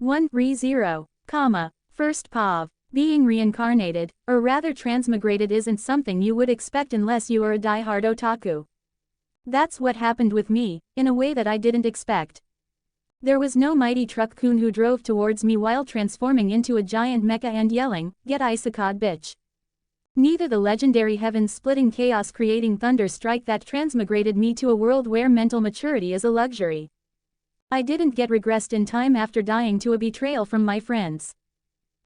1 Re 0, First POV. Being reincarnated, or rather transmigrated isn't something you would expect unless you are a die-hard otaku. That's what happened with me, in a way that I didn't expect. There was no mighty truck-kun who drove towards me while transforming into a giant mecha and yelling, "Get Isekai, bitch." Neither the legendary heaven-splitting chaos-creating thunder strike that transmigrated me to a world where mental maturity is a luxury. I didn't get regressed in time after dying to a betrayal from my friends.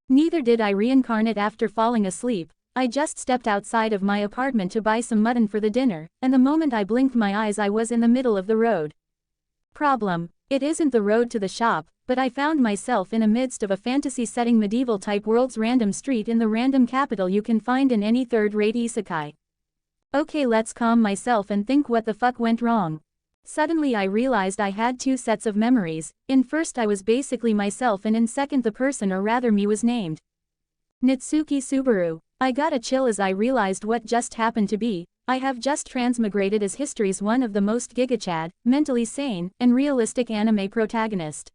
Neither did I reincarnate after falling asleep. I just stepped outside of my apartment to buy some mutton for the dinner, and the moment I blinked my eyes I was in the middle of the road. Problem: it isn't the road to the shop, but I found myself in the midst of a fantasy-setting medieval-type world's random street in the random capital you can find in any third-rate isekai. Okay, let's calm myself and think what the fuck went wrong. Suddenly I realized I had two sets of memories. In first I was basically myself and in second the person or rather me was named Natsuki Subaru. I got a chill as I realized what just happened to be. I have just transmigrated as history's one of the most gigachad, mentally sane, and realistic anime protagonist.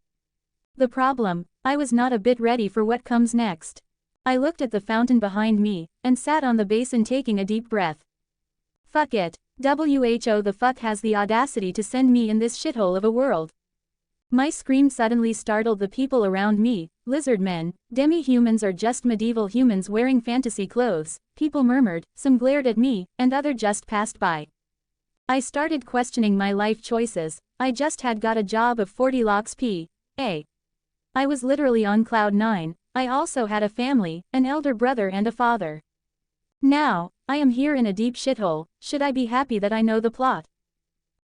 The problem: I was not a bit ready for what comes next. I looked at the fountain behind me, and sat on the basin taking a deep breath. Fuck it. WHO the fuck has the audacity to send me in this shithole of a world? My scream suddenly startled the people around me. Lizard men, demi-humans or just medieval humans wearing fantasy clothes, people murmured, some glared at me, and other just passed by. I started questioning my life choices. I just had got a job of 40 lakhs p.a. I was literally on cloud 9, I also had a family, an elder brother and a father. Now, I am here in a deep shithole. Should I be happy that I know the plot?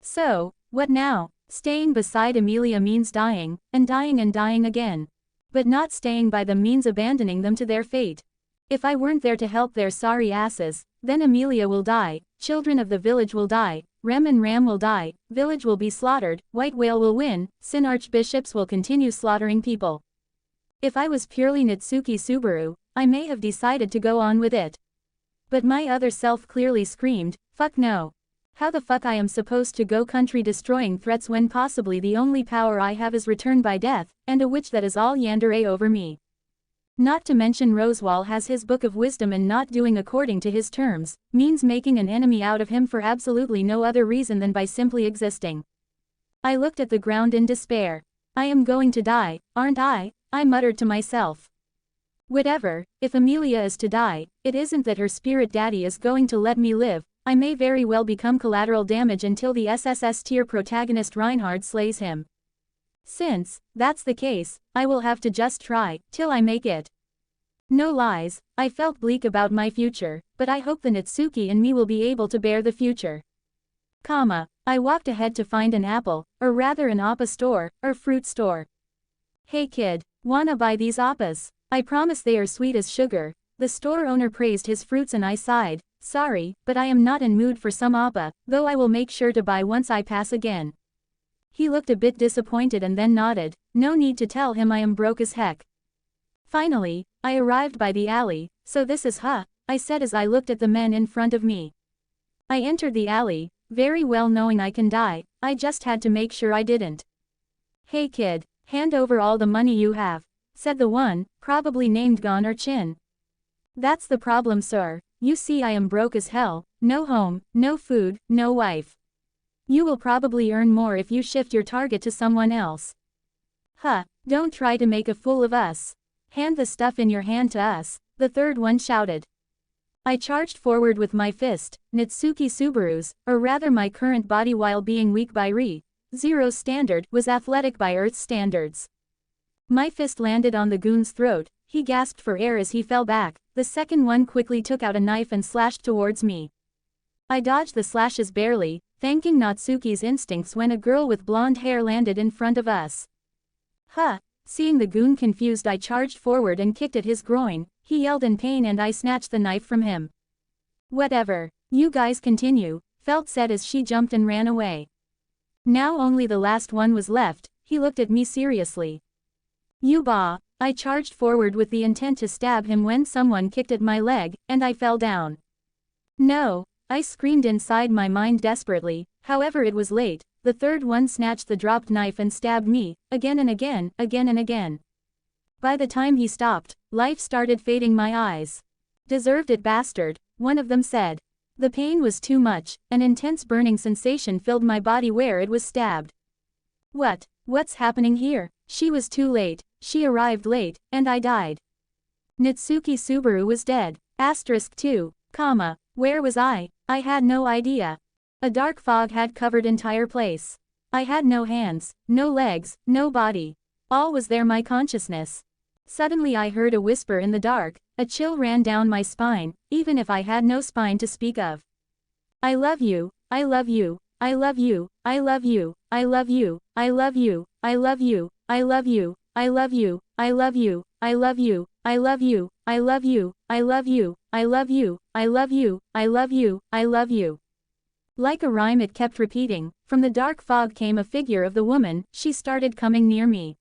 So, what now? Staying beside Emilia means dying, and dying again. But not staying by them means abandoning them to their fate. If I weren't there to help their sorry asses, then Emilia will die, children of the village will die, Rem and Ram will die, village will be slaughtered, White Whale will win, Sin archbishops will continue slaughtering people. If I was purely Natsuki Subaru, I may have decided to go on with it. But my other self clearly screamed, fuck no. How the fuck I am supposed to go country destroying threats when possibly the only power I have is return by death, and a witch that is all yandere over me. Not to mention Rosewall has his book of wisdom and not doing according to his terms, means making an enemy out of him for absolutely no other reason than by simply existing. I looked at the ground in despair. I am going to die, aren't I muttered to myself. Whatever, if Emilia is to die, it isn't that her spirit daddy is going to let me live. I may very well become collateral damage until the SSS tier protagonist REINHARD slays him. Since that's the case, I will have to just try, till I make it. No lies, I felt bleak about my future, but I hope the Natsuki and me will be able to bear the future. I walked ahead to find an apple, or rather an appa store, or fruit store. Hey kid, wanna buy these appas? I promise they are sweet as sugar. The store owner praised his fruits and I sighed, sorry, but I am not in mood for some appa, though I will make sure to buy once I pass again. He looked a bit disappointed and then nodded. No need to tell him I am broke as heck. Finally, I arrived by the alley. So this is I said as I looked at the men in front of me. I entered the alley, very well knowing I can die. I just had to make sure I didn't. Hey kid, hand over all the money you have, said the one, probably named Gon or Chin. That's the problem, sir. You see I am broke as hell, no home, no food, no wife. You will probably earn more if you shift your target to someone else. Don't try to make a fool of us. Hand the stuff in your hand to us, the third one shouted. I charged forward with my fist. Natsuki Subaru's, or rather my current body while being weak by Re.0's standard, was athletic by Earth's standards. My fist landed on the goon's throat. He gasped for air as he fell back. The second one quickly took out a knife and slashed towards me. I dodged the slashes barely, thanking Natsuki's instincts when a girl with blonde hair landed in front of us. Seeing the goon confused, I charged forward and kicked at his groin. He yelled in pain and I snatched the knife from him. Whatever. You guys continue, Felt said as she jumped and ran away. Now only the last one was left. He looked at me seriously. You bah. I charged forward with the intent to stab him when someone kicked at my leg, and I fell down. No, I screamed inside my mind desperately. However, it was late. The third one snatched the dropped knife and stabbed me, again and again, again and again. By the time he stopped, life started fading my eyes. Deserved it, bastard, one of them said. The pain was too much, an intense burning sensation filled my body where it was stabbed. What's happening here? She was too late, she arrived late, and I died. Natsuki Subaru was dead. Asterisk 2, comma, where was I? I had no idea. A dark fog had covered entire place. I had no hands, no legs, no body. All was there my consciousness. Suddenly I heard a whisper in the dark, a chill ran down my spine, even if I had no spine to speak of. I love you, I love you, I love you, I love you, I love you, I love you, I love you, I love you, I love you, I love you, I love you, I love you, I love you, I love you, I love you, I love you, I love you, I love you. Like a rhyme it kept repeating. From the dark fog came a figure of the woman. She started coming near me.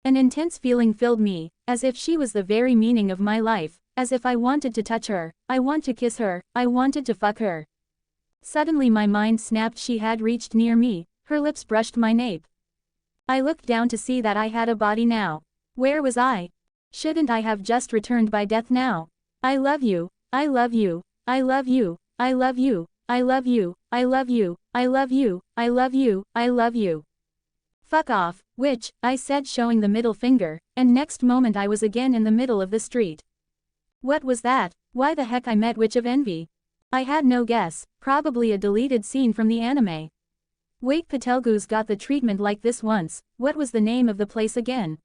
An intense feeling filled me, as if she was the very meaning of my life, as if I wanted to touch her, I want to kiss her, I wanted to fuck her. Suddenly my mind snapped. She had reached near me, her lips brushed my nape. I looked down to see that I had a body now. Where was I? Shouldn't I have just returned by death now? I love you, I love you, I love you, I love you, I love you, I love you, I love you, I love you, I love you. Fuck off, witch, I said, showing the middle finger, and next moment I was again in the middle of the street. What was that? Why the heck I met Witch of Envy? I had no guess, probably a deleted scene from the anime. Wait, Patelgu's got the treatment like this once. What was the name of the place again?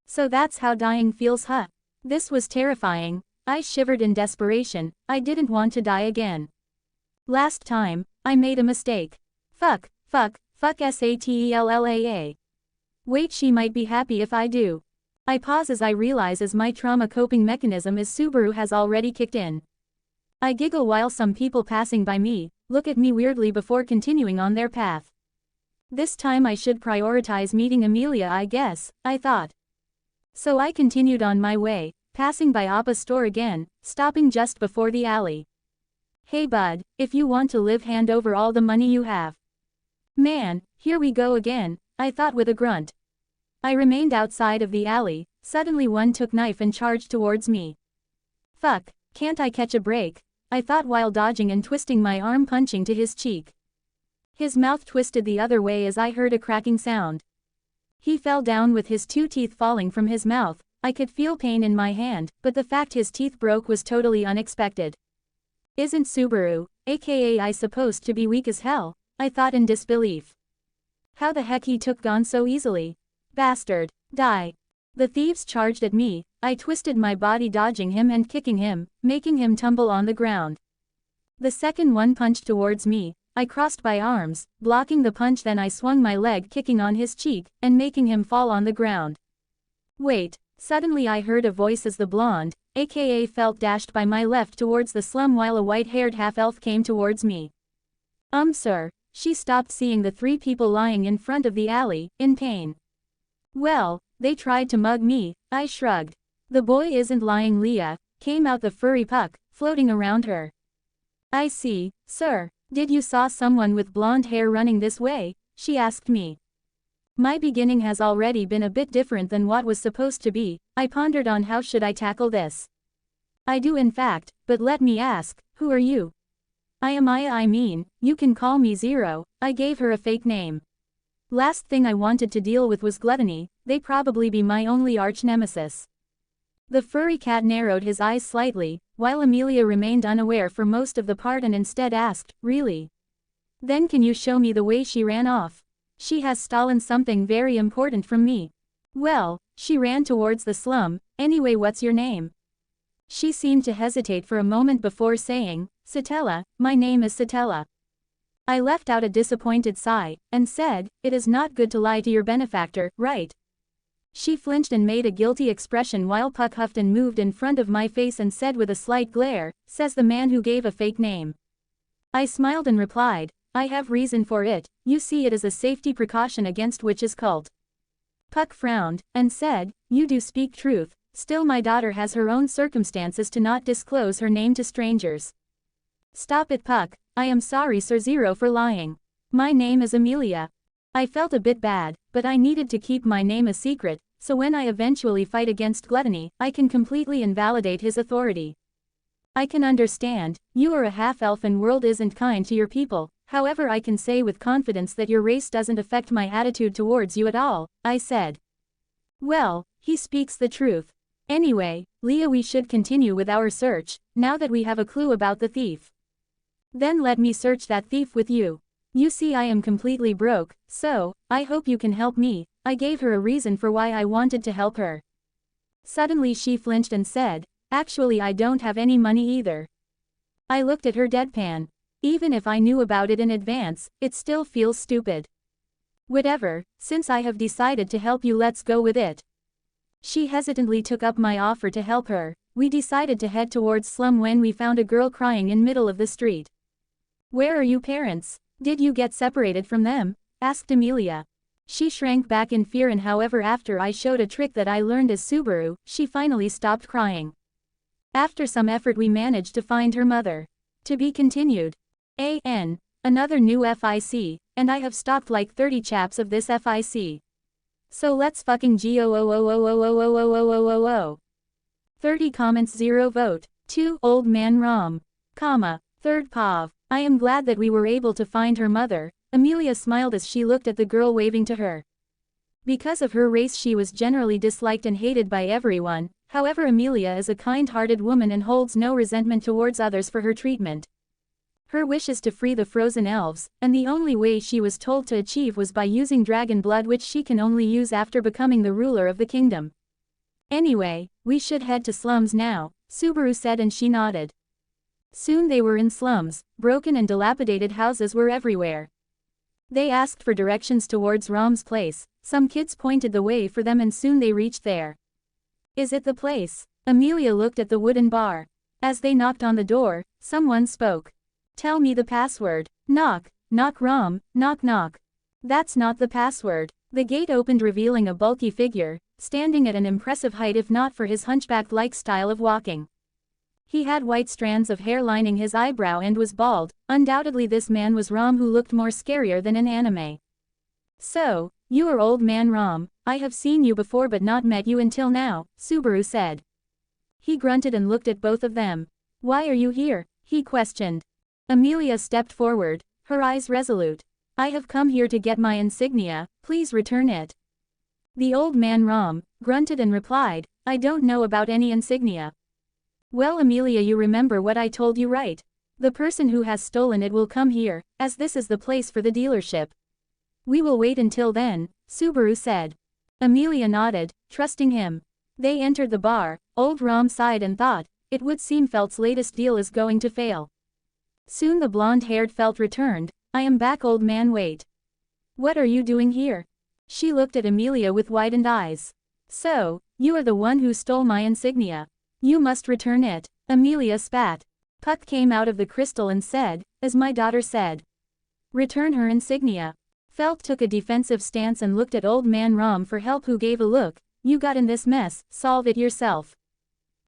So that's how dying feels, huh? This was terrifying. I shivered in desperation. I didn't want to die again. Last time, I made a mistake. Fuck SATELLAA. Wait, she might be happy if I do. I pause as I realize as my trauma coping mechanism is Subaru has already kicked in. I giggle while some people passing by me look at me weirdly before continuing on their path. This time I should prioritize meeting Emilia, I guess, I thought. So I continued on my way, passing by Appa's store again, stopping just before the alley. Hey bud, if you want to live, hand over all the money you have. Man, here we go again, I thought with a grunt. I remained outside of the alley. Suddenly one took knife and charged towards me. Fuck, can't I catch a break? I thought while dodging and twisting my arm, punching to his cheek. His mouth twisted the other way as I heard a cracking sound. He fell down with his 2 teeth falling from his mouth. I could feel pain in my hand, but the fact his teeth broke was totally unexpected. Isn't Subaru, aka I, supposed to be weak as hell? I thought in disbelief. How the heck he took gone so easily? Bastard, die. The thieves charged at me. I twisted my body dodging him and kicking him, making him tumble on the ground. The second one punched towards me. I crossed my arms, blocking the punch, then I swung my leg, kicking on his cheek, and making him fall on the ground. Wait, suddenly I heard a voice as the blonde, aka felt dashed by my left towards the slum while a white-haired half-elf came towards me. Sir. She stopped seeing the 3 people lying in front of the alley, in pain. Well, they tried to mug me, I shrugged. The boy isn't lying, Leah, came out the furry puck, floating around her. I see, sir. Did you saw someone with blonde hair running this way? She asked me. My beginning has already been a bit different than what was supposed to be. I pondered on how should I tackle this. I do in fact, but let me ask, who are you? I mean, you can call me Zero. I gave her a fake name. Last thing I wanted to deal with was gluttony. They probably be my only arch nemesis. The furry cat narrowed his eyes slightly, while Emilia remained unaware for most of the part and instead asked, really? Then can you show me the way she ran off? She has stolen something very important from me. Well, she ran towards the slum. Anyway, what's your name? She seemed to hesitate for a moment before saying, Satella, my name is Satella. I left out a disappointed sigh, and said, it is not good to lie to your benefactor, right? She flinched and made a guilty expression while Puck huffed and moved in front of my face and said with a slight glare, says the man who gave a fake name. I smiled and replied, I have reason for it. You see, it is a safety precaution against witches' cult. Puck frowned, and said, you do speak truth. Still, my daughter has her own circumstances to not disclose her name to strangers. Stop it, Puck. I am sorry, Sir Zero, for lying. My name is Emilia. I felt a bit bad, but I needed to keep my name a secret. so when I eventually fight against gluttony, I can completely invalidate his authority. I can understand, you are a half-elf and world isn't kind to your people, however I can say with confidence that your race doesn't affect my attitude towards you at all, I said. Well, he speaks the truth. Anyway, Leah, we should continue with our search, now that we have a clue about the thief. Then let me search that thief with you. You see I am completely broke, so, I hope you can help me. I gave her a reason for why I wanted to help her. Suddenly she flinched and said, actually I don't have any money either. I looked at her deadpan. Even if I knew about it in advance, it still feels stupid. Whatever, since I have decided to help you, let's go with it. She hesitantly took up my offer to help her. We decided to head towards slum when we found a girl crying in middle of the street. Where are your parents? Did you get separated from them? Asked Emilia. She shrank back in fear, and however after I showed a trick that I learned as Subaru, she finally stopped crying. After some effort we managed to find her mother. To be continued. Another new FIC, and I have stocked like 30 chaps of this FIC. So let's fucking go. 30 comments 0 vote. 2 Old Man Rom. 3rd Pav. I am glad that we were able to find her mother. Emilia smiled as she looked at the girl waving to her. Because of her race she was generally disliked and hated by everyone, however Emilia is a kind-hearted woman and holds no resentment towards others for her treatment. Her wish is to free the frozen elves, and the only way she was told to achieve was by using dragon blood, which she can only use after becoming the ruler of the kingdom. Anyway, we should head to slums now, Subaru said, and she nodded. Soon they were in slums. Broken and dilapidated houses were everywhere. They asked for directions towards Rom's place. Some kids pointed the way for them and soon they reached there. Is it the place? Emilia looked at the wooden bar. As they knocked on the door, someone spoke. Tell me the password. Knock, knock Rom, knock knock. That's not the password. The gate opened revealing a bulky figure, standing at an impressive height if not for his hunchback-like style of walking. He had white strands of hair lining his eyebrow and was bald. Undoubtedly this man was Rom, who looked more scarier than in anime. So, you are Old Man Rom. I have seen you before but not met you until now, Subaru said. He grunted and looked at both of them. Why are you here? He questioned. Emilia stepped forward, her eyes resolute. I have come here to get my insignia, please return it. The Old Man Rom grunted and replied, I don't know about any insignia. Well Emilia, you remember what I told you, right? The person who has stolen it will come here, as this is the place for the dealership. We will wait until then, Subaru said. Emilia nodded, trusting him. They entered the bar. Old Rom sighed and thought, it would seem Felt's latest deal is going to fail. Soon the blonde-haired Felt returned. I am back, old man, wait. What are you doing here? She looked at Emilia with widened eyes. So, you are the one who stole my insignia. You must return it. Emilia spat. Puck came out of the crystal and said, as my daughter said. Return her insignia. Felt took a defensive stance and looked at Old Man Rom for help, who gave a look. You got in this mess, solve it yourself.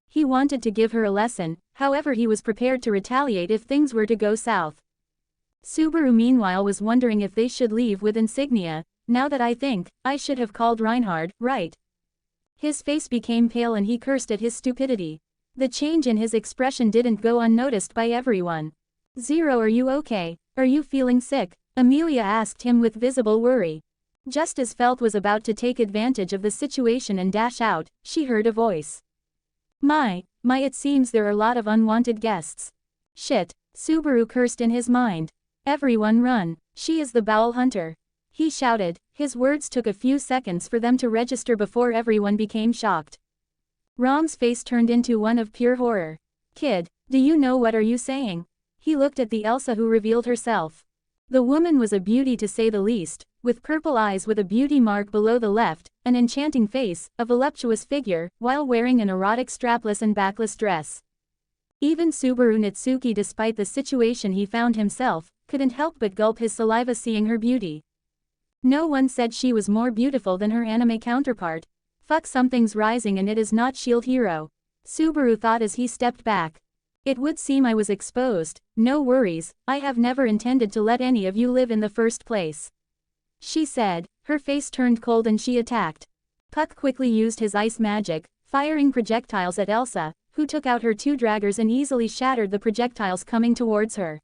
He wanted to give her a lesson, however he was prepared to retaliate if things were to go south. Subaru meanwhile was wondering if they should leave with insignia. Now that I think, I should have called Reinhard, right? His face became pale and he cursed at his stupidity. The change in his expression didn't go unnoticed by everyone. Zero, are you okay? Are you feeling sick? Emilia asked him with visible worry. Just as Felt was about to take advantage of the situation and dash out, she heard a voice. My, it seems there are a lot of unwanted guests. Shit, Subaru cursed in his mind. Everyone run, she is the Bowel hunter. He shouted. His words took a few seconds for them to register before everyone became shocked. Rom's face turned into one of pure horror. Kid, do you know what are you saying? He looked at the Elsa who revealed herself. The woman was a beauty to say the least, with purple eyes with a beauty mark below the left, an enchanting face, a voluptuous figure, while wearing an erotic strapless and backless dress. Even Subaru Natsuki, despite the situation he found himself, couldn't help but gulp his saliva seeing her beauty. No one said she was more beautiful than her anime counterpart. Fuck, something's rising and it is not Shield Hero. Subaru thought as he stepped back. It would seem I was exposed. No worries, I have never intended to let any of you live in the first place. She said, her face turned cold and she attacked. Puck quickly used his ice magic, firing projectiles at Elsa, who took out her 2 daggers and easily shattered the projectiles coming towards her.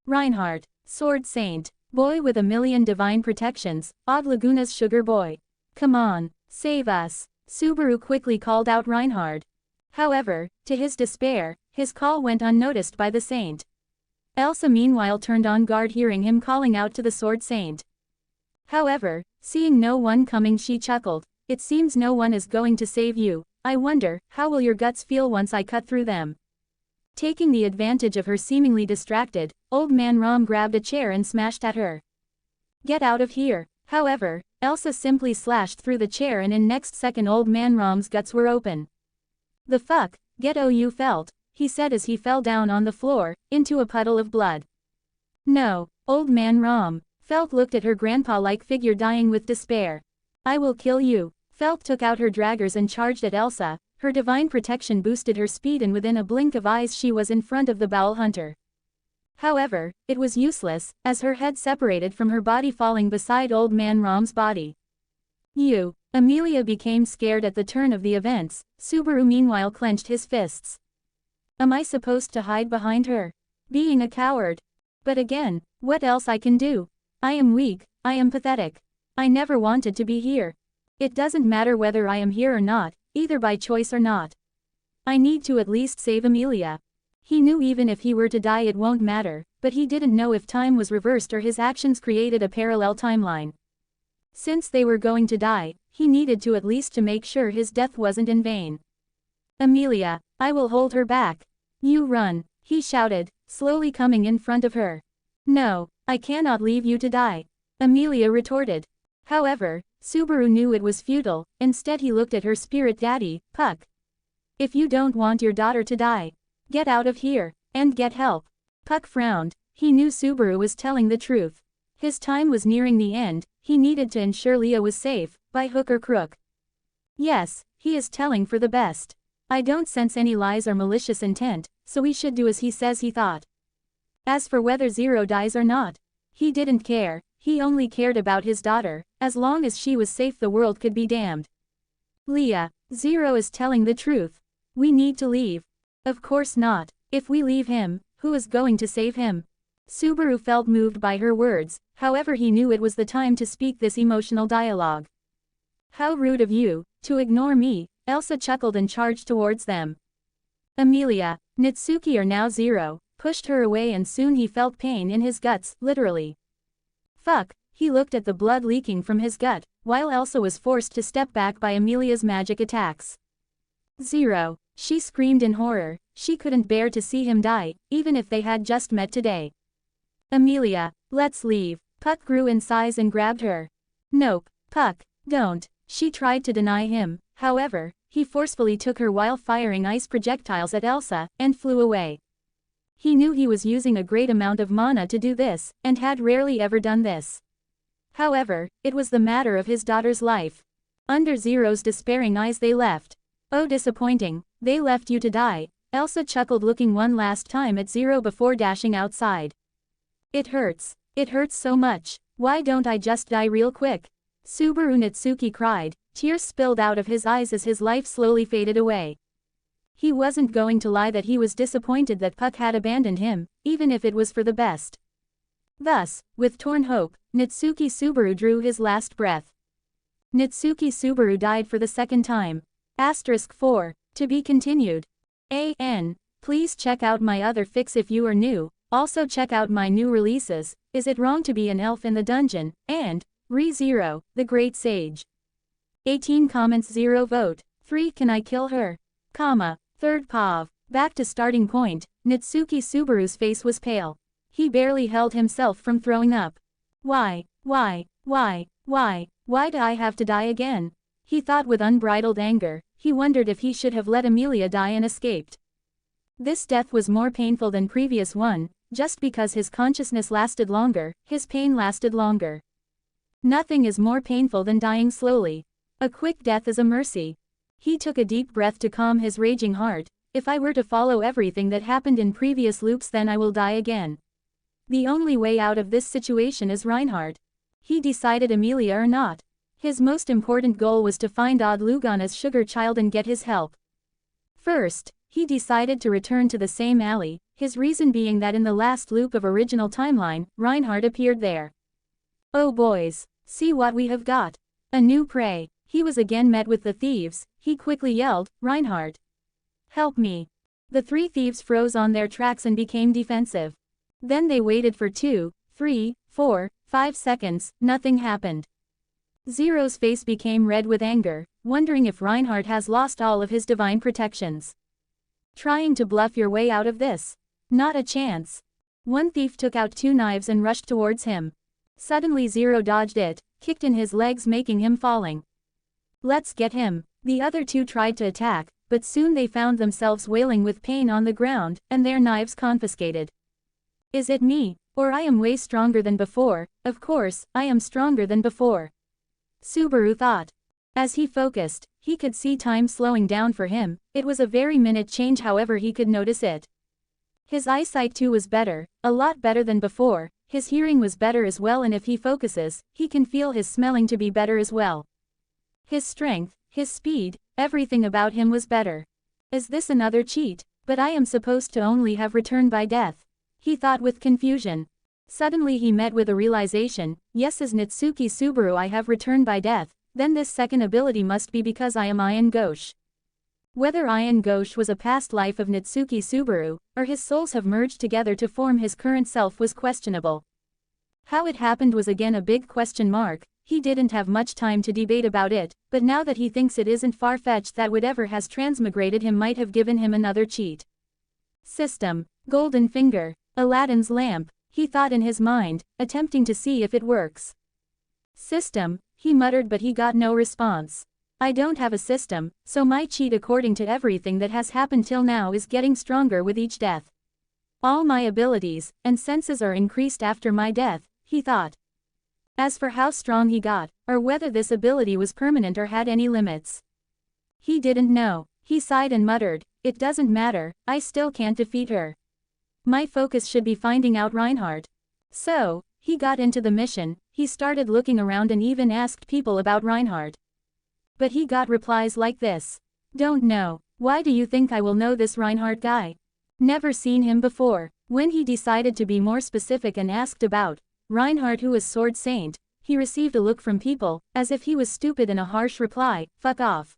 Reinhardt, Sword Saint, boy with a million divine protections, Odd Laguna's sugar boy. Come on, save us. Subaru quickly called out Reinhardt. However, to his despair, his call went unnoticed by the saint. Elsa meanwhile turned on guard hearing him calling out to the Sword Saint. However, seeing no one coming, she chuckled. It seems no one is going to save you. I wonder, how will your guts feel once I cut through them? Taking the advantage of her seemingly distracted, Old Man Rom grabbed a chair and smashed at her. Get out of here. However, Elsa simply slashed through the chair and in next second Old Man Rom's guts were open. The fuck, ghetto you felt, he said as he fell down on the floor, into a puddle of blood. No, Old Man Rom. Felt looked at her grandpa-like figure dying with despair. I will kill you. Felt took out her daggers and charged at Elsa. Her divine protection boosted her speed and within a blink of eyes she was in front of the Bowel hunter. However, it was useless, as her head separated from her body falling beside Old Man Rom's body. You. Emilia became scared at the turn of the events. Subaru meanwhile clenched his fists. Am I supposed to hide behind her? Being a coward. But again, what else I can do? I am weak, I am pathetic. I never wanted to be here. It doesn't matter whether I am here or not, either by choice or not. I need to at least save Emilia. He knew even if he were to die it won't matter, but he didn't know if time was reversed or his actions created a parallel timeline. Since they were going to die, he needed to at least to make sure his death wasn't in vain. Emilia, I will hold her back. You run, he shouted, slowly coming in front of her. No, I cannot leave you to die. Emilia retorted. However, Subaru knew it was futile, instead he looked at her spirit daddy, Puck. If you don't want your daughter to die, get out of here, and get help. Puck frowned, he knew Subaru was telling the truth. His time was nearing the end, he needed to ensure Leah was safe, by hook or crook. Yes, he is telling for the best. I don't sense any lies or malicious intent, so we should do as he says, he thought. As for whether Zero dies or not, he didn't care, he only cared about his daughter. As long as she was safe the world could be damned. Leah, Zero is telling the truth. We need to leave. Of course not. If we leave him, who is going to save him? Subaru felt moved by her words, however he knew it was the time to speak this emotional dialogue. How rude of you, to ignore me, Elsa chuckled and charged towards them. Emilia, Natsuki or now Zero, pushed her away and soon he felt pain in his guts, literally. Fuck, he looked at the blood leaking from his gut, while Elsa was forced to step back by Emilia's magic attacks. Zero, she screamed in horror, she couldn't bear to see him die, even if they had just met today. Emilia, let's leave. Puck grew in size and grabbed her. Nope, Puck, don't. She tried to deny him, however, he forcefully took her while firing ice projectiles at Elsa, and flew away. He knew he was using a great amount of mana to do this, and had rarely ever done this. However, it was the matter of his daughter's life. Under Zero's despairing eyes they left. Oh disappointing, they left you to die, Elsa chuckled looking one last time at Zero before dashing outside. It hurts so much, why don't I just die real quick? Subaru Natsuki cried, tears spilled out of his eyes as his life slowly faded away. He wasn't going to lie that he was disappointed that Puck had abandoned him, even if it was for the best. Thus, with torn hope, Natsuki Subaru drew his last breath. Natsuki Subaru died for the second time. *4. To be continued. AN. Please check out my other fics if you are new, also check out my new releases, Is It Wrong to Be an Elf in the Dungeon, and RE0, The Great Sage. 18 comments 0 vote. 3 Can I Kill Her? Comma. 3rd POV. Back to starting point, Natsuki Subaru's face was pale. He barely held himself from throwing up. Why do I have to die again? He thought with unbridled anger, he wondered if he should have let Emilia die and escaped. This death was more painful than previous one, just because his consciousness lasted longer, his pain lasted longer. Nothing is more painful than dying slowly. A quick death is a mercy. He took a deep breath to calm his raging heart. If I were to follow everything that happened in previous loops then I will die again. The only way out of this situation is Reinhardt. He decided Emilia or not. His most important goal was to find Odd Lugana's sugar child and get his help. First, he decided to return to the same alley, his reason being that in the last loop of original timeline, Reinhard appeared there. Oh boys, see what we have got. A new prey. He was again met with the thieves. He quickly yelled, Reinhard, help me. The three thieves froze on their tracks and became defensive. Then they waited for 2, 3, 4, 5 seconds, nothing happened. Zero's face became red with anger, wondering if Reinhard has lost all of his divine protections. Trying to bluff your way out of this? Not a chance. One thief took out 2 knives and rushed towards him. Suddenly Zero dodged it, kicked in his legs making him falling. Let's get him. The other 2 tried to attack, but soon they found themselves wailing with pain on the ground, and their knives confiscated. Is it me? Or I am way stronger than before? Of course, I am stronger than before. Subaru thought. As he focused, he could see time slowing down for him. It was a very minute change, however he could notice it. His eyesight too was better, a lot better than before, his hearing was better as well, and if he focuses, he can feel his smelling to be better as well. His strength, his speed, everything about him was better. Is this another cheat? But I am supposed to only have returned by death. He thought with confusion. Suddenly he met with a realization, yes, as Natsuki Subaru I have returned by death, then this second ability must be because I am Ayan Ghosh. Whether Ayan Ghosh was a past life of Natsuki Subaru, or his souls have merged together to form his current self was questionable. How it happened was again a big question mark. He didn't have much time to debate about it, but now that he thinks it isn't far-fetched that whatever has transmigrated him might have given him another cheat. System. Golden finger. Aladdin's lamp, he thought in his mind, attempting to see if it works. System, he muttered, but he got no response. I don't have a system, so my cheat according to everything that has happened till now is getting stronger with each death. All my abilities and senses are increased after my death, he thought. As for how strong he got, or whether this ability was permanent or had any limits, he didn't know. He sighed and muttered, it doesn't matter, I still can't defeat her. My focus should be finding out Reinhard. So, he got into the mission, he started looking around and even asked people about Reinhard. But he got replies like this. Don't know. Why do you think I will know this Reinhard guy? Never seen him before. When he decided to be more specific and asked about Reinhard, who is Sword Saint, he received a look from people, as if he was stupid, and a harsh reply, fuck off.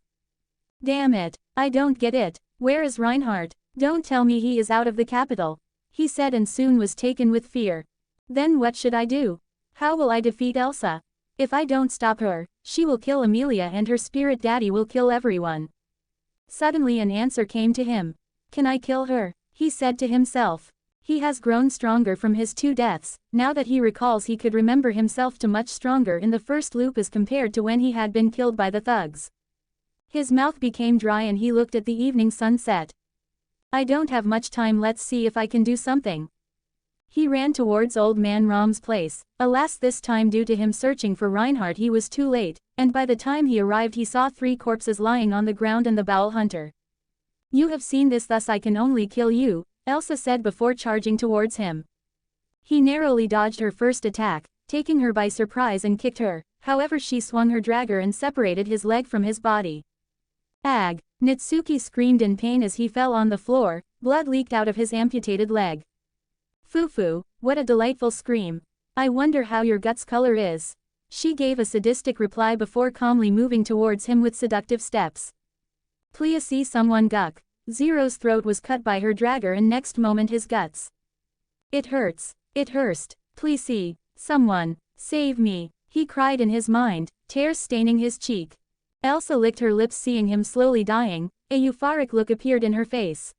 Damn it, I don't get it. Where is Reinhard? Don't tell me he is out of the capital. He said, and soon was taken with fear. Then what should I do? How will I defeat Elsa? If I don't stop her, she will kill Emilia and her spirit daddy will kill everyone. Suddenly an answer came to him. Can I kill her? He said to himself. He has grown stronger from his 2 deaths, now that he recalls he could remember himself to much stronger in the first loop as compared to when he had been killed by the thugs. His mouth became dry and he looked at the evening sunset. I don't have much time, let's see if I can do something. He ran towards Old Man Ram's place. Alas, this time due to him searching for Reinhard he was too late, and by the time he arrived he saw 3 corpses lying on the ground and the Bowel hunter. You have seen this, thus I can only kill you, Elsa said before charging towards him. He narrowly dodged her first attack, taking her by surprise, and kicked her, however she swung her dagger and separated his leg from his body. Ag! Natsuki screamed in pain as he fell on the floor, blood leaked out of his amputated leg. Fufu, what a delightful scream. I wonder how your guts color is. She gave a sadistic reply before calmly moving towards him with seductive steps. Please see someone guck. Zero's throat was cut by her dagger and next moment his guts. It hurts. It hurts. Please see. Someone. Save me. He cried in his mind, tears staining his cheek. Elsa licked her lips seeing him slowly dying, a euphoric look appeared in her face.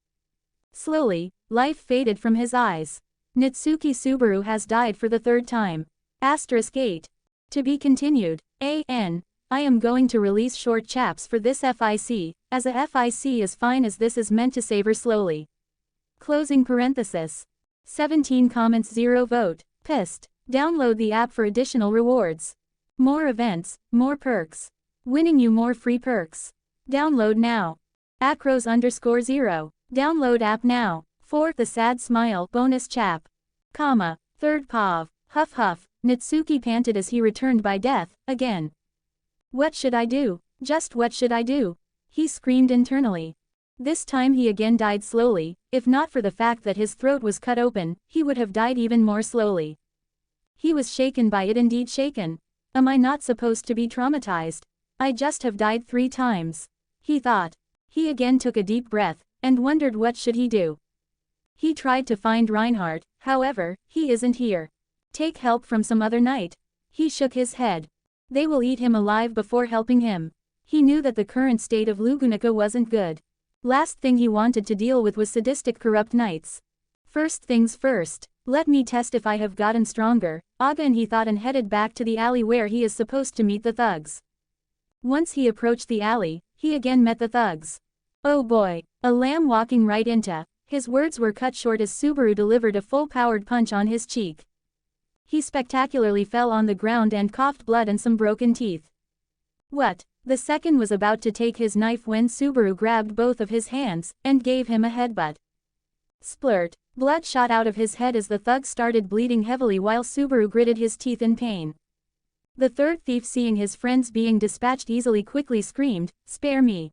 Slowly, life faded from his eyes. Natsuki Subaru has died for the 3rd time. *8. To be continued. A.N. I am going to release short chaps for this FIC, as a FIC is fine as this is meant to savor slowly. Closing parenthesis. 17 comments 0 vote. Pissed. Download the app for additional rewards. More events, more perks. Winning you more free perks. Download now. Acros_0. Download app now. 4. The sad smile bonus chap. 3rd Pav. Huff huff. Natsuki panted as he returned by death, again. What should I do? Just what should I do? He screamed internally. This time he again died slowly. If not for the fact that his throat was cut open, he would have died even more slowly. He was shaken by it, indeed shaken. Am I not supposed to be traumatized? I just have died 3 times. He thought. He again took a deep breath, and wondered what should he do. He tried to find Reinhard, however, he isn't here. Take help from some other knight. He shook his head. They will eat him alive before helping him. He knew that the current state of Lugunica wasn't good. Last thing he wanted to deal with was sadistic corrupt knights. First things first, let me test if I have gotten stronger, again he thought, and headed back to the alley where he is supposed to meet the thugs. Once he approached the alley, he again met the thugs. Oh boy, a lamb walking right into. His words were cut short as Subaru delivered a full-powered punch on his cheek. He spectacularly fell on the ground and coughed blood and some broken teeth. What? The second was about to take his knife when Subaru grabbed both of his hands and gave him a headbutt. Splurt. Blood shot out of his head as the thug started bleeding heavily while Subaru gritted his teeth in pain. The third thief, seeing his friends being dispatched easily, quickly screamed, "Spare me.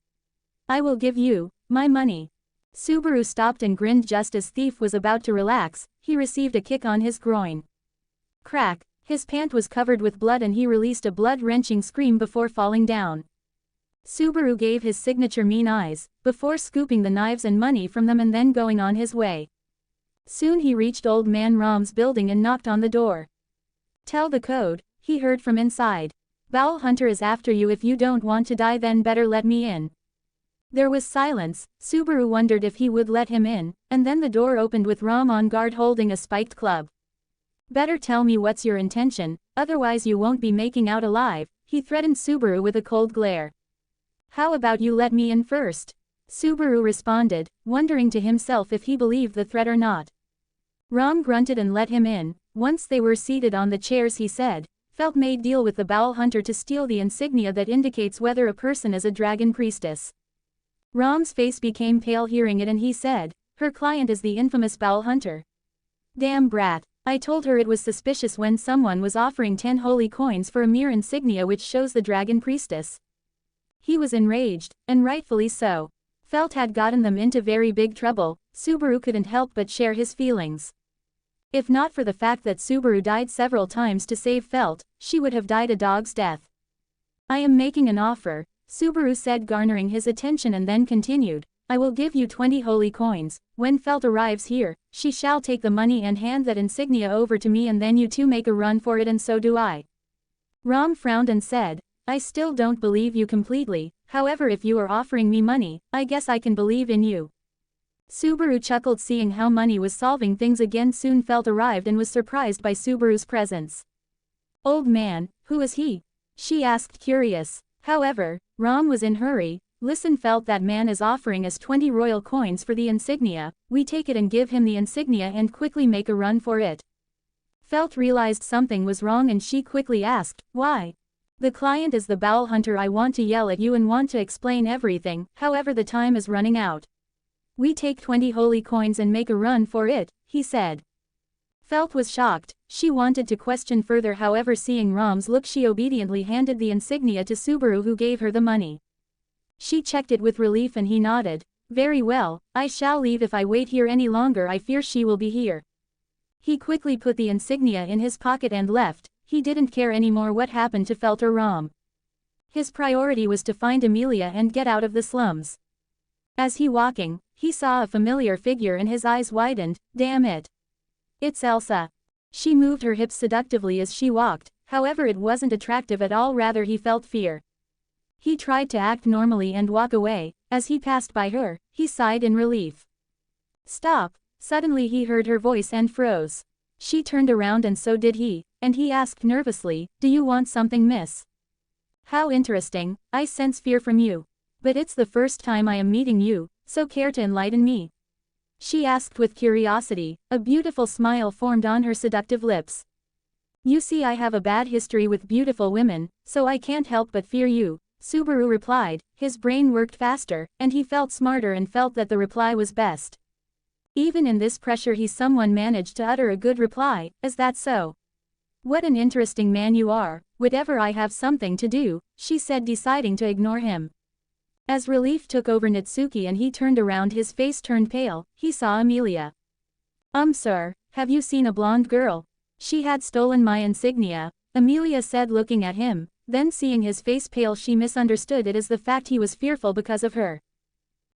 I will give you my money." Subaru stopped and grinned just as thief was about to relax. He received a kick on his groin. Crack. His pant was covered with blood and he released a blood-wrenching scream before falling down. Subaru gave his signature mean eyes, before scooping the knives and money from them and then going on his way. Soon he reached Old Man Rom's building and knocked on the door. "Tell the code," he heard from inside. "Bowel Hunter is after you. If you don't want to die, then better let me in." There was silence. Subaru wondered if he would let him in, and then the door opened with Rom on guard holding a spiked club. "Better tell me what's your intention, otherwise you won't be making out alive," he threatened Subaru with a cold glare. "How about you let me in first?" Subaru responded, wondering to himself if he believed the threat or not. Rom grunted and let him in. Once they were seated on the chairs, he said, "Felt made deal with the Bowel Hunter to steal the insignia that indicates whether a person is a dragon priestess." Rom's face became pale hearing it and he said, "Her client is the infamous Bowel Hunter. Damn brat. I told her it was suspicious when someone was offering 10 holy coins for a mere insignia which shows the dragon priestess." He was enraged, and rightfully so. Felt had gotten them into very big trouble. Subaru couldn't help but share his feelings. If not for the fact that Subaru died several times to save Felt, she would have died a dog's death. "I am making an offer," Subaru said, garnering his attention, and then continued, "I will give you 20 holy coins. When Felt arrives here, she shall take the money and hand that insignia over to me, and then you two make a run for it, and so do I." Rom frowned and said, "I still don't believe you completely, however if you are offering me money, I guess I can believe in you." Subaru chuckled, seeing how money was solving things again. Soon Felt arrived and was surprised by Subaru's presence. "Old man, who is he?" she asked, curious. However, Rom was in hurry. "Listen Felt, that man is offering us 20 royal coins for the insignia. We take it and give him the insignia and quickly make a run for it." Felt realized something was wrong and she quickly asked, "Why?" "The client is the Bowel Hunter. I want to yell at you and want to explain everything, however the time is running out. We take 20 holy coins and make a run for it," he said. Felt was shocked. She wanted to question further, however seeing Rom's look she obediently handed the insignia to Subaru, who gave her the money. She checked it with relief and he nodded. "Very well, I shall leave. If I wait here any longer I fear she will be here." He quickly put the insignia in his pocket and left. He didn't care anymore what happened to Felt or Rom. His priority was to find Emilia and get out of the slums. As he walking, he saw a familiar figure and his eyes widened. Damn it. It's Elsa. She moved her hips seductively as she walked, however it wasn't attractive at all, rather he felt fear. He tried to act normally and walk away. As he passed by her, he sighed in relief. "Stop." Suddenly he heard her voice and froze. She turned around and so did he, and he asked nervously, "Do you want something, miss?" "How interesting. I sense fear from you. But it's the first time I am meeting you, so care to enlighten me?" she asked with curiosity. A beautiful smile formed on her seductive lips. "You see, I have a bad history with beautiful women, so I can't help but fear you," Subaru replied. His brain worked faster, and he felt smarter and felt that the reply was best. Even in this pressure someone managed to utter a good reply. "Is that so? What an interesting man you are. Whatever, I have something to do, she said, deciding to ignore him. As relief took over Natsuki and he turned around, his face turned pale, he saw Emilia. Sir, have you seen a blonde girl? She had stolen my insignia, Emilia said, looking at him, then seeing his face pale she misunderstood it as the fact he was fearful because of her.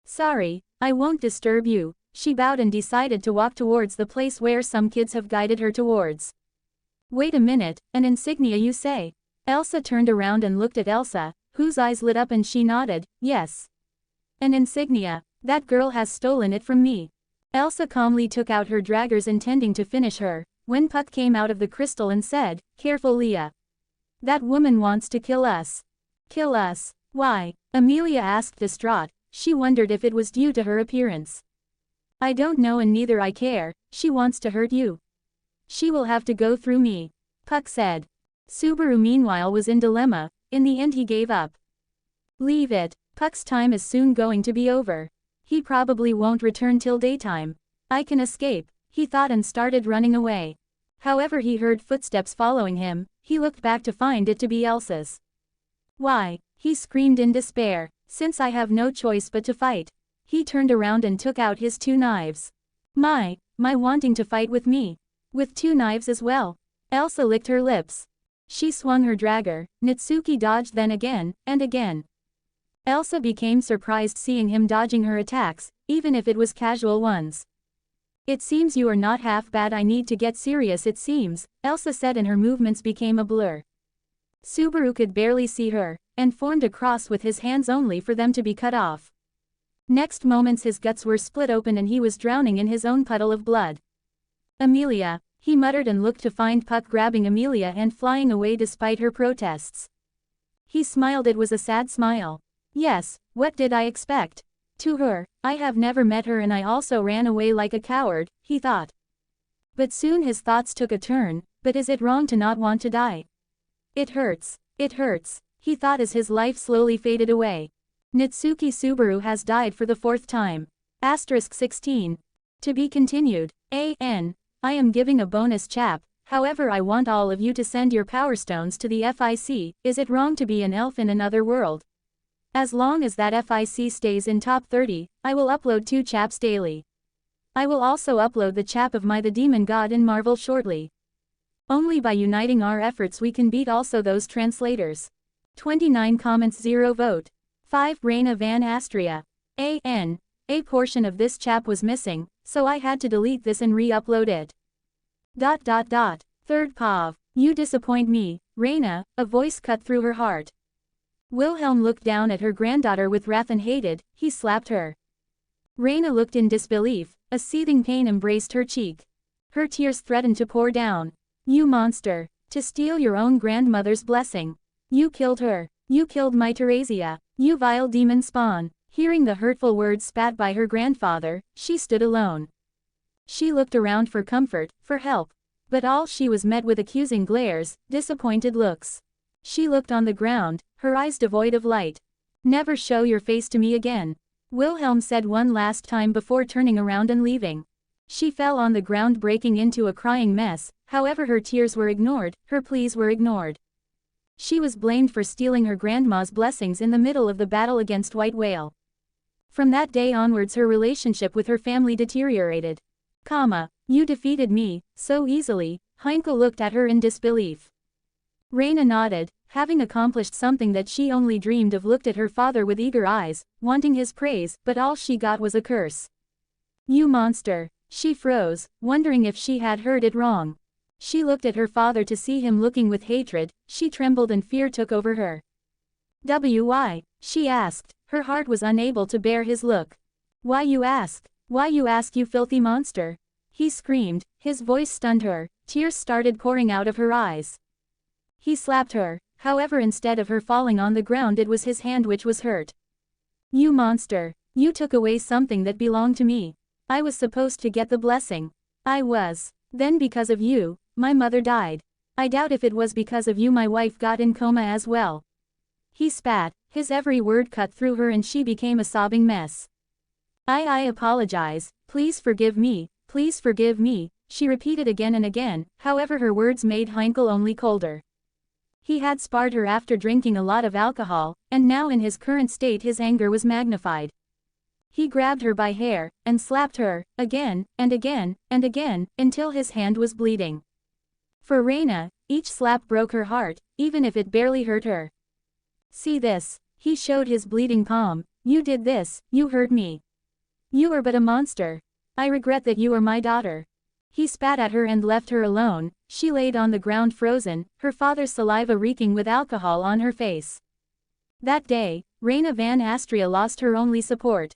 Sorry, I won't disturb you, she bowed and decided to walk towards the place where some kids have guided her towards. Wait a minute, an insignia you say? Elsa turned around and looked at Elsa, whose eyes lit up and she nodded, yes. An insignia, that girl has stolen it from me. Elsa calmly took out her daggers intending to finish her, when Puck came out of the crystal and said, careful Leah. That woman wants to kill us. Kill us? Why? Emilia asked, distraught. She wondered if it was due to her appearance. I don't know and neither I care, she wants to hurt you. She will have to go through me, Puck said. Subaru meanwhile was in dilemma, in the end he gave up. Leave it, Puck's time is soon going to be over. He probably won't return till daytime. I can escape, he thought and started running away. However, he heard footsteps following him, he looked back to find it to be Elsa's. Why? He screamed in despair, since I have no choice but to fight. He turned around and took out his 2 knives. My wanting to fight with me. With 2 knives as well. Elsa licked her lips. She swung her dagger, Natsuki dodged then again, and again. Elsa became surprised seeing him dodging her attacks, even if it was casual ones. It seems you are not half bad. I need to get serious it seems, Elsa said, and her movements became a blur. Subaru could barely see her, and formed a cross with his hands only for them to be cut off. Next moments his guts were split open and he was drowning in his own puddle of blood. Emilia, he muttered and looked to find Puck grabbing Emilia and flying away despite her protests. He smiled, it was a sad smile. Yes, what did I expect? To her, I have never met her and I also ran away like a coward, he thought. But soon his thoughts took a turn, but is it wrong to not want to die? It hurts, he thought as his life slowly faded away. Natsuki Subaru has died for the 4th time. *16. To be continued. I am giving a bonus chap, however I want all of you to send your power stones to the FIC, is it wrong to be an elf in another world? As long as that FIC stays in top 30, I will upload 2 chaps daily. I will also upload the chap of the Demon God in Marvel shortly. Only by uniting our efforts we can beat also those translators. 29 comments 0 vote. 5 Raina van Astria. A portion of this chap was missing, so I had to delete this and re-upload it. 3rd Pav. You disappoint me, Raina, a voice cut through her heart. Wilhelm looked down at her granddaughter with wrath and hated, he slapped her. Raina looked in disbelief, a seething pain embraced her cheek. Her tears threatened to pour down. You monster, to steal your own grandmother's blessing. You killed her, you killed my Teresia, you vile demon spawn. Hearing the hurtful words spat by her grandfather, she stood alone. She looked around for comfort, for help. But all she was met with accusing glares, disappointed looks. She looked on the ground, her eyes devoid of light. Never show your face to me again, Wilhelm said one last time before turning around and leaving. She fell on the ground breaking into a crying mess, however her tears were ignored, her pleas were ignored. She was blamed for stealing her grandma's blessings in the middle of the battle against White Whale. From that day onwards her relationship with her family deteriorated. You defeated me, so easily, Heinkel looked at her in disbelief. Raina nodded, having accomplished something that she only dreamed of, looked at her father with eager eyes, wanting his praise, but all she got was a curse. You monster. She froze, wondering if she had heard it wrong. She looked at her father to see him looking with hatred, she trembled and fear took over her. Why? She asked, her heart was unable to bear his look. Why you ask? Why you ask, you filthy monster? He screamed, his voice stunned her, tears started pouring out of her eyes. He slapped her, however instead of her falling on the ground it was his hand which was hurt. You monster, you took away something that belonged to me. I was supposed to get the blessing. I was. Then because of you, my mother died. I doubt if it was because of you my wife got in coma as well. He spat, his every word cut through her and she became a sobbing mess. I apologize, please forgive me, she repeated again and again, however her words made Heinkel only colder. He had sparred her after drinking a lot of alcohol, and now in his current state his anger was magnified. He grabbed her by hair, and slapped her, again, and again, and again, until his hand was bleeding. For Reina, each slap broke her heart, even if it barely hurt her. See this. He showed his bleeding palm. You did this, you hurt me. You are but a monster. I regret that you are my daughter. He spat at her and left her alone. She laid on the ground frozen, her father's saliva reeking with alcohol on her face. That day, Raina van Astria lost her only support.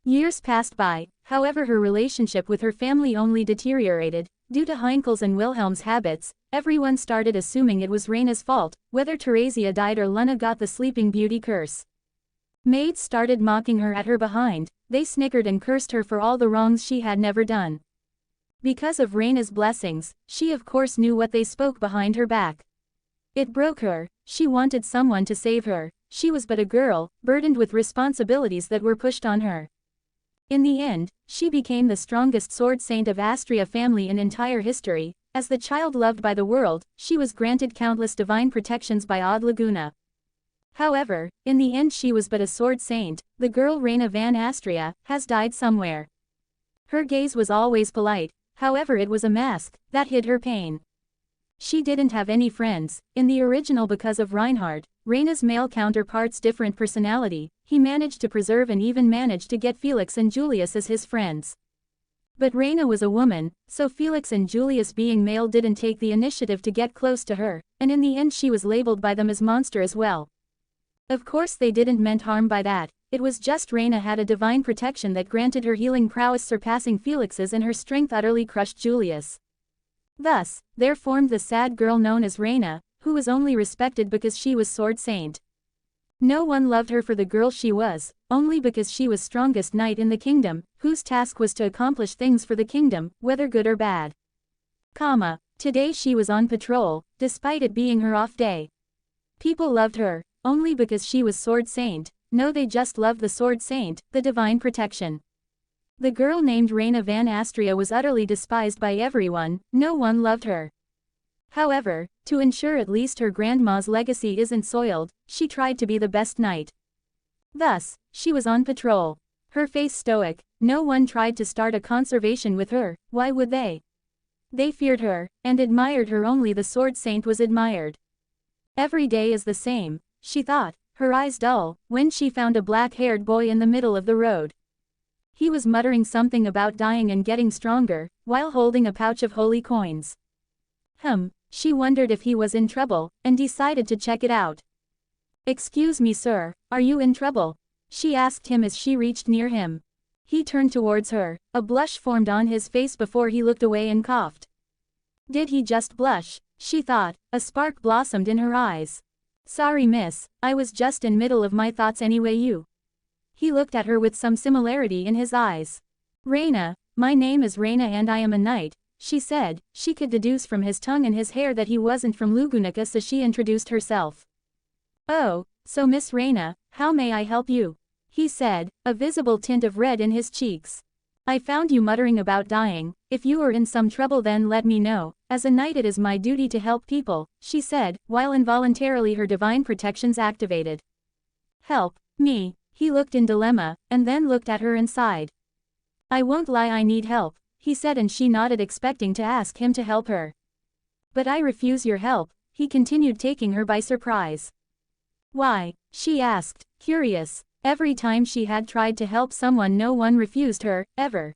Years passed by, however her relationship with her family only deteriorated. Due to Heinkel's and Wilhelm's habits, everyone started assuming it was Raina's fault, whether Theresia died or Luna got the Sleeping Beauty curse. Maids started mocking her at her behind, they snickered and cursed her for all the wrongs she had never done. Because of Raina's blessings, she of course knew what they spoke behind her back. It broke her, she wanted someone to save her, she was but a girl, burdened with responsibilities that were pushed on her. In the end, she became the strongest sword saint of Astria family in entire history. As the child loved by the world, she was granted countless divine protections by Odd Laguna. However, in the end she was but a sword saint. The girl Raina van Astria has died somewhere. Her gaze was always polite, however it was a mask that hid her pain. She didn't have any friends. In the original, because of REINHARD, Raina's male counterpart's different personality, he managed to preserve and even managed to get Felix and Julius as his friends. But Raina was a woman, so Felix and Julius being male didn't take the initiative to get close to her, and in the end she was labeled by them as monster as well. Of course they didn't meant harm by that, it was just Raina had a divine protection that granted her healing prowess surpassing Felix's, and her strength utterly crushed Julius. Thus, there formed the sad girl known as Raina, who was only respected because she was sword saint. No one loved her for the girl she was, only because she was strongest knight in the kingdom, whose task was to accomplish things for the kingdom, whether good or bad. Today she was on patrol, despite it being her off day. People loved her, only because she was sword saint. No, they just loved the sword saint, the divine protection. The girl named Raina van Astria was utterly despised by everyone, no one loved her. However, to ensure at least her grandma's legacy isn't soiled, she tried to be the best knight. Thus, she was on patrol. Her face stoic, no one tried to start a conversation with her, why would they? They feared her, and admired her. Only the sword saint was admired. Every day is the same, she thought, her eyes dull, when she found a black-haired boy in the middle of the road. He was muttering something about dying and getting stronger, while holding a pouch of holy coins. She wondered if he was in trouble, and decided to check it out. "Excuse me, sir, are you in trouble?" she asked him as she reached near him. He turned towards her, a blush formed on his face before he looked away and coughed. Did he just blush? She thought, a spark blossomed in her eyes. "Sorry miss, I was just in middle of my thoughts anyway you." He looked at her with some similarity in his eyes. "Raina, my name is Raina and I am a knight," she said. She could deduce from his tongue and his hair that he wasn't from Lugunica, so she introduced herself. "Oh, so Miss Raina, how may I help you?" he said, a visible tint of red in his cheeks. "I found you muttering about dying. If you are in some trouble then let me know. As a knight it is my duty to help people," she said, while involuntarily her divine protections activated. "Help me." He looked in dilemma, and then looked at her and sighed. "I won't lie, I need help," he said, and she nodded, expecting to ask him to help her. "But I refuse your help," he continued, taking her by surprise. "Why?" she asked, curious. Every time she had tried to help someone no one refused her, ever.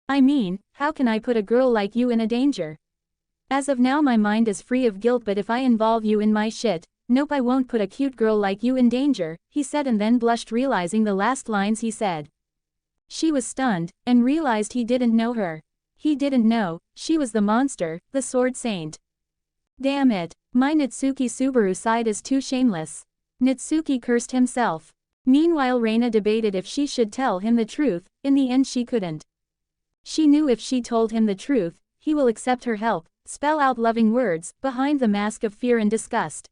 "I mean, how can I put a girl like you in a danger? As of now my mind is free of guilt, but if I involve you in my shit, nope, I won't put a cute girl like you in danger," he said, and then blushed, realizing the last lines he said. She was stunned, and realized he didn't know her. He didn't know, she was the monster, the sword saint. "Damn it, my Natsuki." Subaru sighed, is too shameless. Natsuki cursed himself. Meanwhile Raina debated if she should tell him the truth. In the end she couldn't. She knew if she told him the truth, he will accept her help, spell out loving words, behind the mask of fear and disgust.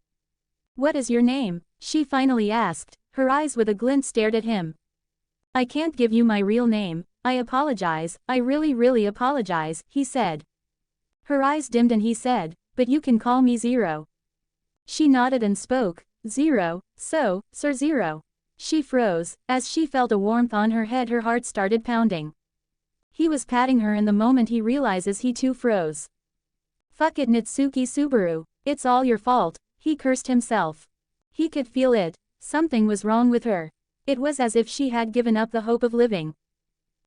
"What is your name?" she finally asked, her eyes with a glint stared at him. "I can't give you my real name, I apologize, I really apologize," he said. Her eyes dimmed and he said, "But you can call me Zero." She nodded and spoke. Zero, so, Sir Zero. She froze. As she felt a warmth on her head, her heart started pounding. He was patting her, and the moment he realizes, he too froze. Fuck it, Natsuki Subaru. It's all your fault, he cursed himself. He could feel it. Something was wrong with her. It was as if she had given up the hope of living.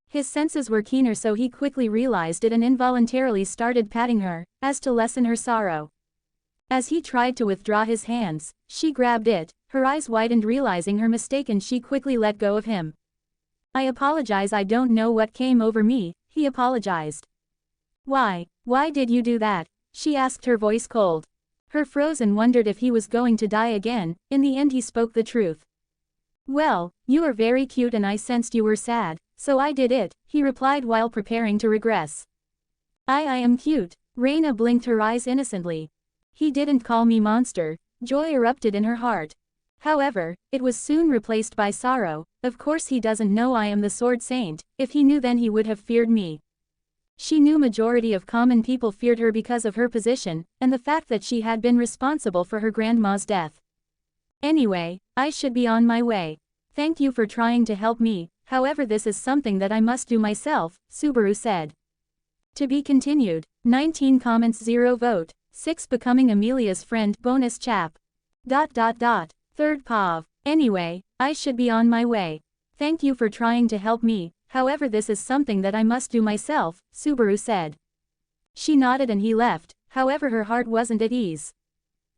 His senses were keener, so he quickly realized it and involuntarily started patting her, as to lessen her sorrow. As he tried to withdraw his hands, she grabbed it, her eyes widened, realizing her mistake, and she quickly let go of him. I apologize, I don't know what came over me, he apologized. Why did you do that? She asked, her voice cold. Her froze and wondered if he was going to die again. In the end he spoke the truth. Well, you are very cute and I sensed you were sad, so I did it, he replied while preparing to regress. I am cute. Raina blinked her eyes innocently. He didn't call me monster. Joy erupted in her heart. However, it was soon replaced by sorrow. Of course he doesn't know I am the Sword Saint. If he knew, then he would have feared me. She knew majority of common people feared her because of her position, and the fact that she had been responsible for her grandma's death. Anyway, I should be on my way. Thank you for trying to help me, however this is something that I must do myself, Subaru said. To be continued. 19 comments 0 vote. 6 becoming Emilia's friend bonus chap. ... Third POV. Anyway, I should be on my way. Thank you for trying to help me, however this is something that I must do myself, Subaru said. She nodded and he left, however her heart wasn't at ease.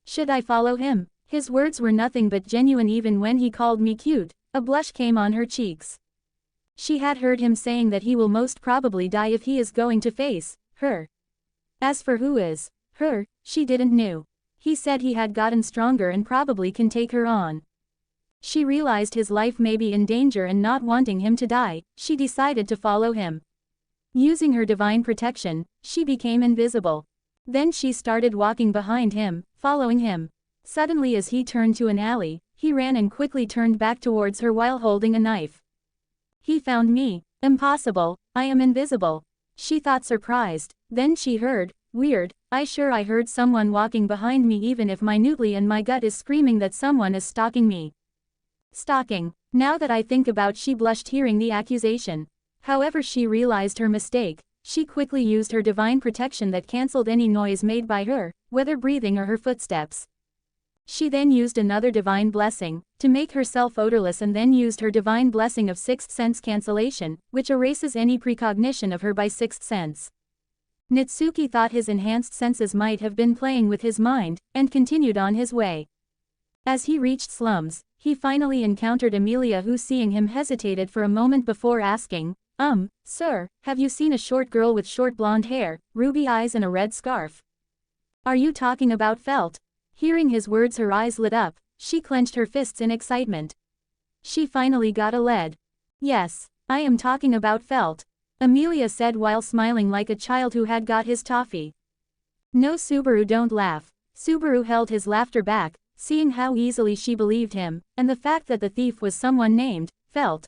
Should I follow him? His words were nothing but genuine even when he called me cute. A blush came on her cheeks. She had heard him saying that he will most probably die if he is going to face her. As for who is her, she didn't know. He said he had gotten stronger and probably can take her on. She realized his life may be in danger, and not wanting him to die, she decided to follow him. Using her divine protection, she became invisible. Then she started walking behind him, following him. Suddenly, as he turned to an alley, he ran and quickly turned back towards her while holding a knife. He found me. Impossible, I am invisible. She thought, surprised. Then she heard, weird, I heard someone walking behind me, even if minutely, and my gut is screaming that someone is stalking me. Stalking. Now that I think about, she blushed hearing the accusation. However, she realized her mistake. She quickly used her divine protection that cancelled any noise made by her, whether breathing or her footsteps. She then used another divine blessing to make herself odorless, and then used her divine blessing of sixth sense cancellation, which erases any precognition of her by sixth sense. Natsuki thought his enhanced senses might have been playing with his mind, and continued on his way. As he reached slums, he finally encountered Emilia, who, seeing him, hesitated for a moment before asking, sir, have you seen a short girl with short blonde hair, ruby eyes and a red scarf? Are you talking about Felt? Hearing his words, her eyes lit up. She clenched her fists in excitement. She finally got a lead. Yes, I am talking about Felt, Emilia said while smiling like a child who had got his toffee. No, Subaru, don't laugh. Subaru held his laughter back, seeing how easily she believed him, and the fact that the thief was someone named Felt.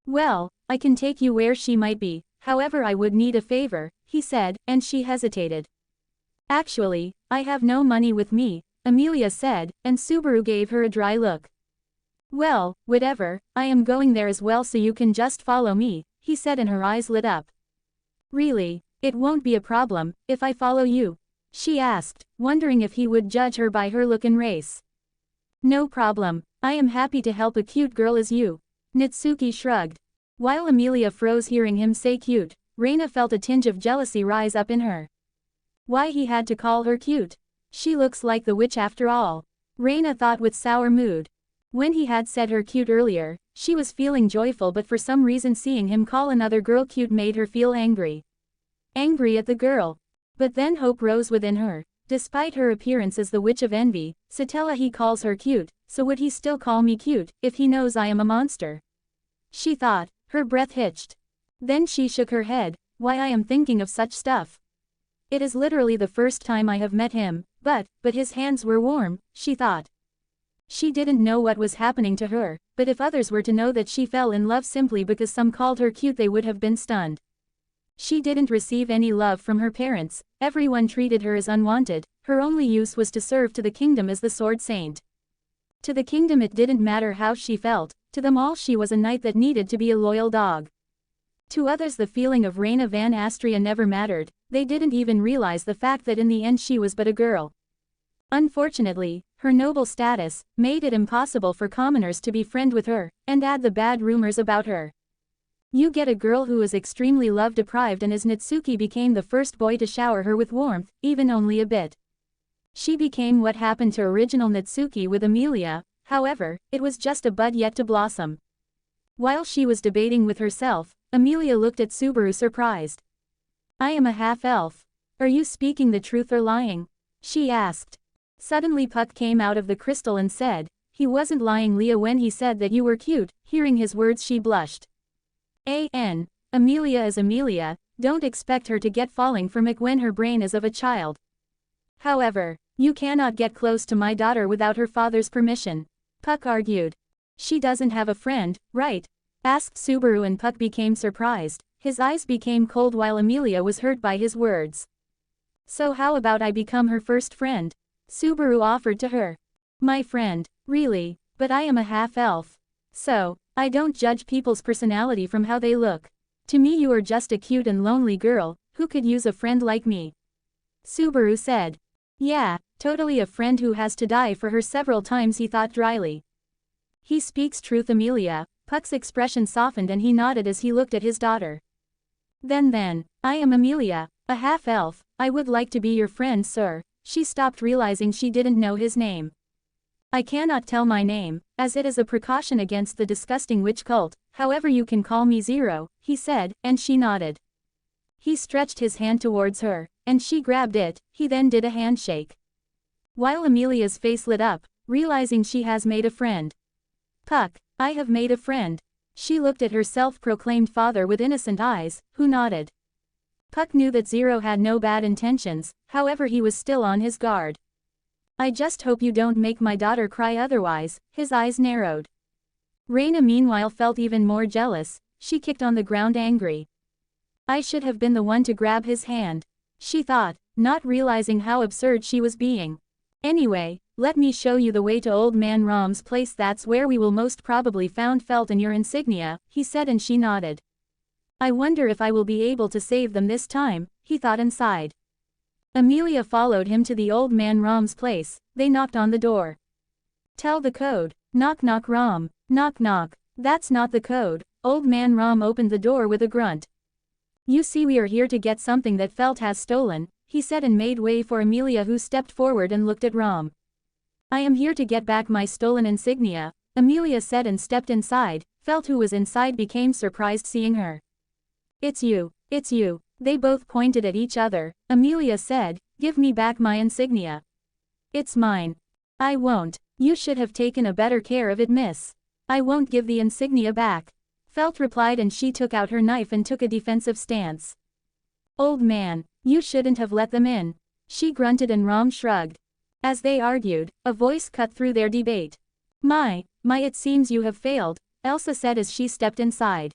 Well, I can take you where she might be, however I would need a favor, he said, and she hesitated. Actually, I have no money with me, Emilia said, and Subaru gave her a dry look. Well, whatever, I am going there as well, so you can just follow me, he said, and her eyes lit up. Really, it won't be a problem if I follow you? She asked, wondering if he would judge her by her look and race. No problem, I am happy to help a cute girl as you. Natsuki shrugged. While Emilia froze hearing him say cute, Raina felt a tinge of jealousy rise up in her. Why he had to call her cute? She looks like the witch after all, Raina thought with sour mood. When he had said her cute earlier, she was feeling joyful, but for some reason seeing him call another girl cute made her feel angry. Angry at the girl. But then hope rose within her. Despite her appearance as the Witch of Envy, Satella, he calls her cute, so would he still call me cute, if he knows I am a monster? She thought, her breath hitched. Then she shook her head, why I am thinking of such stuff. It is literally the first time I have met him, but his hands were warm, she thought. She didn't know what was happening to her, but if others were to know that she fell in love simply because some called her cute, they would have been stunned. She didn't receive any love from her parents, everyone treated her as unwanted, her only use was to serve to the kingdom as the sword saint. To the kingdom it didn't matter how she felt, to them all she was a knight that needed to be a loyal dog. To others the feeling of Raina van Astria never mattered, they didn't even realize the fact that in the end she was but a girl. Unfortunately, her noble status made it impossible for commoners to be friends with her, and add the bad rumors about her. You get a girl who is extremely love-deprived, and as Natsuki became the first boy to shower her with warmth, even only a bit. She became what happened to original Natsuki with Emilia, however, it was just a bud yet to blossom. While she was debating with herself, Emilia looked at Subaru surprised. "I am a half-elf. Are you speaking the truth or lying?" she asked. Suddenly Puck came out of the crystal and said, "He wasn't lying, Leah, when he said that you were cute." Hearing his words she blushed. Emilia is Emilia, don't expect her to get falling for Mick when her brain is of a child. However, you cannot get close to my daughter without her father's permission," Puck argued. "She doesn't have a friend, right?" asked Subaru, and Puck became surprised. His eyes became cold while Emilia was hurt by his words. "So how about I become her first friend?" Subaru offered to her. "My friend? Really? But I am a half-elf. So, I don't judge people's personality from how they look. To me you are just a cute and lonely girl, who could use a friend like me." Subaru said. "Yeah, totally a friend who has to die for her several times," he thought dryly. "He speaks truth, Emilia." Puck's expression softened and he nodded as he looked at his daughter. Then, I am Emilia, a half-elf, I would like to be your friend, sir." She stopped realizing she didn't know his name. "I cannot tell my name, as it is a precaution against the disgusting witch cult, however you can call me Zero," he said, and she nodded. He stretched his hand towards her, and she grabbed it. He then did a handshake. While Emilia's face lit up, realizing she has made a friend. "Puck, I have made a friend." She looked at her self-proclaimed father with innocent eyes, who nodded. Puck knew that Zero had no bad intentions, however he was still on his guard. "I just hope you don't make my daughter cry otherwise." His eyes narrowed. Raina meanwhile felt even more jealous. She kicked on the ground angry. "I should have been the one to grab his hand," she thought, not realizing how absurd she was being. "Anyway, let me show you the way to Old Man Rom's place. That's where we will most probably found Felt and your insignia," he said, and she nodded. "I wonder if I will be able to save them this time," he thought and sighed. Emilia followed him to the Old Man Rom's place. They knocked on the door. "Tell the code." "Knock knock Rom." "Knock knock." "That's not the code." Old Man Rom opened the door with a grunt. "You see, we are here to get something that Felt has stolen," he said, and made way for Emilia, who stepped forward and looked at Rom. "I am here to get back my stolen insignia," Emilia said, and stepped inside. Felt, who was inside, became surprised seeing her. It's you. They both pointed at each other. Emilia said, "Give me back my insignia." "It's mine." "I won't. You should have taken a better care of it, miss." "I won't give the insignia back," Felt replied, and she took out her knife and took a defensive stance. "Old man, you shouldn't have let them in," she grunted, and Rom shrugged. As they argued, a voice cut through their debate. My, it seems you have failed," Elsa said as she stepped inside.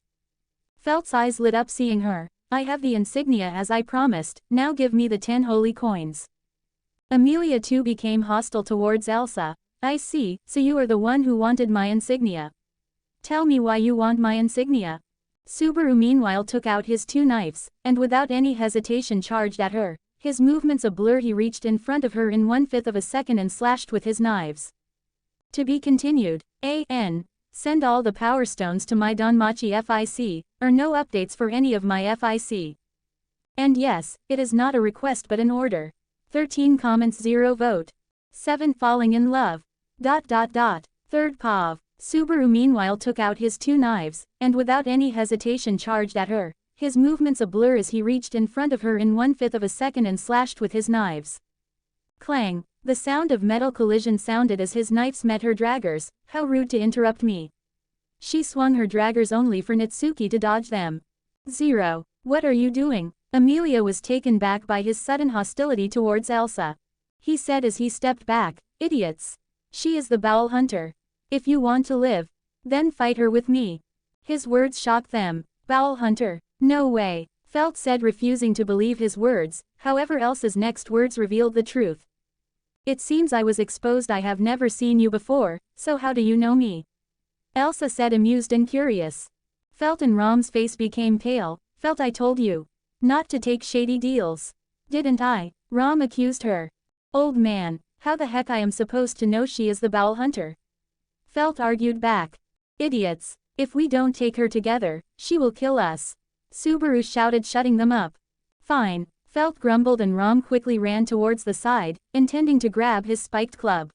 Felt's eyes lit up seeing her. "I have the insignia as I promised, now give me the 10 holy coins." Emilia too became hostile towards Elsa. "I see, so you are the one who wanted my insignia. Tell me why you want my insignia." Subaru meanwhile took out his 2 knives, and without any hesitation charged at her. His movements a blur, he reached in front of her in 1/5 of a second and slashed with his knives. To be continued. Send all the power stones to my Danmachi FIC, or no updates for any of my FIC. And yes, it is not a request but an order. 13 comments, 0 vote. 7 falling in love. ... Third POV. Subaru meanwhile took out his 2 knives, and without any hesitation charged at her. His movements a blur as he reached in front of her in 1/5 of a second and slashed with his knives. Clang. The sound of metal collision sounded as his knives met her daggers. "How rude to interrupt me." She swung her daggers only for Natsuki to dodge them. "Zero, what are you doing?" Emilia was taken back by his sudden hostility towards Elsa. He said as he stepped back, "Idiots. She is the Bowel hunter. If you want to live, then fight her with me." His words shocked them. "Bowel hunter? No way," Felt said, refusing to believe his words. However, Elsa's next words revealed the truth. It seems I was exposed. I have never seen you before, so how do you know me? Elsa said, amused and curious. Felt and Rom's face became pale. Felt I told you not to take shady deals. Didn't I? Rom accused her. Old man, how the heck I am supposed to know she is the Bowel hunter? Felt argued back. Idiots. If we don't take her together, she will kill us. Subaru shouted, shutting them up. Fine. Felt grumbled and Rom quickly ran towards the side, intending to grab his spiked club.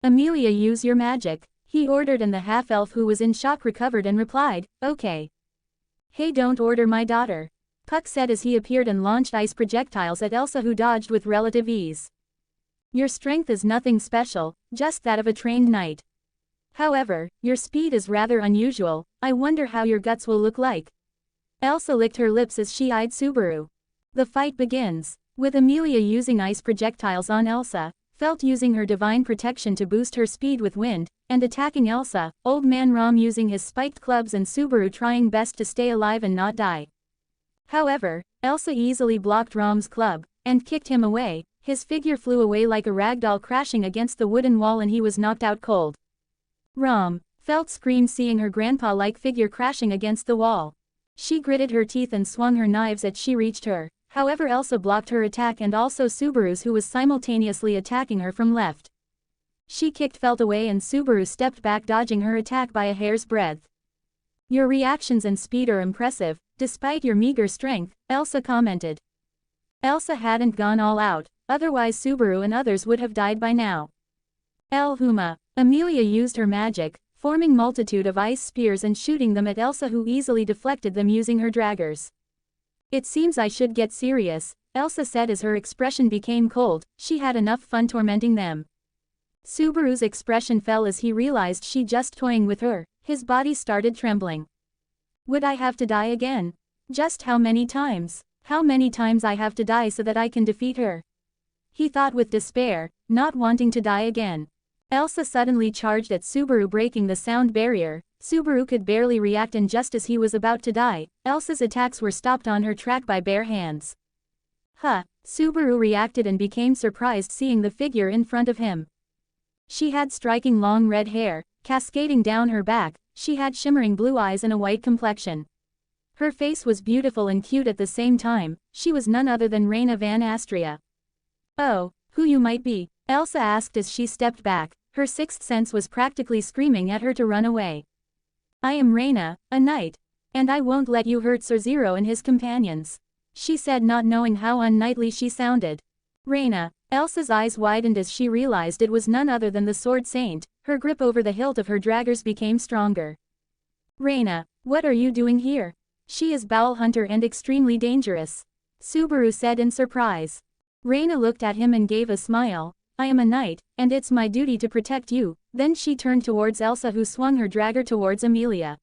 Emilia, use your magic, he ordered, and the half-elf, who was in shock, recovered and replied, okay. Hey, don't order my daughter, Puck said as he appeared and launched ice projectiles at Elsa, who dodged with relative ease. Your strength is nothing special, just that of a trained knight. However, your speed is rather unusual. I wonder how your guts will look like. Elsa licked her lips as she eyed Subaru. The fight begins, with Emilia using ice projectiles on Elsa, Felt using her divine protection to boost her speed with wind, and attacking Elsa, Old Man Rom using his spiked clubs, and Subaru trying best to stay alive and not die. However, Elsa easily blocked Rom's club, and kicked him away. His figure flew away like a ragdoll, crashing against the wooden wall, and he was knocked out cold. Rom, Felt screamed seeing her grandpa-like figure crashing against the wall. She gritted her teeth and swung her knives as she reached her. However, Elsa blocked her attack and also Subaru's, who was simultaneously attacking her from left. She kicked Felt away and Subaru stepped back, dodging her attack by a hair's breadth. Your reactions and speed are impressive, despite your meager strength, Elsa commented. Elsa hadn't gone all out, otherwise Subaru and others would have died by now. El Huma. Emilia used her magic, forming multitude of ice spears and shooting them at Elsa, who easily deflected them using her draggers. It seems I should get serious, Elsa said as her expression became cold. She had enough fun tormenting them. Subaru's expression fell as he realized she just toying with her. His body started trembling. Would I have to die again? Just how many times? How many times I have to die so that I can defeat her? He thought with despair, not wanting to die again. Elsa suddenly charged at Subaru, breaking the sound barrier. Subaru could barely react, and just as he was about to die, Elsa's attacks were stopped on her track by bare hands. Huh, Subaru reacted and became surprised seeing the figure in front of him. She had striking long red hair, cascading down her back. She had shimmering blue eyes and a white complexion. Her face was beautiful and cute at the same time. She was none other than Raina van Astria. Oh, who you might be? Elsa asked as she stepped back. Her sixth sense was practically screaming at her to run away. I am Raina, a knight. And I won't let you hurt Sir Zero and his companions, she said, not knowing how unknightly she sounded. Raina. Elsa's eyes widened as she realized it was none other than the Sword Saint. Her grip over the hilt of her draggers became stronger. Raina, what are you doing here? She is Bowel Hunter and extremely dangerous, Subaru said in surprise. Raina looked at him and gave a smile. I am a knight, and it's my duty to protect you. Then she turned towards Elsa, who swung her dragger towards Emilia.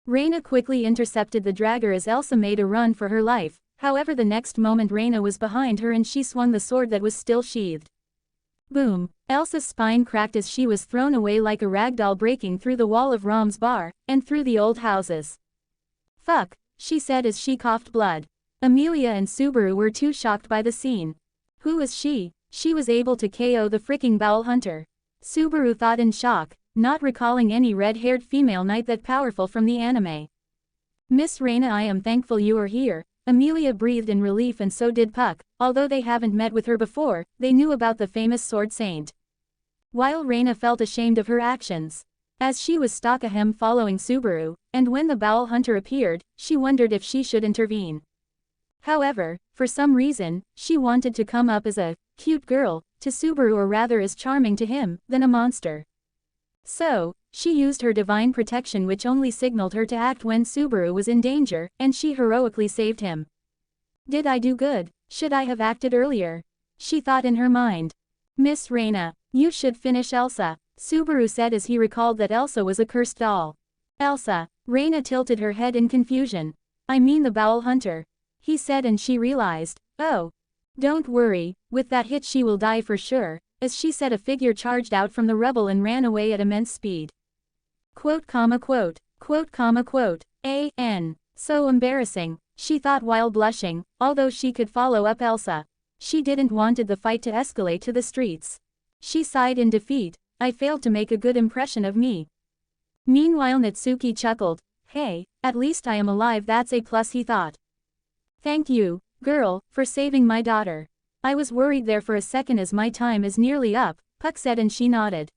Raina quickly intercepted the dragger as Elsa made a run for her life. However, the next moment Raina was behind her and she swung the sword that was still sheathed. Boom! Elsa's spine cracked as she was thrown away like a ragdoll, breaking through the wall of Rom's bar, and through the old houses. Fuck, she said as she coughed blood. Emilia and Subaru were too shocked by the scene. Who is she? She was able to KO the freaking Bowel Hunter, Subaru thought in shock, not recalling any red-haired female knight that powerful from the anime. Miss Raina, I am thankful you are here, Emilia breathed in relief, and so did Puck. Although they haven't met with her before, they knew about the famous Sword Saint. While Raina felt ashamed of her actions, as she was stuck ahem following Subaru, and when the Bowel Hunter appeared, she wondered if she should intervene. However, for some reason, she wanted to come up as a cute girl to Subaru, or rather as charming to him than a monster. So, she used her divine protection, which only signaled her to act when Subaru was in danger, and she heroically saved him. Did I do good? Should I have acted earlier? She thought in her mind. Miss Raina, you should finish Elsa, Subaru said as he recalled that Elsa was a cursed doll. Elsa. Raina tilted her head in confusion. I mean the Bowel Hunter, he said, and she realized, oh. Don't worry, with that hit she will die for sure, as she said, a figure charged out from the rubble and ran away at immense speed. Quote, quote, quote, A.N. So embarrassing, she thought while blushing, although she could follow up Elsa. She didn't wanted the fight to escalate to the streets. She sighed in defeat, I failed to make a good impression of me. Meanwhile Natsuki chuckled, hey, at least I am alive, that's a plus, he thought. Thank you, girl, for saving my daughter. I was worried there for a second as my time is nearly up, Puck said, and she nodded.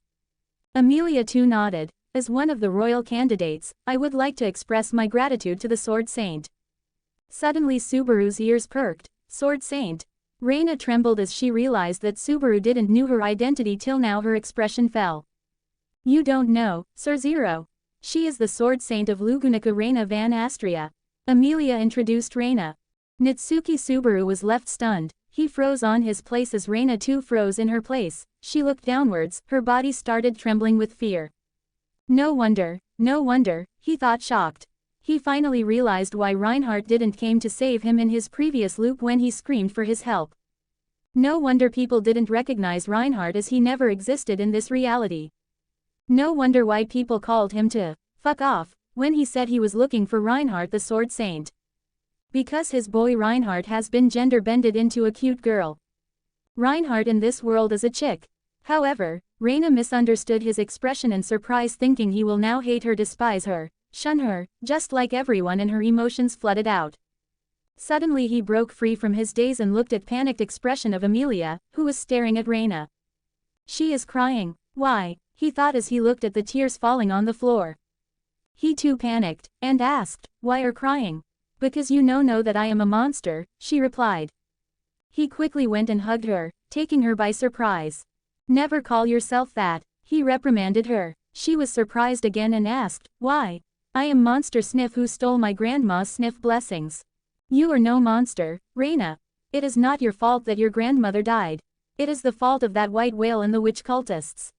Emilia too nodded. As one of the royal candidates, I would like to express my gratitude to the Sword Saint. Suddenly Subaru's ears perked. Sword Saint. Reina trembled as she realized that Subaru didn't know her identity till now. Her expression fell. You don't know, Sir Zero. She is the Sword Saint of Lugunica, Raina van Astria. Emilia introduced Reina. Natsuki Subaru was left stunned. He froze on his place as Reina too froze in her place. She looked downwards, her body started trembling with fear. No wonder, he thought, shocked. He finally realized why Reinhardt didn't came to save him in his previous loop when he screamed for his help. No wonder people didn't recognize Reinhardt, as he never existed in this reality. No wonder why people called him to fuck off when he said he was looking for Reinhardt the Sword Saint. Because his boy Reinhardt has been gender bended into a cute girl. Reinhardt in this world is a chick. However, Reina misunderstood his expression and surprise, thinking he will now hate her, despise her, shun her, just like everyone, and her emotions flooded out. Suddenly he broke free from his daze and looked at panicked expression of Emilia, who was staring at Reina. She is crying. Why? He thought as he looked at the tears falling on the floor. He too panicked, and asked, why are crying? Because you know that I am a monster, she replied. He quickly went and hugged her, taking her by surprise. Never call yourself that, he reprimanded her. She was surprised again and asked, why? I am Monster Sniff, who stole my grandma's sniff blessings. You are no monster, Reina. It is not your fault that your grandmother died. It is the fault of that white whale and the witch cultists.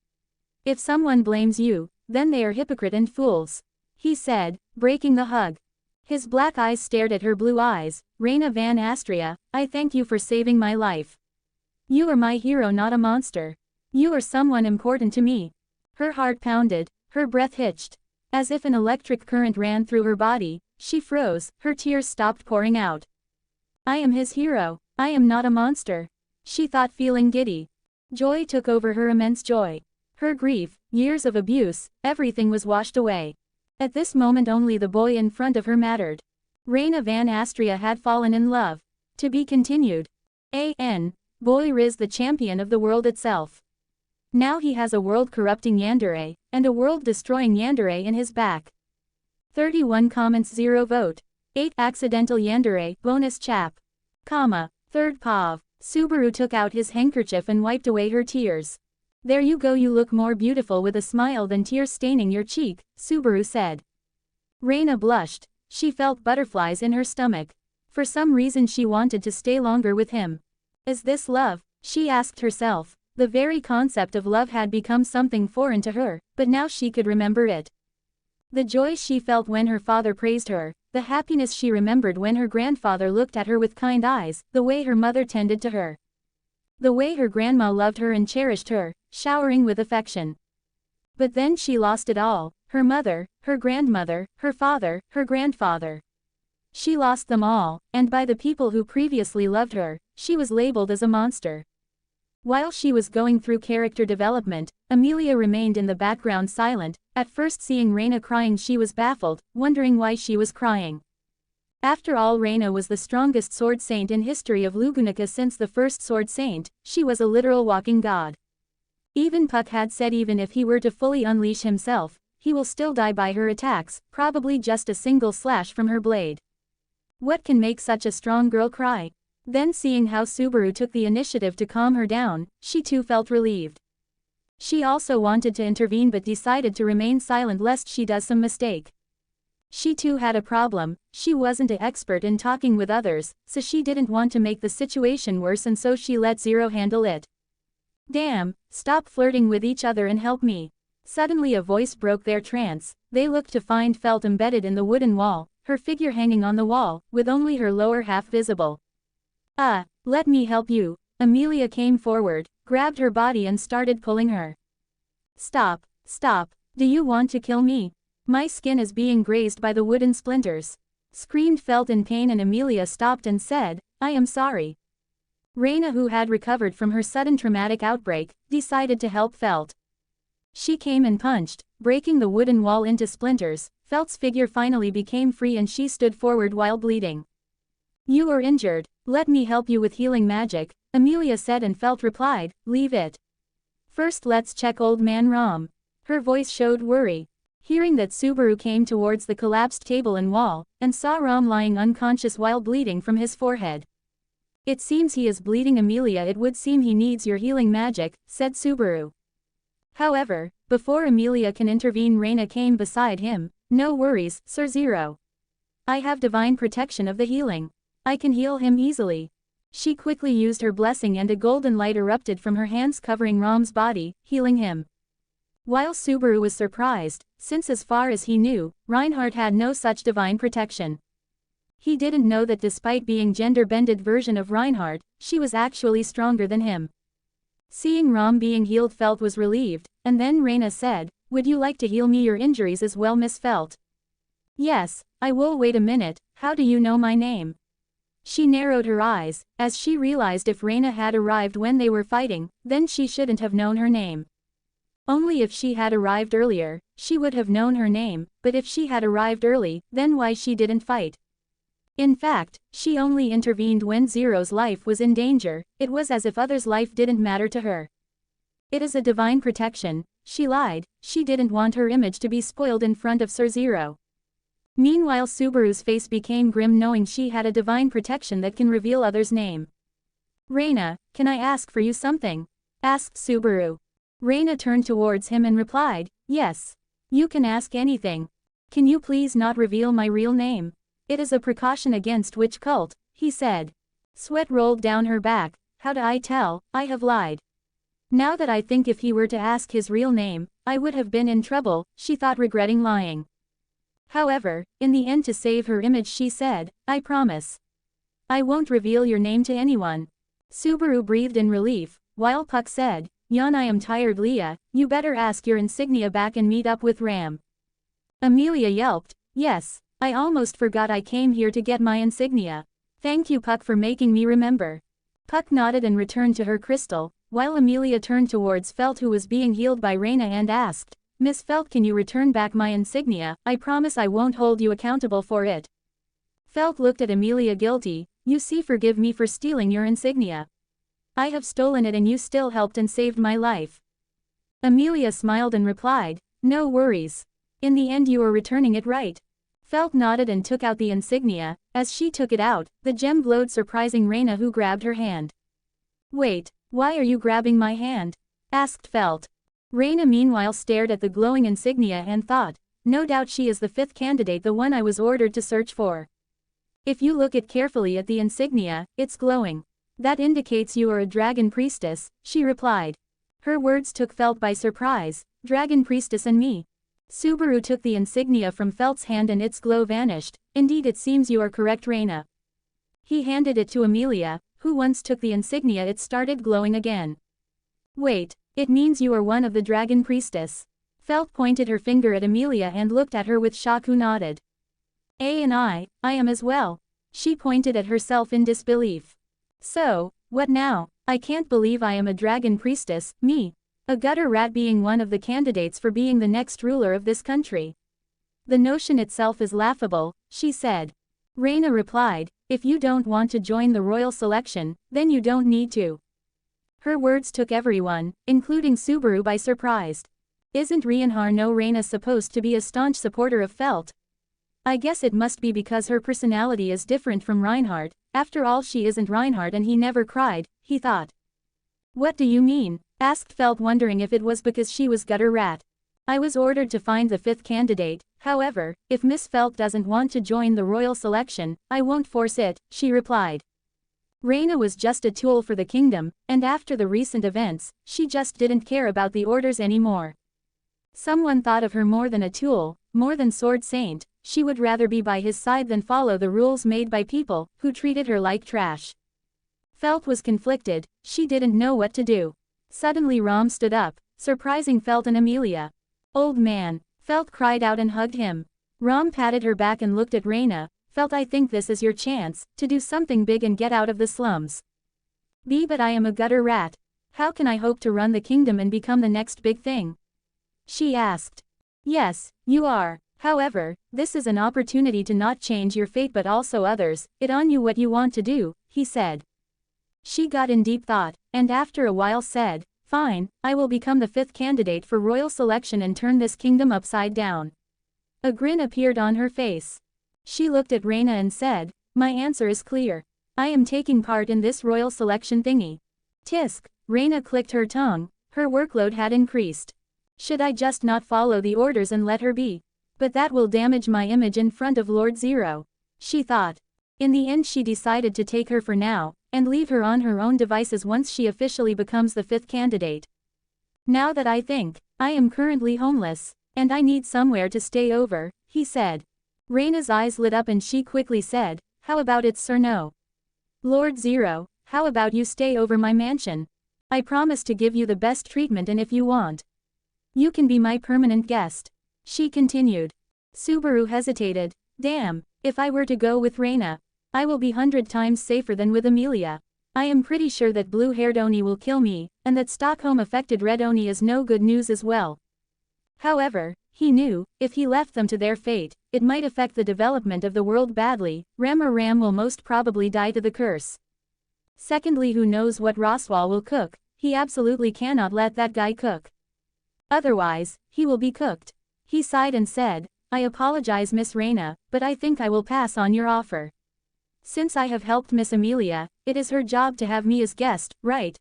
If someone blames you, then they are hypocrite and fools, he said, breaking the hug. His black eyes stared at her blue eyes. Raina van Astria, I thank you for saving my life. You are my hero, not a monster. You are someone important to me. Her heart pounded, her breath hitched. As if an electric current ran through her body, she froze, her tears stopped pouring out. I am his hero, I am not a monster, she thought, feeling giddy. Joy took over her, immense joy. Her grief, years of abuse, everything was washed away. At this moment only the boy in front of her mattered. Raina van Astria had fallen in love. To be continued. A.N. Boy Riz, the champion of the world itself. Now he has a world-corrupting Yandere, and a world-destroying Yandere in his back. 31 comments, 0 vote. 8 accidental Yandere, bonus chap. Comma. Third Pav. Subaru took out his handkerchief and wiped away her tears. There you go, you look more beautiful with a smile than tears staining your cheek, Subaru said. Reina blushed. She felt butterflies in her stomach. For some reason she wanted to stay longer with him. Is this love? She asked herself. The very concept of love had become something foreign to her, but now she could remember it. The joy she felt when her father praised her, the happiness she remembered when her grandfather looked at her with kind eyes, the way her mother tended to her. The way her grandma loved her and cherished her, showering with affection. But then she lost it all, her mother, her grandmother, her father, her grandfather. She lost them all, and by the people who previously loved her, she was labeled as a monster. While she was going through character development, Emilia remained in the background silent. At first, seeing Reina crying, she was baffled, wondering why she was crying. After all, Reina was the strongest sword saint in history of Lugunica since the first sword saint. She was a literal walking god. Even Puck had said even if he were to fully unleash himself, he will still die by her attacks, probably just a single slash from her blade. What can make such a strong girl cry? Then, seeing how Subaru took the initiative to calm her down, she too felt relieved. She also wanted to intervene but decided to remain silent lest she does some mistake. She too had a problem. She wasn't an expert in talking with others, so she didn't want to make the situation worse, and so she let Zero handle it. Damn, stop flirting with each other and help me. Suddenly a voice broke their trance. They looked to find Felt embedded in the wooden wall, her figure hanging on the wall, with only her lower half visible. Let me help you. Emilia came forward, grabbed her body and started pulling her. Stop, stop, do you want to kill me? My skin is being grazed by the wooden splinters. Screamed Felt in pain, and Emilia stopped and said, I am sorry. Raina, who had recovered from her sudden traumatic outbreak, decided to help Felt. She came and punched, breaking the wooden wall into splinters. Felt's figure finally became free and she stood forward while bleeding. "You are injured. Let me help you with healing magic," Emilia said, and Felt replied, "Leave it. First let's check old man Ram." Her voice showed worry. Hearing that, Subaru came towards the collapsed table and wall, and saw Ram lying unconscious while bleeding from his forehead. "It seems he is bleeding, Emilia. It would seem he needs your healing magic," said Subaru. However, before Emilia can intervene, Raina came beside him. "No worries, Sir Zero. I have divine protection of the healing. I can heal him easily." She quickly used her blessing and a golden light erupted from her hands, covering Ram's body, healing him. While Subaru was surprised, since as far as he knew, REINHARD had no such divine protection. He didn't know that despite being gender-bended version of REINHARD, she was actually stronger than him. Seeing Ram being healed, Felt was relieved, and then Raina said, "Would you like to heal me your injuries as well, Miss Felt?" "Yes, I will. Wait a minute, how do you know my name?" She narrowed her eyes, as she realized if Raina had arrived when they were fighting, then she shouldn't have known her name. Only if she had arrived earlier, she would have known her name, but if she had arrived early, then why she didn't fight? In fact, she only intervened when Zero's life was in danger. It was as if others' life didn't matter to her. "It is a divine protection," she lied. She didn't want her image to be spoiled in front of Sir Zero. Meanwhile, Subaru's face became grim, knowing she had a divine protection that can reveal others' name. "Raina, can I ask for you something?" asked Subaru. Raina turned towards him and replied, "Yes. You can ask anything. Can you please not reveal my real name? It is a precaution against witch cult," he said. Sweat rolled down her back. "How do I tell? I have lied. Now that I think, if he were to ask his real name, I would have been in trouble," she thought, regretting lying. However, in the end, to save her image, she said, "I promise. I won't reveal your name to anyone." Subaru breathed in relief, while Puck said, "Yan, I am tired. Leah, you better ask your insignia back and meet up with Ram." Emilia yelped, "Yes. I almost forgot I came here to get my insignia. Thank you, Puck, for making me remember." Puck nodded and returned to her crystal, while Emilia turned towards Felt, who was being healed by Raina, and asked, "Miss Felt, can you return back my insignia? I promise I won't hold you accountable for it." Felt looked at Emilia guilty. "You see, forgive me for stealing your insignia. I have stolen it and you still helped and saved my life." Emilia smiled and replied, "No worries. In the end you are returning it, right?" Felt nodded and took out the insignia. As she took it out, the gem glowed, surprising Raina, who grabbed her hand. "Wait, why are you grabbing my hand?" asked Felt. Raina meanwhile stared at the glowing insignia and thought, "No doubt she is the fifth candidate, the one I was ordered to search for. If you look it carefully at the insignia, it's glowing. That indicates you are a dragon priestess," she replied. Her words took Felt by surprise. "Dragon priestess and me?" Subaru took the insignia from Felt's hand and its glow vanished. "Indeed, it seems you are correct, Raina." He handed it to Emilia, who once took the insignia, it started glowing again. "Wait, it means you are one of the dragon priestess." Felt pointed her finger at Emilia and looked at her with shock, who nodded. And I am as well." She pointed at herself in disbelief. "So, what now? I can't believe I am a dragon priestess, me. A gutter rat being one of the candidates for being the next ruler of this country. The notion itself is laughable," she said. Raina replied, "If you don't want to join the royal selection, then you don't need to." Her words took everyone, including Subaru, by surprise. Isn't Raina supposed to be a staunch supporter of Felt? I guess it must be because her personality is different from REINHARD. After all, she isn't REINHARD and he never cried, he thought. "What do you mean?" asked Felt, wondering if it was because she was gutter rat. "I was ordered to find the fifth candidate. However, if Miss Felt doesn't want to join the royal selection, I won't force it," she replied. Raina was just a tool for the kingdom, and after the recent events, she just didn't care about the orders anymore. Someone thought of her more than a tool, more than sword saint. She would rather be by his side than follow the rules made by people who treated her like trash. Felt was conflicted. She didn't know what to do. Suddenly Ram stood up, surprising Felt and Emilia. "Old man," Felt cried out and hugged him. Ram patted her back and looked at Raina. "Felt, I think this is your chance to do something big and get out of the slums." But I am a gutter rat. How can I hope to run the kingdom and become the next big thing? She asked. Yes, you are. However, this is an opportunity to not change your fate but also others. It on you what you want to do, he said. She got in deep thought, and after a while said, fine, I will become the 5th candidate for royal selection and turn this kingdom upside down. A grin appeared on her face. She looked at Raina and said, my answer is clear. I am taking part in this royal selection thingy. Tisk, Raina clicked her tongue, her workload had increased. Should I just not follow the orders and let her be? But that will damage my image in front of Lord Zero, she thought. In the end she decided to take her for now, and leave her on her own devices once she officially becomes the 5th candidate. Now that I think, I am currently homeless, and I need somewhere to stay over, he said. Raina's eyes lit up and she quickly said, how about it, Sir? No. Lord Zero, how about you stay over my mansion? I promise to give you the best treatment, and if you want, you can be my permanent guest. She continued. Subaru hesitated. Damn, if I were to go with Raina, I will be 100 times safer than with Emilia. I am pretty sure that blue-haired Oni will kill me, and that Stockholm-affected red Oni is no good news as well. However, he knew, if he left them to their fate, it might affect the development of the world badly. Ram will most probably die to the curse. Secondly, who knows what Roswal will cook? He absolutely cannot let that guy cook. Otherwise, he will be cooked. He sighed and said, I apologize, Miss Raina, but I think I will pass on your offer. Since I have helped Miss Emilia, it is her job to have me as guest, right?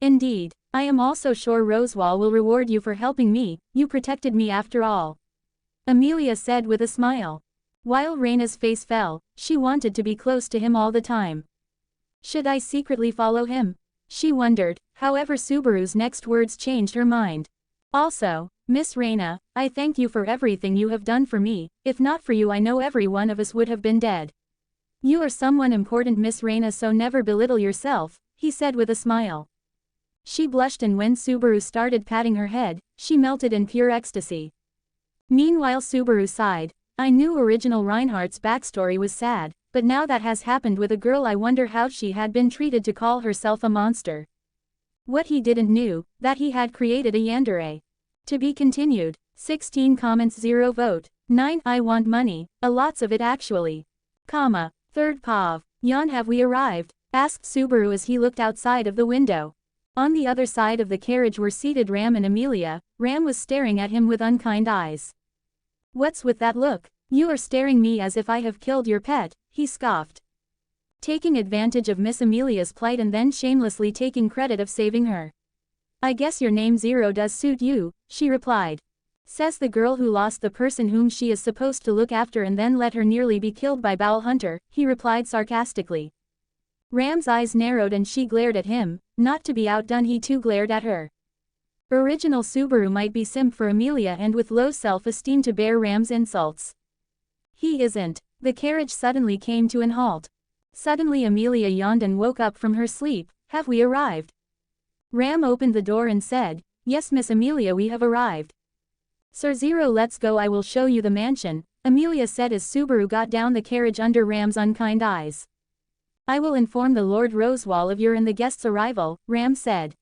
Indeed, I am also sure Roswal will reward you for helping me. You protected me after all. Emilia said with a smile. While Raina's face fell, she wanted to be close to him all the time. Should I secretly follow him? She wondered. However, Subaru's next words changed her mind. Also, Miss Raina, I thank you for everything you have done for me. If not for you, I know every one of us would have been dead. You are someone important, Miss Raina, so never belittle yourself, he said with a smile. She blushed, and when Subaru started patting her head, she melted in pure ecstasy. Meanwhile, Subaru sighed. I knew original Reinhardt's backstory was sad, but now that has happened with a girl, I wonder how she had been treated to call herself a monster. What he didn't knew, that he had created a Yandere. To be continued. 16 comments, 0 vote. 9 I want money, a lots of it actually. Comma. 3rd Pav. Jan, have we arrived? Asked Subaru as he looked outside of the window. On the other side of the carriage were seated Ram and Emilia. Ram was staring at him with unkind eyes. What's with that look? You are staring me as if I have killed your pet, he scoffed. Taking advantage of Miss Emilia's plight and then shamelessly taking credit of saving her. I guess your name Zero does suit you, she replied. Says the girl who lost the person whom she is supposed to look after and then let her nearly be killed by Bowel Hunter, he replied sarcastically. Ram's eyes narrowed and she glared at him. Not to be outdone, he too glared at her. Original Subaru might be simp for Emilia and with low self-esteem to bear Ram's insults. He isn't. The carriage suddenly came to an halt. Suddenly Emilia yawned and woke up from her sleep. Have we arrived? Ram opened the door and said, Yes, Miss Emilia, we have arrived. Sir Zero, let's go, I will show you the mansion, Emilia said as Subaru got down the carriage under Ram's unkind eyes. I will inform the Lord Rosewall of your and the guest's arrival, Ram said.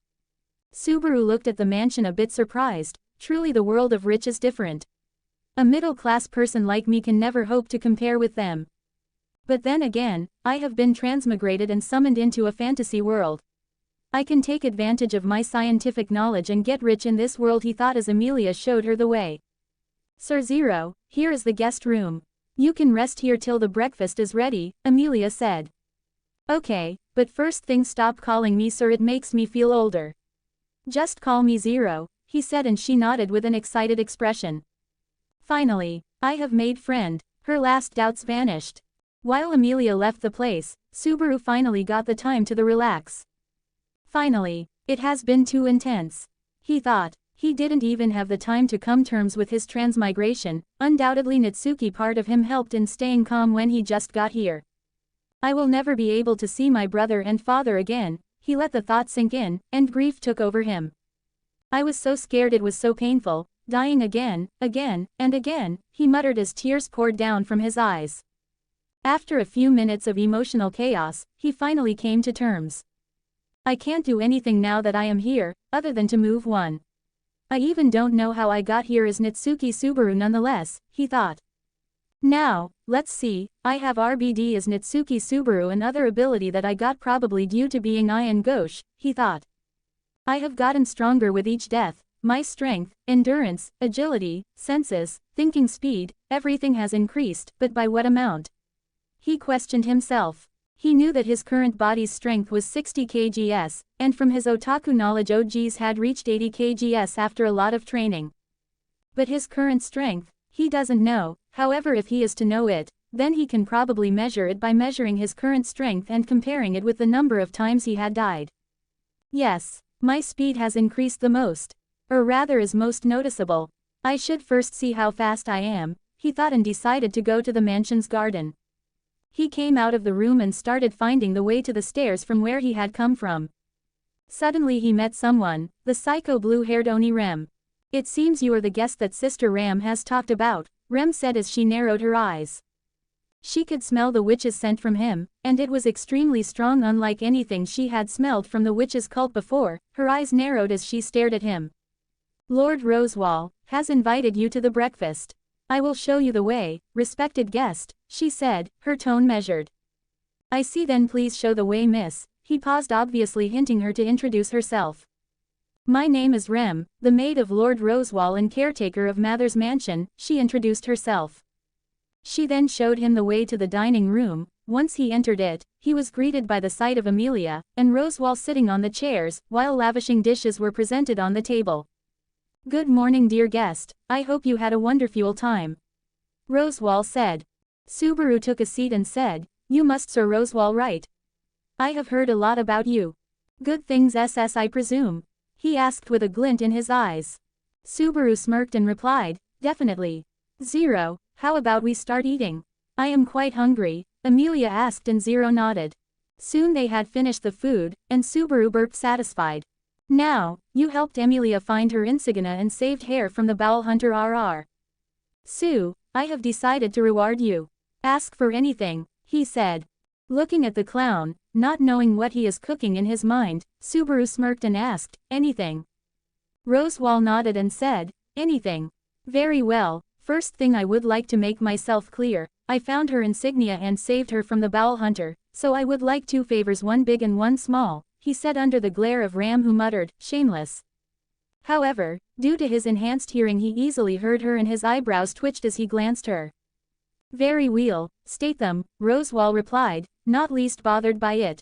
Subaru looked at the mansion a bit surprised. Truly the world of rich is different. A middle-class person like me can never hope to compare with them. But then again, I have been transmigrated and summoned into a fantasy world. I can take advantage of my scientific knowledge and get rich in this world, he thought as Emilia showed her the way. Sir Zero, here is the guest room. You can rest here till the breakfast is ready, Emilia said. Okay, but first thing, stop calling me sir, it makes me feel older. Just call me Zero, he said, and she nodded with an excited expression. Finally, I have made friend. Her last doubts vanished. While Emilia left the place, Subaru finally got the time to relax. Finally, it has been too intense. He thought. He didn't even have the time to come terms with his transmigration. Undoubtedly Natsuki part of him helped in staying calm when he just got here. I will never be able to see my brother and father again. He let the thought sink in, and grief took over him. I was so scared, it was so painful, dying again, and again, he muttered as tears poured down from his eyes. After a few minutes of emotional chaos, he finally came to terms. I can't do anything now that I am here, other than to move one. I even don't know how I got here as Natsuki Subaru nonetheless, he thought. Now, let's see, I have RBD as Natsuki Subaru, another ability that I got probably due to being Ayan Ghosh, he thought. I have gotten stronger with each death, my strength, endurance, agility, senses, thinking speed, everything has increased, but by what amount? He questioned himself. He knew that his current body's strength was 60 kgs, and from his otaku knowledge OGs had reached 80 kgs after a lot of training. But his current strength, he doesn't know, however if he is to know it, then he can probably measure it by measuring his current strength and comparing it with the number of times he had died. Yes, my speed has increased the most. Or rather is most noticeable. I should first see how fast I am, he thought, and decided to go to the mansion's garden. He came out of the room and started finding the way to the stairs from where he had come from. Suddenly he met someone, the psycho blue-haired Oni Rem. It seems you are the guest that Sister Ram has talked about, Rem said as she narrowed her eyes. She could smell the witch's scent from him, and it was extremely strong, unlike anything she had smelled from the witch's cult before. Her eyes narrowed as she stared at him. Lord Rosewall has invited you to the breakfast. I will show you the way, respected guest, she said, her tone measured. I see, then please show the way, miss. He paused, obviously hinting her to introduce herself. My name is Rem, the maid of Lord Rosewall and caretaker of Mather's mansion, she introduced herself. She then showed him the way to the dining room. Once he entered it, he was greeted by the sight of Emilia and Rosewall sitting on the chairs, while lavishing dishes were presented on the table. Good morning, dear guest, I hope you had a wonderful time. Rosewall said. Subaru took a seat and said, You must Sir Rosewall, right? I have heard a lot about you. Good things SS, I presume? He asked with a glint in his eyes. Subaru smirked and replied, Definitely. Zero, how about we start eating? I am quite hungry, Emilia asked, and Zero nodded. Soon they had finished the food, and Subaru burped satisfied. Now, you helped Emilia find her insignia and saved hair from the Bowel hunter RR. Sue, I have decided to reward you. Ask for anything, he said. Looking at the clown, not knowing what he is cooking in his mind, Subaru smirked and asked, Anything? Rosewall nodded and said, Anything. Very well, first thing I would like to make myself clear, I found her insignia and saved her from the Bowel hunter, so I would like 2 favors, one big and one small, he said under the glare of Ram, who muttered, Shameless. However, due to his enhanced hearing he easily heard her and his eyebrows twitched as he glanced her. Very well, state them, Rosewall replied, not least bothered by it.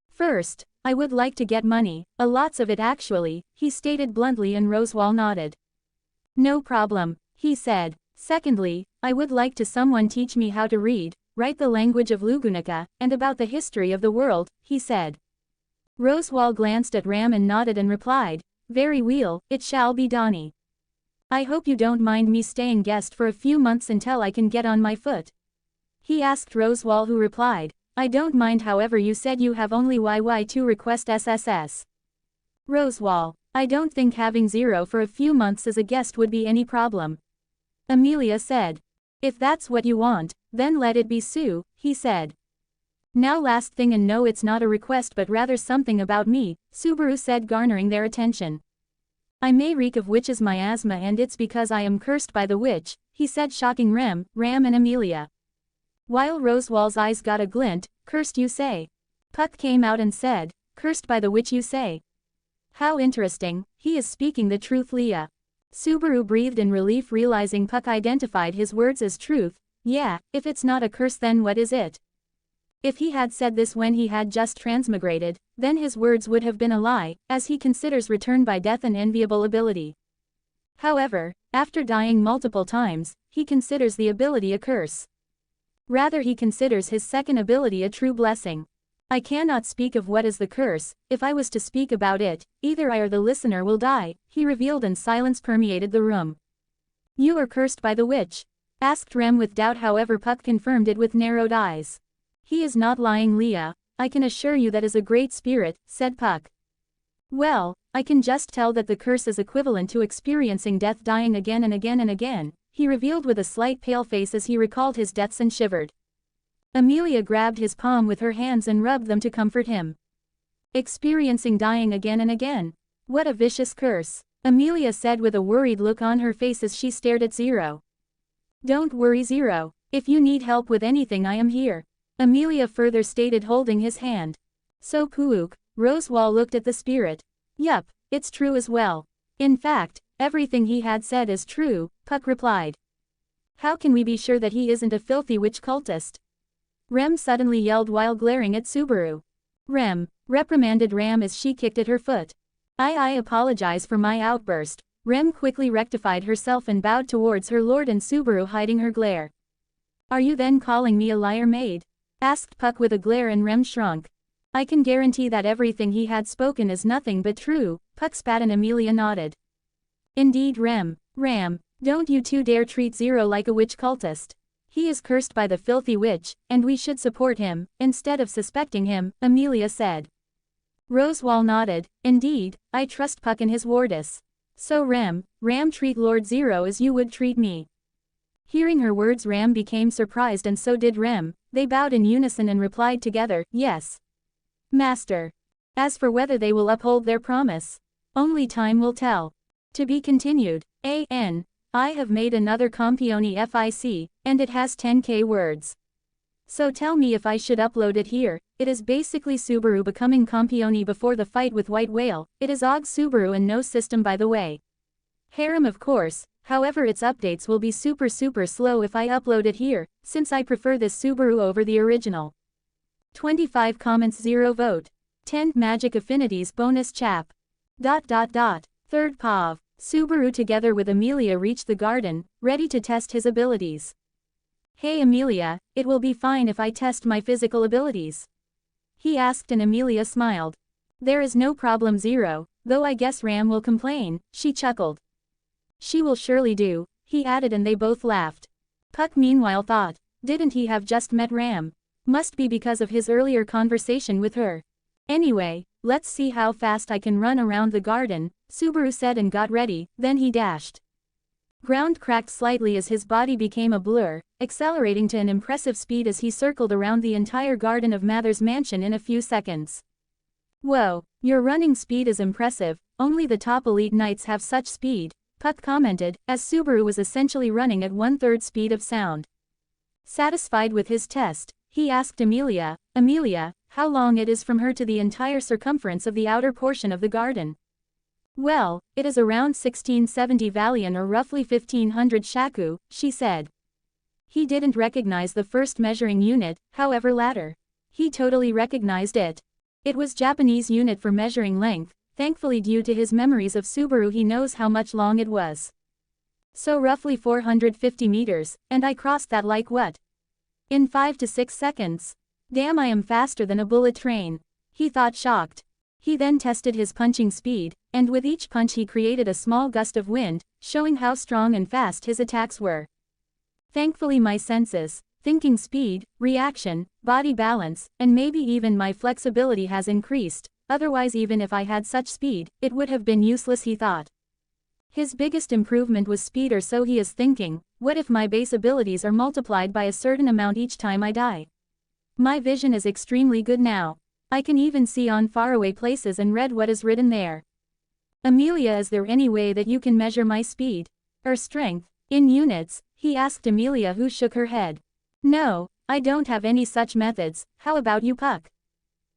First, I would like to get money, lots of it actually, he stated bluntly, and Rosewall nodded. No problem, he said. Secondly, I would like to someone teach me how to read, write the language of Lugunica, and about the history of the world, he said. Rosewall glanced at Ram and nodded and replied, Very well, it shall be, Donnie. I hope you don't mind me staying guest for a few months until I can get on my foot. He asked Rosewall, who replied, I don't mind, however you said you have only YY2 request SSS. Rosewall, I don't think having Zero for a few months as a guest would be any problem. Emilia said. If that's what you want, then let it be, Sue, he said. Now last thing, and no, it's not a request but rather something about me, Subaru said, garnering their attention. I may reek of witch's miasma, and it's because I am cursed by the witch, he said, shocking Ram and Emilia. While Rosewall's eyes got a glint. Cursed, you say? Puck came out and said, Cursed by the witch, you say? How interesting, he is speaking the truth, Leah. Subaru breathed in relief, realizing Puck identified his words as truth. Yeah, if it's not a curse, then what is it? If he had said this when he had just transmigrated, then his words would have been a lie, as he considers return by death an enviable ability. However, after dying multiple times, he considers the ability a curse. Rather, he considers his second ability a true blessing. I cannot speak of what is the curse. If I was to speak about it, either I or the listener will die, he revealed, and silence permeated the room. You are cursed by the witch? Asked Rem with doubt, however Puck confirmed it with narrowed eyes. He is not lying, Leah. I can assure you that is a great spirit, said Puck. Well, I can just tell that the curse is equivalent to experiencing death, dying again and again and again, he revealed with a slight pale face as he recalled his deaths and shivered. Emilia grabbed his palm with her hands and rubbed them to comfort him. Experiencing dying again and again. What a vicious curse, Emilia said with a worried look on her face as she stared at Zero. Don't worry Zero, if you need help with anything I am here, Emilia further stated holding his hand. So Puuk, Rosewall looked at the spirit. Yup, it's true as well. In fact, everything he had said is true, Puck replied. How can we be sure that he isn't a filthy witch cultist? Rem suddenly yelled while glaring at Subaru. Rem, reprimanded Ram as she kicked at her foot. I apologize for my outburst. Rem quickly rectified herself and bowed towards her lord and Subaru hiding her glare. Are you then calling me a liar maid? Asked Puck with a glare and Rem shrunk. I can guarantee that everything he had spoken is nothing but true, Puck spat and Emilia nodded. Indeed Ram, don't you two dare treat Zero like a witch cultist. He is cursed by the filthy witch, and we should support him, instead of suspecting him, Emilia said. Rosewall nodded, indeed, I trust Puck and his wardess. So Ram, treat Lord Zero as you would treat me. Hearing her words Ram became surprised and so did Rem, they bowed in unison and replied together, yes. Master. As for whether they will uphold their promise, only time will tell. To be continued. I have made another Compioni FIC, and it has 10k words. So tell me if I should upload it here. It is basically Subaru becoming Compioni before the fight with White Whale. It is OG Subaru and no system by the way. Harem of course, however its updates will be super slow if I upload it here, since I prefer this Subaru over the original. 25 comments 0 vote. 10 magic affinities bonus chap. ... Third POV. Subaru together with Emilia reached the garden, ready to test his abilities. Hey Emilia, it will be fine if I test my physical abilities? He asked and Emilia smiled. There is no problem Zero, though I guess Ram will complain, she chuckled. She will surely do, he added and they both laughed. Puck meanwhile thought, didn't he have just met Ram? Must be because of his earlier conversation with her. Anyway, let's see how fast I can run around the garden, Subaru said and got ready, then he dashed. Ground cracked slightly as his body became a blur, accelerating to an impressive speed as he circled around the entire garden of Mather's mansion in a few seconds. Whoa, your running speed is impressive, only the top elite knights have such speed, Puck commented, as Subaru was essentially running at 1/3 speed of sound. Satisfied with his test, he asked Emilia, how long it is from her to the entire circumference of the outer portion of the garden. Well, it is around 1670 Valian or roughly 1500 Shaku, she said. He didn't recognize the first measuring unit, however latter. He totally recognized it. It was Japanese unit for measuring length, thankfully due to his memories of Subaru he knows how much long it was. So roughly 450 meters, and I crossed that like what? In 5 to 6 seconds. Damn, I am faster than a bullet train. He thought shocked. He then tested his punching speed, and with each punch he created a small gust of wind, showing how strong and fast his attacks were. Thankfully my senses, thinking speed, reaction, body balance, and maybe even my flexibility has increased, otherwise even if I had such speed, it would have been useless he thought. His biggest improvement was speed or so he is thinking, what if my base abilities are multiplied by a certain amount each time I die? My vision is extremely good now. I can even see on faraway places and read what is written there. Emilia, is there any way that you can measure my speed? Or strength? In units? He asked Emilia who shook her head. No, I don't have any such methods. How about you Puck?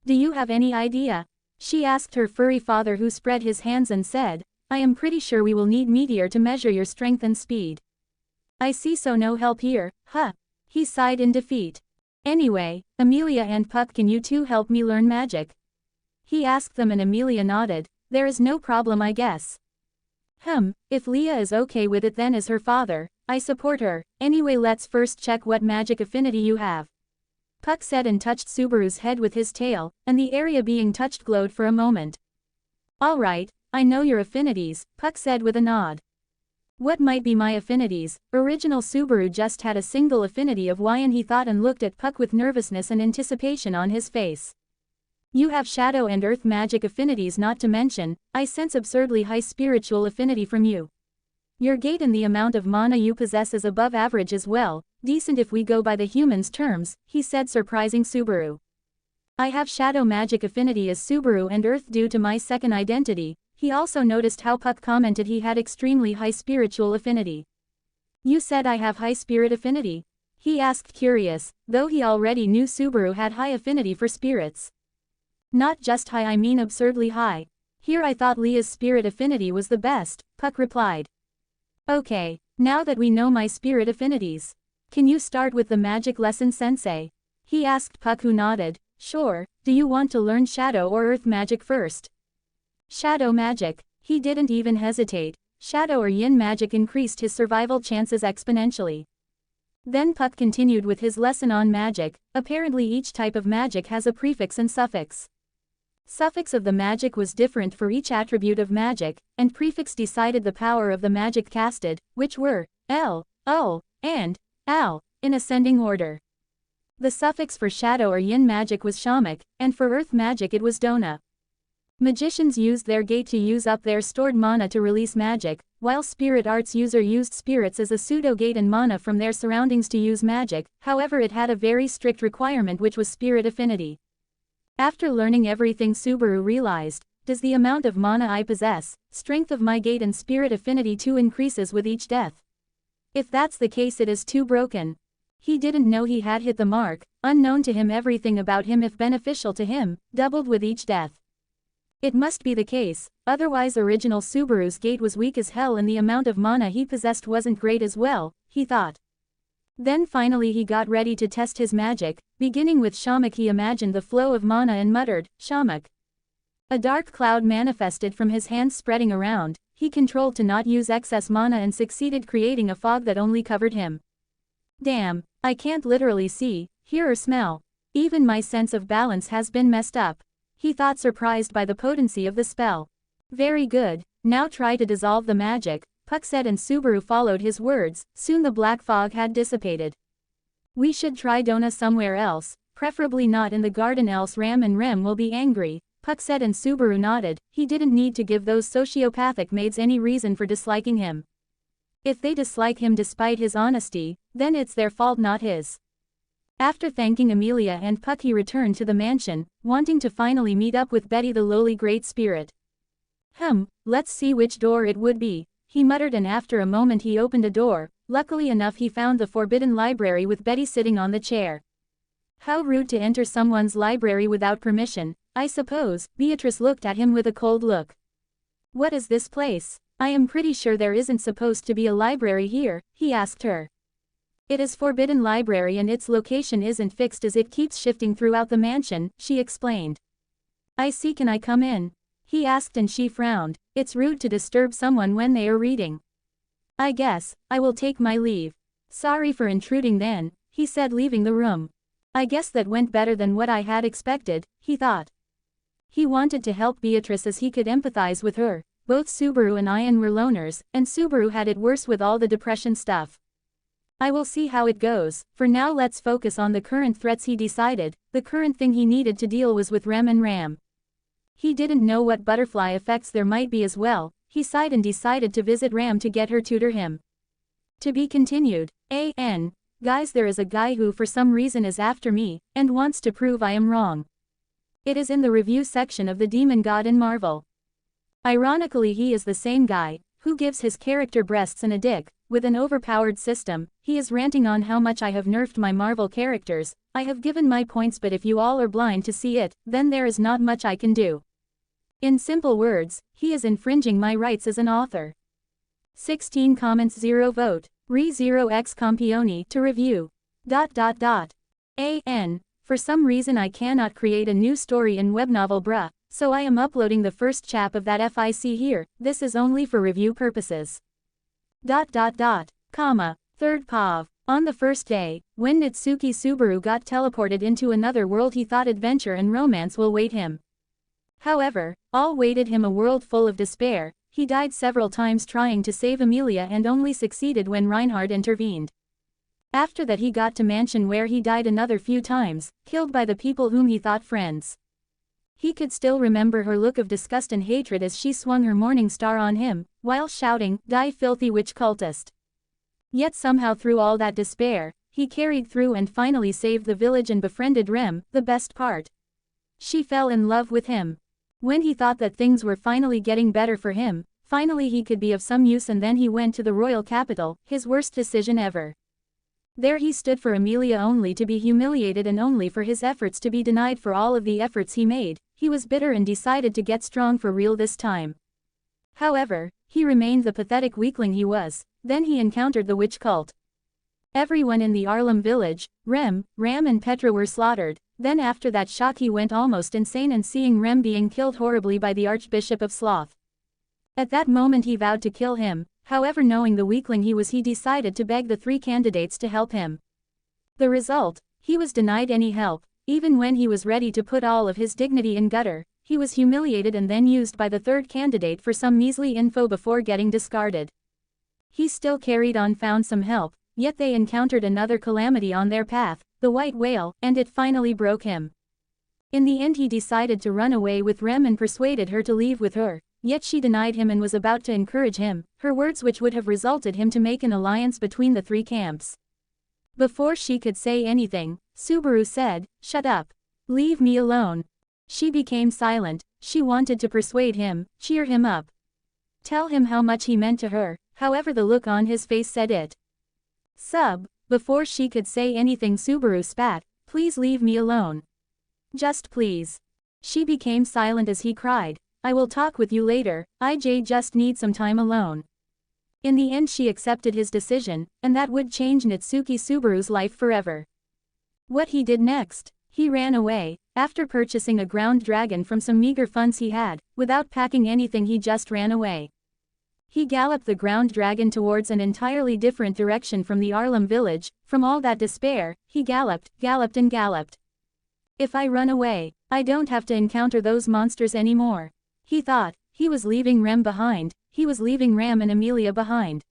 Do you have any idea? She asked her furry father who spread his hands and said, I am pretty sure we will need meteor to measure your strength and speed. I see, so no help here, huh? He sighed in defeat. Anyway, Emilia and Puck, can you two help me learn magic? He asked them and Emilia nodded. There is no problem I guess. If Leah is okay with it then as her father, I support her. Anyway, let's first check what magic affinity you have. Puck said and touched Subaru's head with his tail, and the area being touched glowed for a moment. Alright, I know your affinities, Puck said with a nod. What might be my affinities? Original Subaru just had a single affinity of Y and he thought and looked at Puck with nervousness and anticipation on his face. You have shadow and earth magic affinities, not to mention, I sense absurdly high spiritual affinity from you. Your gait and the amount of mana you possess is above average as well, decent if we go by the humans' terms, he said, surprising Subaru. I have shadow magic affinity as Subaru and Earth due to my second identity. He also noticed how Puck commented he had extremely high spiritual affinity. You said I have high spirit affinity? He asked curious, though he already knew Subaru had high affinity for spirits. Not just high, I mean absurdly high. Here I thought Leah's spirit affinity was the best, Puck replied. Okay, now that we know my spirit affinities, can you start with the magic lesson, sensei? He asked Puck, who nodded. Sure. Do you want to learn shadow or earth magic first? Shadow magic. He didn't even hesitate. Shadow or yin magic increased his survival chances exponentially. Then Puck continued with his lesson on magic. Apparently each type of magic has a prefix and suffix. Suffix of the magic was different for each attribute of magic, and prefix decided the power of the magic casted, which were L, O, and Al, in ascending order. The suffix for shadow or yin magic was shamik, and for earth magic it was dona. Magicians used their gate to use up their stored mana to release magic, while spirit arts user used spirits as a pseudo-gate and mana from their surroundings to use magic. However, it had a very strict requirement, which was spirit affinity. After learning everything, Subaru realized, does the amount of mana I possess, strength of my gate and spirit affinity too increases with each death? If that's the case, it is too broken. He didn't know he had hit the mark. Unknown to him, everything about him, if beneficial to him, doubled with each death. It must be the case, otherwise original Subaru's gate was weak as hell and the amount of mana he possessed wasn't great as well, he thought. Then finally he got ready to test his magic. Beginning with Shamik, he imagined the flow of mana and muttered, Shamik. A dark cloud manifested from his hands, spreading around. He controlled to not use excess mana and succeeded creating a fog that only covered him. Damn, I can't literally see, hear or smell. Even my sense of balance has been messed up. He thought, surprised by the potency of the spell. Very good, now try to dissolve the magic, Puck said, and Subaru followed his words. Soon the black fog had dissipated. We should try Dona somewhere else, preferably not in the garden, else Ram and Rem will be angry, Puck said, and Subaru nodded. He didn't need to give those sociopathic maids any reason for disliking him. If they dislike him despite his honesty, then it's their fault, not his. After thanking Emilia and Puck, he returned to the mansion, wanting to finally meet up with Betty, the lowly great spirit. Let's see which door it would be, he muttered, and after a moment he opened a door. Luckily enough, he found the forbidden library with Betty sitting on the chair. How rude to enter someone's library without permission, I suppose. Beatrice looked at him with a cold look. What is this place? I am pretty sure there isn't supposed to be a library here, he asked her. It is forbidden library and its location isn't fixed as it keeps shifting throughout the mansion, she explained. I see, can I come in? He asked, and she frowned. It's rude to disturb someone when they are reading. I guess, I will take my leave. Sorry for intruding then, he said, leaving the room. I guess that went better than what I had expected, he thought. He wanted to help Beatrice as he could empathize with her. Both Subaru and Ayan were loners, and Subaru had it worse with all the depression stuff. I will see how it goes. For now let's focus on the current threats, he decided. The current thing he needed to deal was with Rem and Ram. He didn't know what butterfly effects there might be as well. He sighed and decided to visit Ram to get her tutor him. To be continued. Guys, there is a guy who for some reason is after me, and wants to prove I am wrong. It is in the review section of the Demon God in Marvel. Ironically, he is the same guy, who gives his character breasts and a dick, with an overpowered system. He is ranting on how much I have nerfed my Marvel characters. I have given my points, but if you all are blind to see it, then there is not much I can do. In simple words, he is infringing my rights as an author. 16 comments, 0 vote. Re 0x Campioni to review. For some reason I cannot create a new story in webnovel, bruh. So I am uploading the first chap of that FIC here. This is only for review purposes. Third POV. On the first day, when Natsuki Subaru got teleported into another world, he thought adventure and romance will wait him. However, all waited him a world full of despair. He died several times trying to save Emilia and only succeeded when REINHARD intervened. After that he got to mansion where he died another few times, killed by the people whom he thought friends. He could still remember her look of disgust and hatred as she swung her morning star on him, while shouting, "Die filthy witch cultist." Yet somehow through all that despair, he carried through and finally saved the village and befriended Rem. The best part. She fell in love with him. When he thought that things were finally getting better for him, finally he could be of some use, and then he went to the royal capital, his worst decision ever. There he stood for Emilia, only to be humiliated and only for his efforts to be denied. For all of the efforts he made, he was bitter and decided to get strong for real this time. However, he remained the pathetic weakling he was. Then he encountered the witch cult. Everyone in the Arlem village, Ram and Petra, were slaughtered. Then after that shock he went almost insane and seeing Rem being killed horribly by the Archbishop of Sloth. At that moment he vowed to kill him. However, knowing the weakling he was, he decided to beg the 3 candidates to help him. The result, he was denied any help. Even when he was ready to put all of his dignity in gutter, he was humiliated and then used by the 3rd candidate for some measly info before getting discarded. He still carried on, found some help, yet they encountered another calamity on their path, the white whale, and it finally broke him. In the end he decided to run away with Rem and persuaded her to leave with her. Yet she denied him and was about to encourage him, her words which would have resulted him to make an alliance between the 3 camps. Before she could say anything, Subaru said, "Shut up. Leave me alone." She became silent. She wanted to persuade him, cheer him up, tell him how much he meant to her. However, the look on his face said it. Before she could say anything, Subaru spat, "Please leave me alone. Just please." She became silent as he cried, "I will talk with you later, I just need some time alone." In the end she accepted his decision, and that would change Natsuki Subaru's life forever. What he did next? He ran away. After purchasing a ground dragon from some meager funds he had, without packing anything, he just ran away. He galloped the ground dragon towards an entirely different direction from the Arlem village. From all that despair, he galloped and galloped. If I run away, I don't have to encounter those monsters anymore. He thought. He was leaving Rem behind. He was leaving Ram and Emilia behind.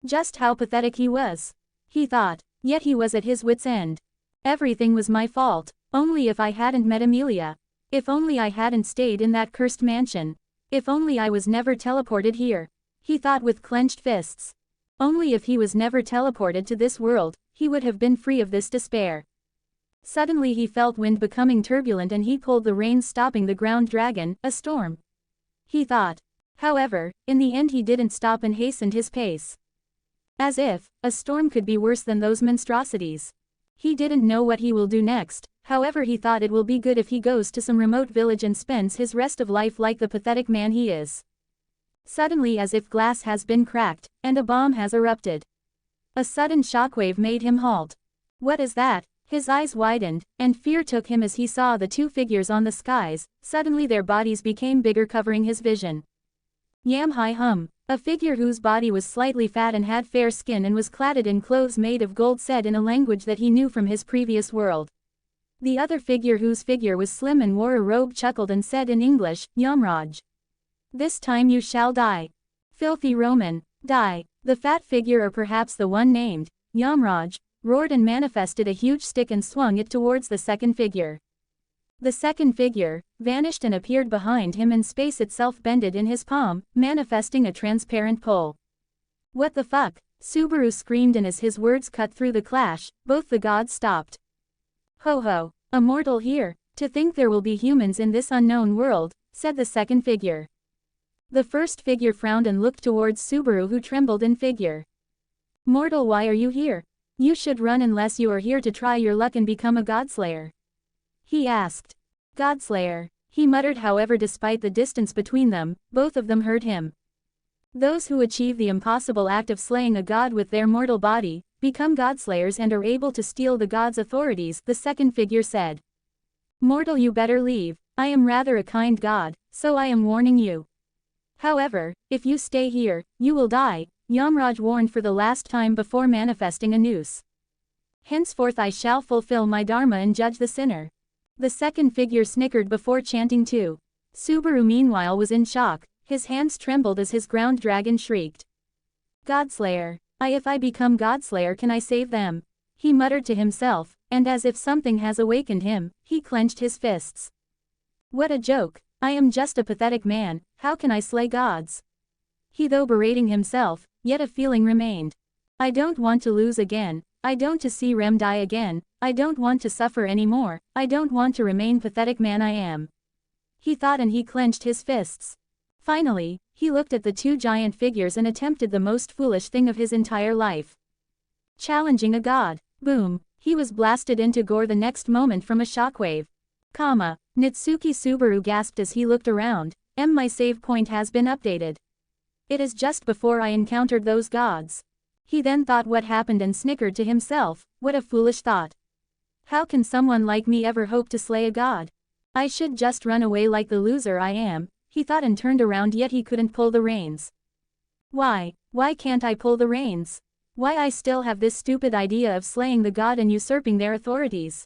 Just how pathetic he was. He thought. Yet he was at his wit's end. Everything was my fault. Only if I hadn't met Emilia. If only I hadn't stayed in that cursed mansion. If only I was never teleported here. He thought with clenched fists. Only if he was never teleported to this world, he would have been free of this despair. Suddenly he felt wind becoming turbulent and he pulled the reins, stopping the ground dragon. A storm. He thought. However, in the end he didn't stop and hastened his pace. As if a storm could be worse than those monstrosities. He didn't know what he will do next. However, he thought it will be good if he goes to some remote village and spends his rest of life like the pathetic man he is. Suddenly, as if glass has been cracked, and a bomb has erupted. A sudden shockwave made him halt. What is that? His eyes widened, and fear took him as he saw the 2 figures on the skies. Suddenly their bodies became bigger, covering his vision. Yam Hi Hum, a figure whose body was slightly fat and had fair skin and was clad in clothes made of gold, said in a language that he knew from his previous world. The other figure, whose figure was slim and wore a robe, chuckled and said in English, "Yamraj. This time you shall die. Filthy Roman, die." The fat figure, or perhaps the one named Yamraj, roared and manifested a huge stick and swung it towards the second figure. The second figure vanished and appeared behind him, and space itself bended in his palm, manifesting a transparent pole. "What the fuck?" Subaru screamed, and as his words cut through the clash, both the gods stopped. "Ho ho, a mortal here? To think there will be humans in this unknown world," said the second figure. The first figure frowned and looked towards Subaru, who trembled in figure. "Mortal, why are you here? You should run unless you are here to try your luck and become a godslayer," he asked. "Godslayer," he muttered. However, despite the distance between them, both of them heard him. "Those who achieve the impossible act of slaying a god with their mortal body, become godslayers and are able to steal the god's authorities," the second figure said. "Mortal, you better leave. I am rather a kind god, so I am warning you. However, if you stay here, you will die," Yamraj warned for the last time before manifesting a noose. "Henceforth I shall fulfill my dharma and judge the sinner." The second figure snickered before chanting too. Subaru meanwhile was in shock. His hands trembled as his ground dragon shrieked. "Godslayer. If I become godslayer, can I save them?" he muttered to himself, and as if something has awakened him, he clenched his fists. "What a joke. I am just a pathetic man, how can I slay gods?" He though berating himself, yet a feeling remained. "I don't want to lose again, I don't to see Rem die again, I don't want to suffer anymore, I don't want to remain pathetic man I am. He thought, and he clenched his fists. Finally, he looked at the two giant figures and attempted the most foolish thing of his entire life. Challenging a god. Boom, he was blasted into gore the next moment from a shockwave. Natsuki Subaru gasped as he looked around. My save point has been updated. It is just before I encountered those gods. He then thought what happened and snickered to himself, what a foolish thought. How can someone like me ever hope to slay a god? I should just run away like the loser I am, he thought, and turned around, yet he couldn't pull the reins. Why can't I pull the reins? Why I still have this stupid idea of slaying the god and usurping their authorities?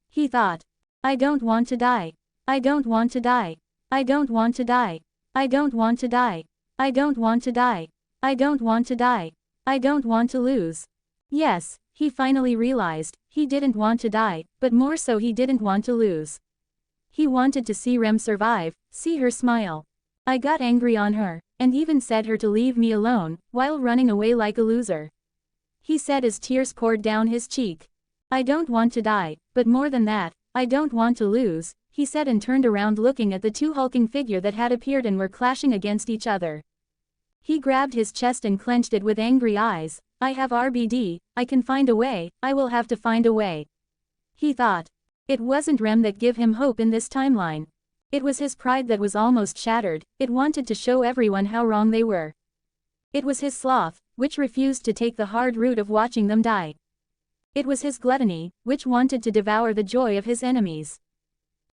He thought. I don't want to die. I don't want to die. I don't want to die. I don't want to die. I don't want to die. I don't want to die. I don't want to lose. Yes, he finally realized, he didn't want to die, but more so he didn't want to lose. He wanted to see Rem survive, see her smile. I got angry on her, and even said her to leave me alone, while running away like a loser. He said as tears poured down his cheek. I don't want to die, but more than that, I don't want to lose, he said, and turned around looking at the two hulking figures that had appeared and were clashing against each other. He grabbed his chest and clenched it with angry eyes. I have RBD, I can find a way, I will have to find a way. He thought. It wasn't Rem that gave him hope in this timeline. It was his pride that was almost shattered, it wanted to show everyone how wrong they were. It was his sloth, which refused to take the hard route of watching them die. It was his gluttony, which wanted to devour the joy of his enemies.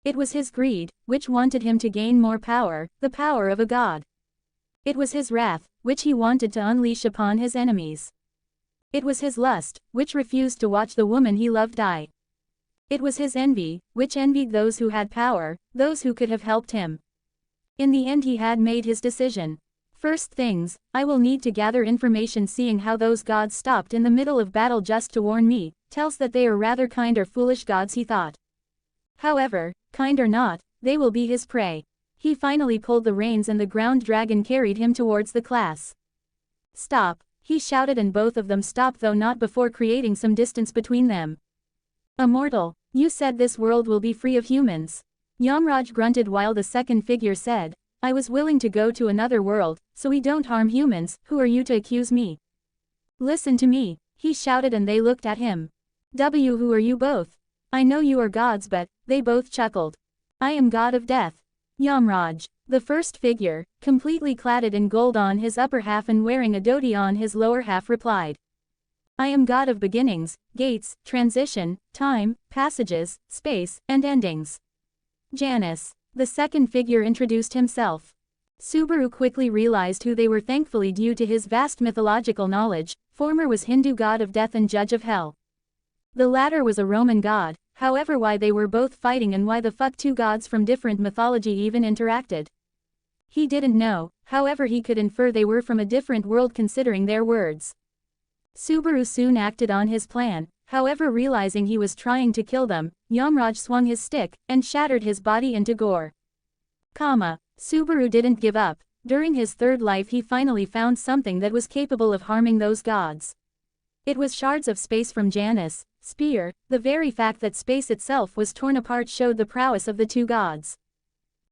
It was his greed, which wanted him to gain more power, the power of a god. It was his wrath, which he wanted to unleash upon his enemies. It was his lust, which refused to watch the woman he loved die. It was his envy, which envied those who had power, those who could have helped him. In the end he had made his decision. First things, I will need to gather information. Seeing how those gods stopped in the middle of battle just to warn me, tells that they are rather kind or foolish gods, he thought. However, kind or not, they will be his prey. He finally pulled the reins and the ground dragon carried him towards the class. Stop, he shouted, and both of them stopped, though not before creating some distance between them. Immortal, you said this world will be free of humans. Yamraj grunted while the second figure said, I was willing to go to another world, so we don't harm humans. Who are you to accuse me? Listen to me, he shouted, and they looked at him. Who are you both? I know you are gods, but, they both chuckled. I am god of death. Yamraj, the first figure, completely cladded in gold on his upper half and wearing a dhoti on his lower half, replied. I am god of beginnings, gates, transition, time, passages, space, and endings. Janus, the second figure, introduced himself. Subaru quickly realized who they were, thankfully due to his vast mythological knowledge. Former was Hindu god of death and judge of hell. The latter was a Roman god. However, why they were both fighting and why the fuck two gods from different mythology even interacted, he didn't know. However, he could infer they were from a different world considering their words. Subaru soon acted on his plan. However, realizing he was trying to kill them, Yamraj swung his stick and shattered his body into gore. Subaru didn't give up. During his third life he finally found something that was capable of harming those gods. It was shards of space from Janus' spear. The very fact that space itself was torn apart showed the prowess of the two gods.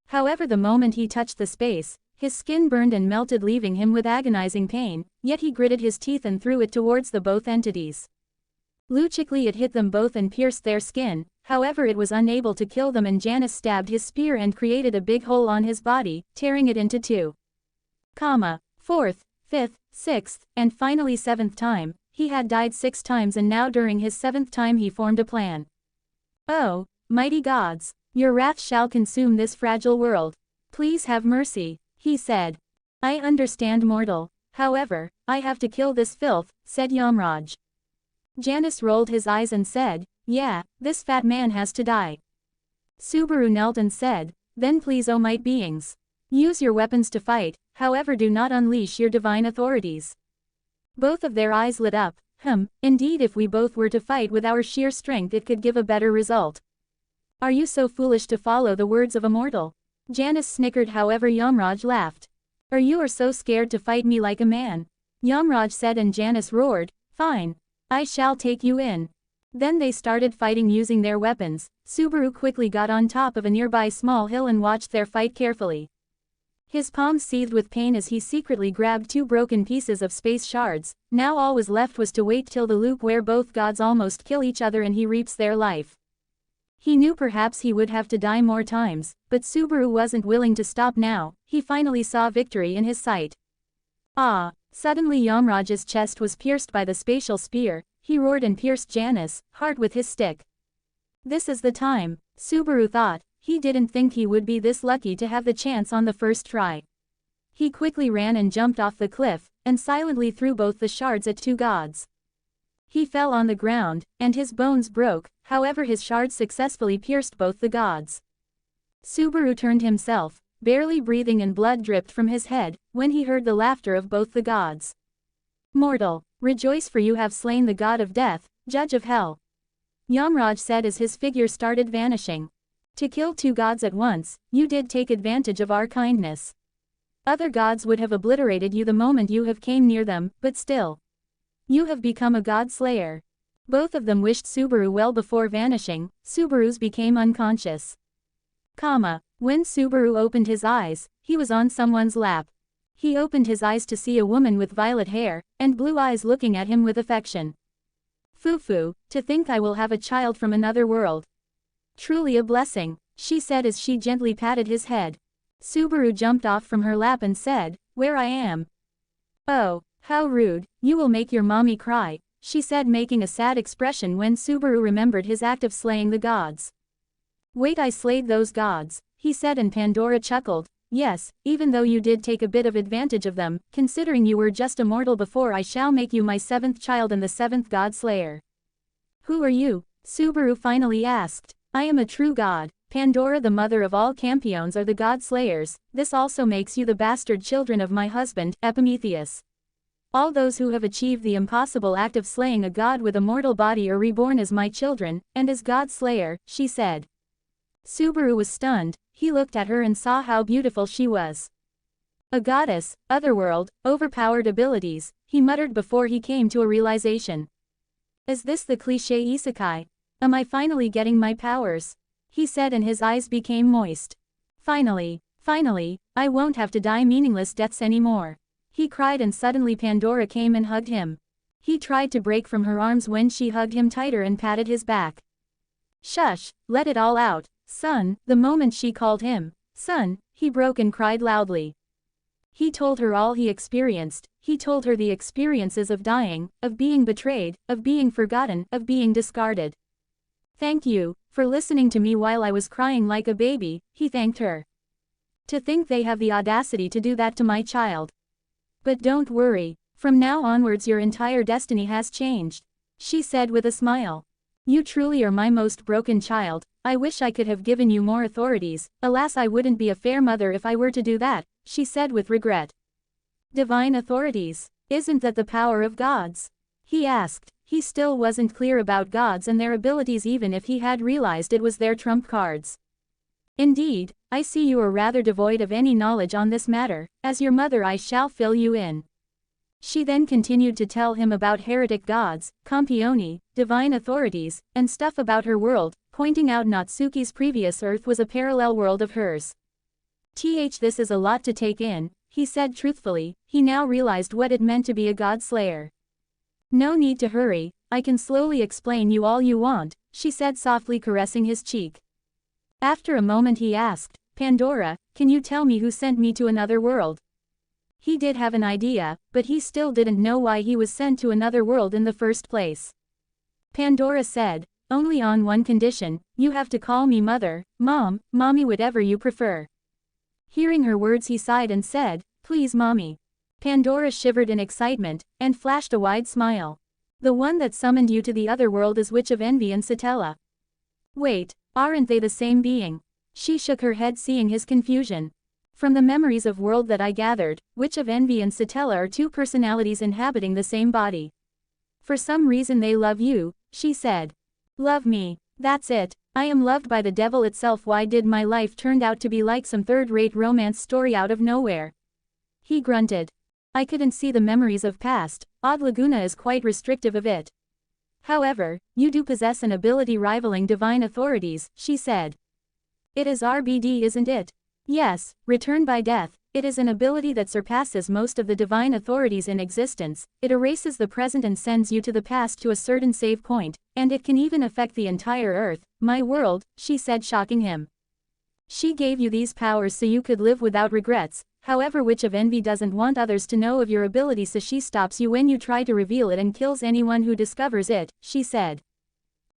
However, the moment he touched the space, his skin burned and melted, leaving him with agonizing pain, yet he gritted his teeth and threw it towards the both entities. Logically it hit them both and pierced their skin. However, it was unable to kill them, and Janus stabbed his spear and created a big hole on his body, tearing it into two. Fourth, fifth, sixth, and finally seventh time. He had died 6 times, and now during his 7th time he formed a plan. Oh, mighty gods, your wrath shall consume this fragile world. Please have mercy, he said. I understand, mortal. However, I have to kill this filth, said Yamraj. Janus rolled his eyes and said, yeah, this fat man has to die. Subaru knelt and said, then please, O might beings, use your weapons to fight, however do not unleash your divine authorities. Both of their eyes lit up. Indeed, if we both were to fight with our sheer strength it could give a better result. Are you so foolish to follow the words of a mortal? Janus snickered. However, Yamraj laughed. You are so scared to fight me like a man? Yamraj said, and Janus roared, fine. I shall take you in. Then they started fighting using their weapons. Subaru quickly got on top of a nearby small hill and watched their fight carefully. His palms seethed with pain as he secretly grabbed 2 broken pieces of space shards. Now all was left was to wait till the loop where both gods almost kill each other and he reaps their life. He knew perhaps he would have to die more times, but Subaru wasn't willing to stop now. He finally saw victory in his sight. Ah! Suddenly Yamraj's chest was pierced by the spatial spear. He roared and pierced Janus' heart with his stick. This is the time, Subaru thought. He didn't think he would be this lucky to have the chance on the first try. He quickly ran and jumped off the cliff, and silently threw both the shards at 2 gods. He fell on the ground, and his bones broke, however his shards successfully pierced both the gods. Subaru turned himself, barely breathing, and blood dripped from his head, when he heard the laughter of both the gods. Mortal, rejoice, for you have slain the god of death, judge of hell. Yamraj said as his figure started vanishing. To kill 2 gods at once, you did take advantage of our kindness. Other gods would have obliterated you the moment you have came near them, but still. You have become a god slayer. Both of them wished Subaru well before vanishing. Subaru's became unconscious. When Subaru opened his eyes, he was on someone's lap. He opened his eyes to see a woman with violet hair, and blue eyes looking at him with affection. Fufu, to think I will have a child from another world. Truly a blessing, she said as she gently patted his head. Subaru jumped off from her lap and said, where I am. Oh, how rude, you will make your mommy cry, she said, making a sad expression when Subaru remembered his act of slaying the gods. Wait, I slayed those gods, he said, and Pandora chuckled. Yes, even though you did take a bit of advantage of them, considering you were just a mortal before, I shall make you my 7th child and the 7th god slayer. Who are you? Subaru finally asked. I am a true god. Pandora, the mother of all campeons, are the god slayers. This also makes you the bastard children of my husband, Epimetheus. All those who have achieved the impossible act of slaying a god with a mortal body are reborn as my children, and as god slayer, she said. Subaru was stunned. He looked at her and saw how beautiful she was. A goddess, otherworld, overpowered abilities, he muttered before he came to a realization. Is this the cliché Isekai? Am I finally getting my powers? He said, and his eyes became moist. Finally, I won't have to die meaningless deaths anymore. He cried, and suddenly Pandora came and hugged him. He tried to break from her arms when she hugged him tighter and patted his back. Shush, let it all out, son. The moment she called him son, he broke and cried loudly. He told her all he experienced. He told her the experiences of dying, of being betrayed, of being forgotten, of being discarded. Thank you for listening to me while I was crying like a baby, he thanked her. To think they have the audacity to do that to my child. But don't worry, from now onwards your entire destiny has changed, she said with a smile. You truly are my most broken child. I wish I could have given you more authorities. Alas, I wouldn't be a fair mother if I were to do that, she said with regret. Divine authorities, isn't that the power of gods? He asked. He still wasn't clear about gods and their abilities, even if he had realized it was their trump cards. Indeed, I see you are rather devoid of any knowledge on this matter. As your mother I shall fill you in. She then continued to tell him about heretic gods, campioni, divine authorities, and stuff about her world, pointing out Natsuki's previous Earth was a parallel world of hers. This is a lot to take in, he said truthfully. He now realized what it meant to be a god slayer. No need to hurry, I can slowly explain you all you want, she said softly, caressing his cheek. After a moment he asked, Pandora, can you tell me who sent me to another world? He did have an idea, but he still didn't know why he was sent to another world in the first place. Pandora said, only on one condition, you have to call me mother, mom, mommy, whatever you prefer. Hearing her words he sighed and said, please mommy. Pandora shivered in excitement, and flashed a wide smile. The one that summoned you to the other world is Witch of Envy and Satella. Wait, aren't they the same being? She shook her head, seeing his confusion. From the memories of world that I gathered, Witch of Envy and Satella are 2 personalities inhabiting the same body. For some reason they love you, she said. Love me, that's it. I am loved by the devil itself. Why did my life turn out to be like some third-rate romance story out of nowhere? He grunted. I couldn't see the memories of past. Odd Laguna is quite restrictive of it. However, you do possess an ability rivaling divine authorities, she said. It is RBD, isn't it? Yes, return by death. It is an ability that surpasses most of the divine authorities in existence. It erases the present and sends you to the past to a certain save point, and it can even affect the entire Earth, my world, she said, shocking him. She gave you these powers so you could live without regrets. However, Witch of Envy doesn't want others to know of your ability, so she stops you when you try to reveal it and kills anyone who discovers it, she said.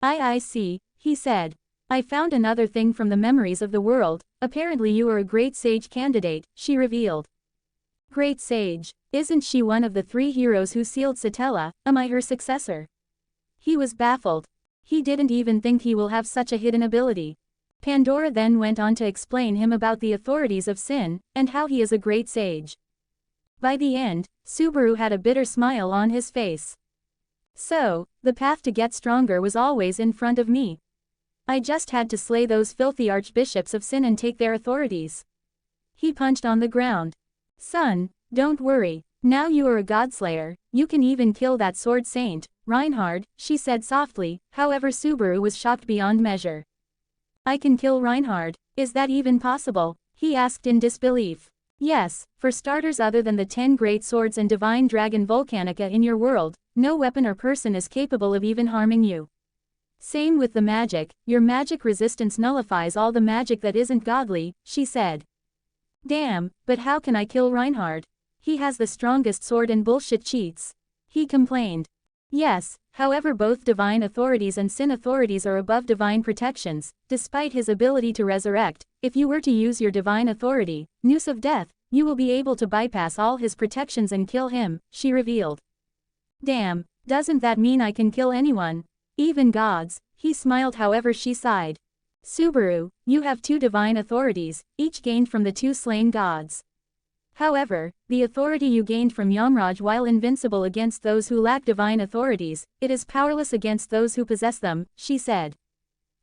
I see, he said. I found another thing from the memories of the world. Apparently you are a great sage candidate, she revealed. Great sage? Isn't she one of the 3 heroes who sealed Satella? Am I her successor? He was baffled. He didn't even think he will have such a hidden ability. Pandora then went on to explain him about the authorities of sin, and how he is a great sage. By the end, Subaru had a bitter smile on his face. So, the path to get stronger was always in front of me. I just had to slay those filthy archbishops of sin and take their authorities. He punched on the ground. Son, don't worry. Now you are a godslayer, you can even kill that sword saint, REINHARD, she said softly. However, Subaru was shocked beyond measure. I can kill REINHARD? Is that even possible? He asked in disbelief. Yes, for starters, other than the 10 great swords and divine dragon Volcanica in your world, no weapon or person is capable of even harming you. Same with the magic, your magic resistance nullifies all the magic that isn't godly, she said. Damn, but how can I kill REINHARD? He has the strongest sword and bullshit cheats. He complained. Yes, however, both divine authorities and sin authorities are above divine protections. Despite his ability to resurrect, if you were to use your divine authority, Noose of Death, you will be able to bypass all his protections and kill him, she revealed. Damn, doesn't that mean I can kill anyone? Even gods? He smiled. However, she sighed. Subaru, you have 2 divine authorities, each gained from the 2 slain gods. However, the authority you gained from Yamraj, while invincible against those who lack divine authorities, it is powerless against those who possess them, she said.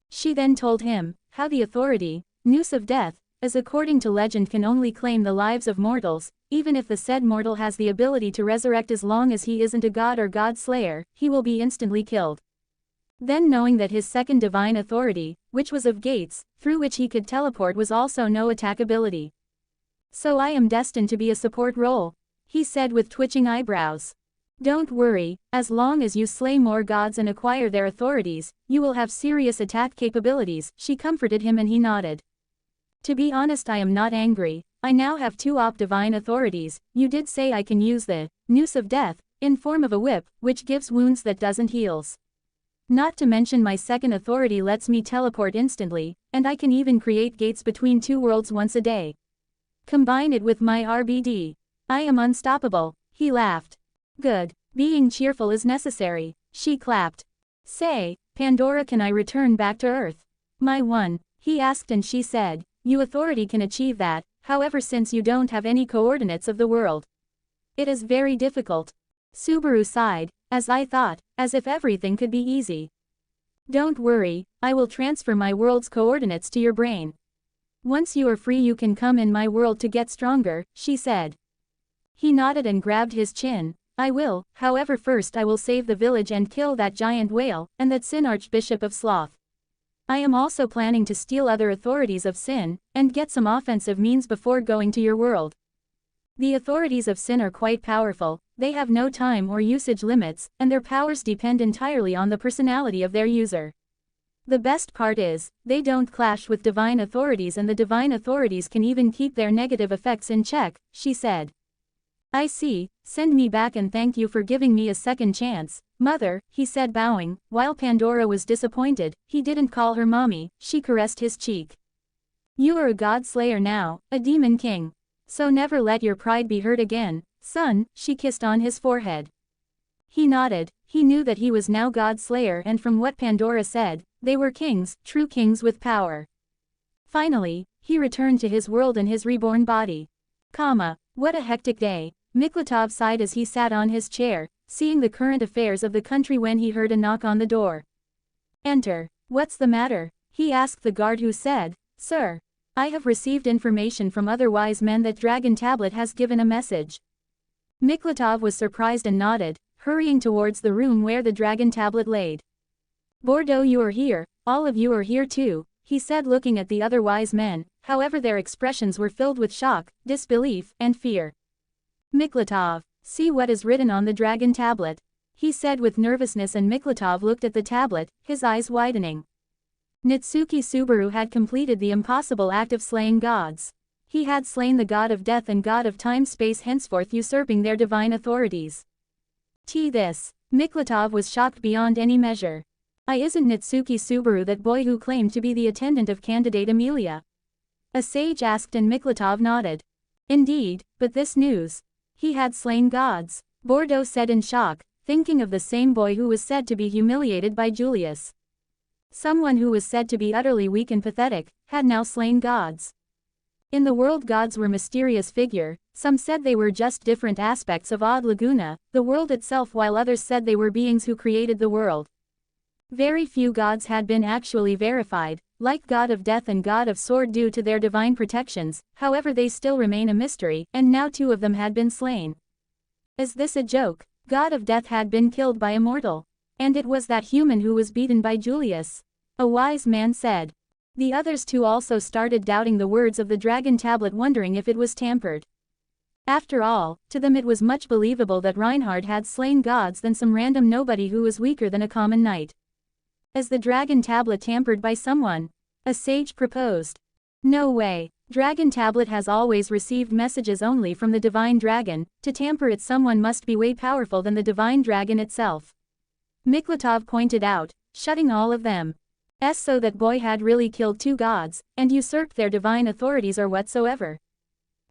She then told him how the authority, Noose of Death, as according to legend can only claim the lives of mortals. Even if the said mortal has the ability to resurrect, as long as he isn't a god or god slayer, he will be instantly killed. Then, knowing that his second divine authority, which was of gates, through which he could teleport, was also no attack ability. So I am destined to be a support role, he said with twitching eyebrows. Don't worry, as long as you slay more gods and acquire their authorities, you will have serious attack capabilities, she comforted him, and he nodded. To be honest, I am not angry. I now have 2 divine authorities. You did say I can use the Noose of Death, in form of a whip, which gives wounds that doesn't heals. Not to mention my second authority lets me teleport instantly, and I can even create gates between 2 worlds once a day. Combine it with my RBD. I am unstoppable, he laughed. Good, being cheerful is necessary, she clapped. Say, Pandora, can I return back to Earth? My one, he asked, and she said, you authority can achieve that, however, since you don't have any coordinates of the world, it is very difficult. Subaru sighed, as I thought, as if everything could be easy. Don't worry, I will transfer my world's coordinates to your brain. Once you are free, you can come in my world to get stronger, she said. He nodded and grabbed his chin. I will, however, first I will save the village and kill that giant whale, and that sin archbishop of sloth. I am also planning to steal other authorities of sin, and get some offensive means before going to your world. The authorities of sin are quite powerful, they have no time or usage limits, and their powers depend entirely on the personality of their user. The best part is, they don't clash with divine authorities, and the divine authorities can even keep their negative effects in check, she said. I see, send me back and thank you for giving me a second chance, mother, he said, bowing. While Pandora was disappointed, he didn't call her mommy, she caressed his cheek. You are a god slayer now, a demon king. So never let your pride be hurt again, son, she kissed on his forehead. He nodded. He knew that he was now god slayer, and from what Pandora said, they were kings, true kings with power. Finally, he returned to his world and his reborn body. What a hectic day. Miklatov sighed as he sat on his chair, seeing the current affairs of the country, when he heard a knock on the door. Enter. What's the matter? He asked the guard, who said, Sir, I have received information from other wise men that Dragon Tablet has given a message. Miklatov was surprised and nodded. hurrying towards the room where the dragon tablet laid. "Bordeaux, you are here, all of you are here too," he said, looking at the other wise men, however their expressions were filled with shock, disbelief, and fear. "Miklatov, see what is written on the dragon tablet," he said with nervousness, and Miklatov looked at the tablet, his eyes widening. Natsuki Subaru had completed the impossible act of slaying gods. He had slain the god of death and god of time-space, henceforth usurping their divine authorities. This. Miklatov was shocked beyond any measure. Isn't Natsuki Subaru that boy who claimed to be the attendant of candidate Emilia?" a sage asked, and Miklatov nodded. "Indeed, but this news. He had slain gods," Bordeaux said in shock, thinking of the same boy who was said to be humiliated by Julius. Someone who was said to be utterly weak and pathetic, had now slain gods. In the world, gods were mysterious figure, some said they were just different aspects of Odd Laguna, the world itself, while others said they were beings who created the world. Very few gods had been actually verified, like god of death and god of sword, due to their divine protections, however they still remain a mystery, and now 2 of them had been slain. Is this a joke? God of death had been killed by a mortal. And it was that human who was beaten by Julius, a wise man said. The others too also started doubting the words of the dragon tablet, wondering if it was tampered. After all, to them it was much believable that Reinhard had slain gods than some random nobody who was weaker than a common knight. Is the dragon tablet tampered by someone? A sage proposed. No way. Dragon tablet has always received messages only from the divine dragon. To tamper it, someone must be way powerful than the divine dragon itself. Miklatov pointed out, shutting all of them. So that boy had really killed 2 gods, and usurped their divine authorities or whatsoever.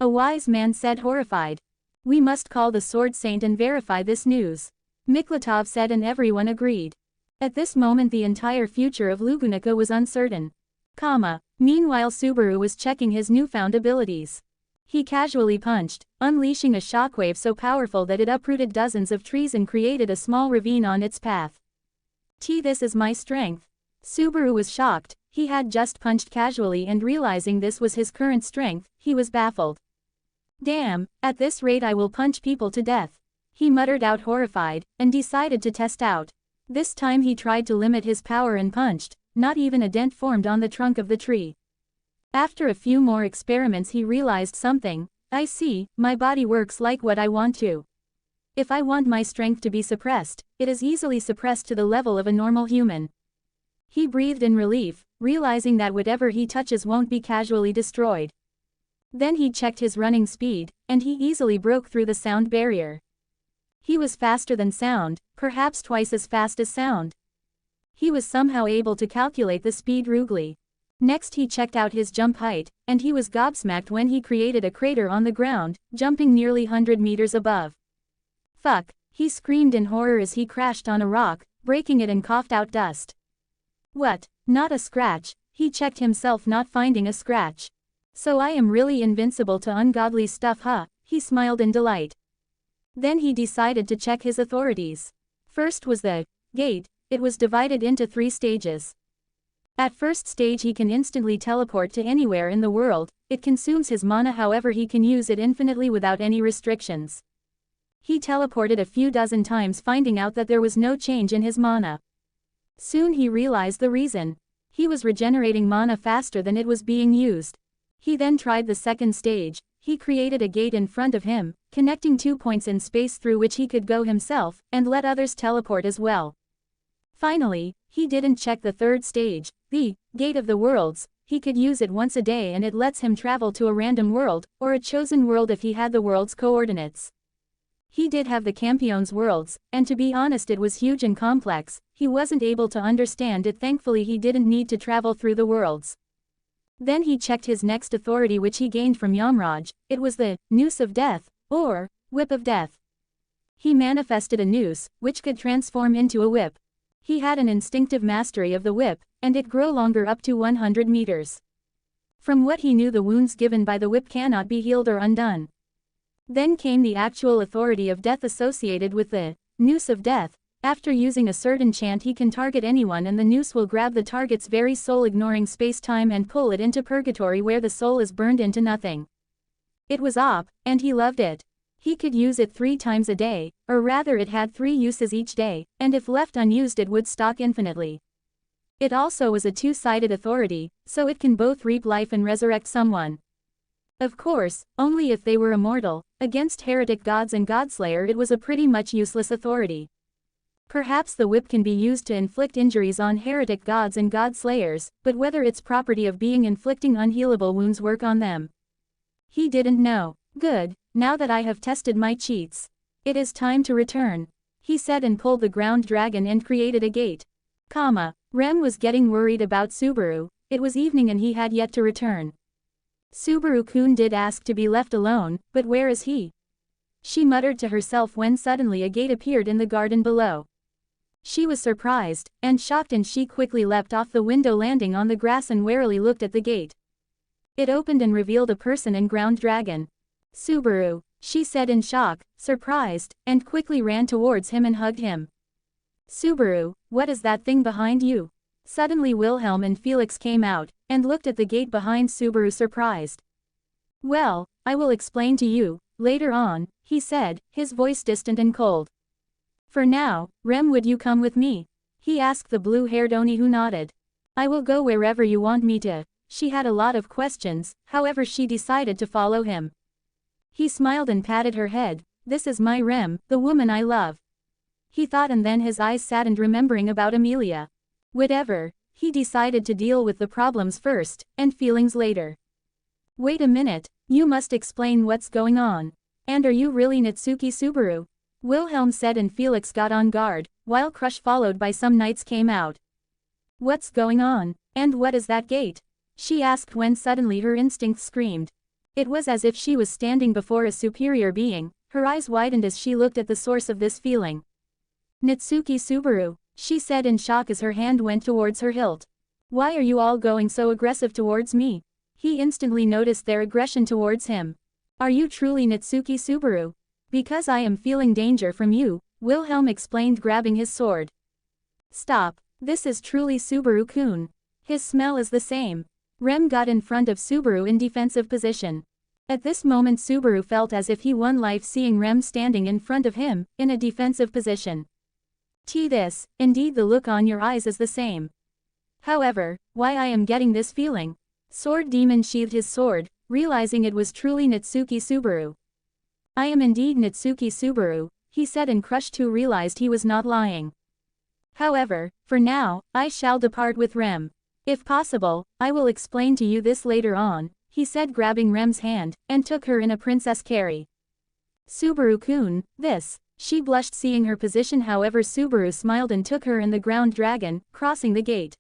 A wise man said, horrified. "We must call the sword saint and verify this news," Miklatov said, and everyone agreed. At this moment the entire future of Lugunica was uncertain. Meanwhile Subaru was checking his newfound abilities. He casually punched, unleashing a shockwave so powerful that it uprooted dozens of trees and created a small ravine on its path. This is my strength. Subaru was shocked. He had just punched casually, and realizing this was his current strength, he was baffled. "Damn, at this rate I will punch people to death," he muttered out, horrified, and decided to test out. This time he tried to limit his power and punched. Not even a dent formed on the trunk of the tree. After a few more experiments he realized something. I see, my body works like what I want to. If I want my strength to be suppressed, it is easily suppressed to the level of a normal human. He breathed in relief, realizing that whatever he touches won't be casually destroyed. Then he checked his running speed, and he easily broke through the sound barrier. He was faster than sound, perhaps twice as fast as sound. He was somehow able to calculate the speed rugly. Next he checked out his jump height, and he was gobsmacked when he created a crater on the ground, jumping nearly 100 meters above. Fuck, he screamed in horror as he crashed on a rock, breaking it and coughed out dust. What, not a scratch? He checked himself, not finding a scratch. So I am really invincible to ungodly stuff, huh? He smiled in delight. Then he decided to check his authorities. First was the gate. It was divided into 3 stages. At first stage he can instantly teleport to anywhere in the world. It consumes his mana, however he can use it infinitely without any restrictions. He teleported a few dozen times, finding out that there was no change in his mana. Soon he realized the reason. He was regenerating mana faster than it was being used. He then tried the second stage. He created a gate in front of him, connecting 2 points in space through which he could go himself, and let others teleport as well. Finally, he didn't check the third stage, the Gate of the Worlds. He could use it once a day and it lets him travel to a random world, or a chosen world if he had the world's coordinates. He did have the Campion's worlds, and to be honest it was huge and complex. He wasn't able to understand it. Thankfully he didn't need to travel through the worlds. Then he checked his next authority, which he gained from Yamraj. It was the Noose of Death, or Whip of Death. He manifested a noose, which could transform into a whip. He had an instinctive mastery of the whip, and it grew longer up to 100 meters. From what he knew, the wounds given by the whip cannot be healed or undone. Then came the actual authority of death associated with the Noose of Death. After using a certain chant he can target anyone and the noose will grab the target's very soul, ignoring space-time, and pull it into purgatory where the soul is burned into nothing. It was OP, and he loved it. He could use it 3 times a day, or rather it had 3 uses each day, and if left unused it would stock infinitely. It also was a 2-sided authority, so it can both reap life and resurrect someone. Of course, only if they were immortal. Against heretic gods and godslayer it was a pretty much useless authority. Perhaps the whip can be used to inflict injuries on heretic gods and godslayers, but whether its property of being inflicting unhealable wounds work on them, he didn't know. Good, now that I have tested my cheats, it is time to return, he said and pulled the ground dragon and created a gate. Rem was getting worried about Subaru. It was evening and he had yet to return. Subaru-kun did ask to be left alone, but where is he? She muttered to herself when suddenly a gate appeared in the garden below. She was surprised and shocked and she quickly leapt off the window landing on the grass and warily looked at the gate. It opened and revealed a person and ground dragon. Subaru, she said in shock, surprised, and quickly ran towards him and hugged him. Subaru, what is that thing behind you? Suddenly Wilhelm and Felix came out, and looked at the gate behind Subaru surprised. Well, I will explain to you, later on, he said, his voice distant and cold. For now, Rem, would you come with me? He asked the blue-haired Oni, who nodded. I will go wherever you want me to. She had a lot of questions, however she decided to follow him. He smiled and patted her head. This is my Rem, the woman I love, he thought, and then his eyes saddened remembering about Emilia. Whatever, he decided to deal with the problems first, and feelings later. Wait a minute, you must explain what's going on. And are you really Natsuki Subaru? Wilhelm said, and Felix got on guard, while Crush followed by some knights came out. What's going on? And what is that gate? She asked when suddenly her instincts screamed. It was as if she was standing before a superior being. Her eyes widened as she looked at the source of this feeling. Natsuki Subaru, she said in shock as her hand went towards her hilt. Why are you all going so aggressive towards me? He instantly noticed their aggression towards him. Are you truly Natsuki Subaru? Because I am feeling danger from you, Wilhelm explained, grabbing his sword. Stop, this is truly Subaru-kun. His smell is the same. Rem got in front of Subaru in defensive position. At this moment Subaru felt as if he won life seeing Rem standing in front of him, in a defensive position. This, indeed the look on your eyes is the same. However, why I am getting this feeling? Sword Demon sheathed his sword, realizing it was truly Natsuki Subaru. I am indeed Natsuki Subaru, he said, and Crush too realized he was not lying. However, for now, I shall depart with Rem. If possible, I will explain to you this later on, he said, grabbing Rem's hand, and took her in a princess carry. Subaru-kun, this. She blushed seeing her position, however Subaru smiled and took her and the ground dragon, crossing the gate.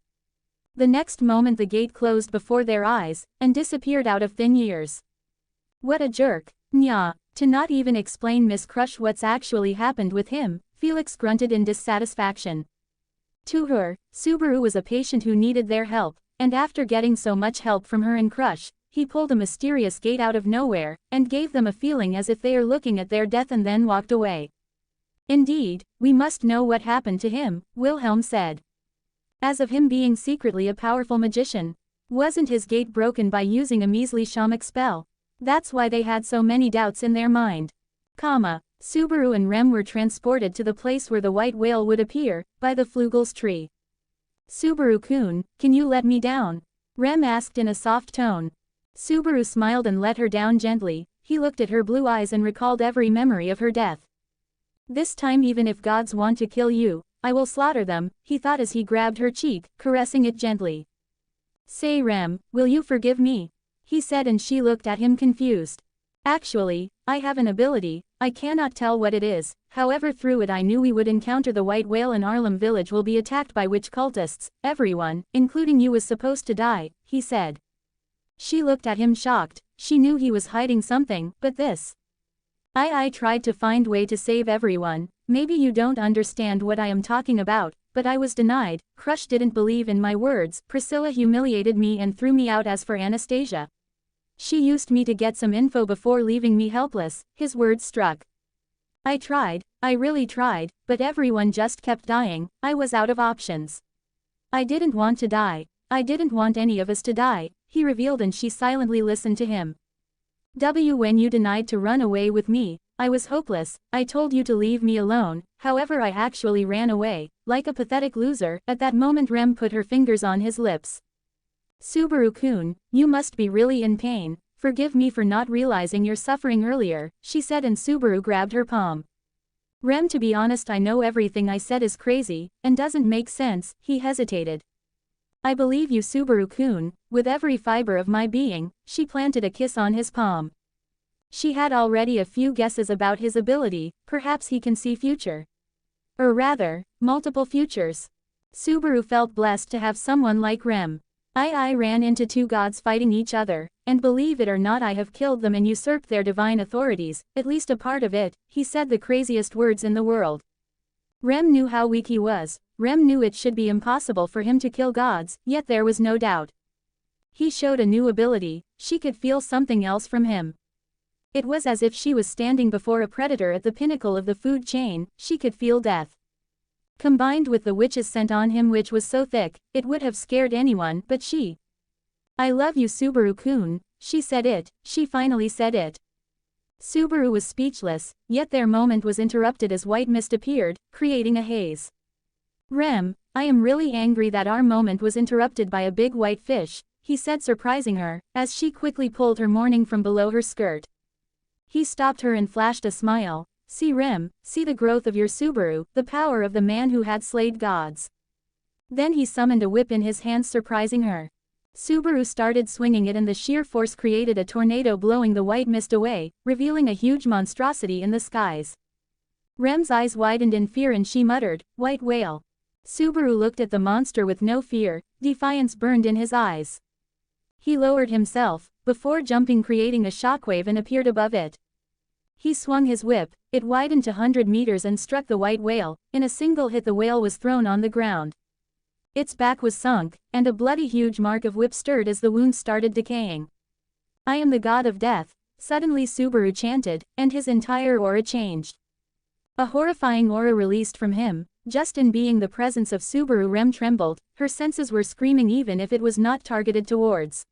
The next moment the gate closed before their eyes, and disappeared out of thin years. What a jerk. Nya. To not even explain Miss Crush what's actually happened with him, Felix grunted in dissatisfaction. To her, Subaru was a patient who needed their help, and after getting so much help from her and Crush, he pulled a mysterious gate out of nowhere, and gave them a feeling as if they are looking at their death, and then walked away. Indeed, we must know what happened to him, Wilhelm said. As of him being secretly a powerful magician. Wasn't his gate broken by using a measly shamanic spell? That's why they had so many doubts in their mind. Subaru and Rem were transported to the place where the white whale would appear, by the Flugel's tree. Subaru-kun, can you let me down? Rem asked in a soft tone. Subaru smiled and let her down gently. He looked at her blue eyes and recalled every memory of her death. This time, even if gods want to kill you, I will slaughter them, he thought as he grabbed her cheek, caressing it gently. Say, Rem, will you forgive me? He said, and she looked at him confused. Actually, I have an ability, I cannot tell what it is, however through it I knew we would encounter the white whale and Arlem village will be attacked by witch cultists. Everyone, including you, was supposed to die, he said. She looked at him shocked. She knew he was hiding something, but this. I tried to find way to save everyone. Maybe you don't understand what I am talking about, but I was denied. Crush didn't believe in my words. Priscilla humiliated me and threw me out. As for Anastasia, she used me to get some info before leaving me helpless. His words struck. I tried, I really tried, but everyone just kept dying. I was out of options. I didn't want to die. I didn't want any of us to die, he revealed, and she silently listened to him. When you denied to run away with me, I was hopeless, I told you to leave me alone, however I actually ran away, like a pathetic loser. At that moment Rem put her fingers on his lips. Subaru-kun, you must be really in pain, forgive me for not realizing your suffering earlier, she said, and Subaru grabbed her palm. Rem, to be honest, I know everything I said is crazy, and doesn't make sense, he hesitated. I believe you, Subaru-kun, with every fiber of my being. She planted a kiss on his palm. She had already a few guesses about his ability, perhaps he can see future. Or rather, multiple futures. Subaru felt blessed to have someone like Rem. I ran into two gods fighting each other, and believe it or not I have killed them and usurped their divine authorities, at least a part of it, he said the craziest words in the world. Rem knew how weak he was, Rem knew it should be impossible for him to kill gods, yet there was no doubt. He showed a new ability, she could feel something else from him. It was as if she was standing before a predator at the pinnacle of the food chain, she could feel death. Combined with the witch's scent on him, which was so thick, it would have scared anyone but she. I love you, Subaru-kun, she said it, she finally said it. Subaru was speechless, yet their moment was interrupted as white mist appeared, creating a haze. Rem, I am really angry that our moment was interrupted by a big white fish, he said, surprising her, as she quickly pulled her mourning from below her skirt. He stopped her and flashed a smile. See, Rem, see the growth of your Subaru, the power of the man who had slayed gods. Then he summoned a whip in his hands, surprising her. Subaru started swinging it and the sheer force created a tornado, blowing the white mist away, revealing a huge monstrosity in the skies. Rem's eyes widened in fear and she muttered, "White whale." Subaru looked at the monster with no fear, defiance burned in his eyes. He lowered himself, before jumping, creating a shockwave, and appeared above it. He swung his whip, it widened to 100 meters and struck the white whale. In a single hit the whale was thrown on the ground. Its back was sunk, and a bloody huge mark of whip stirred as the wound started decaying. I am the god of death, suddenly Subaru chanted, and his entire aura changed. A horrifying aura released from him. Just in being the presence of Subaru, Rem trembled, her senses were screaming even if it was not targeted towards.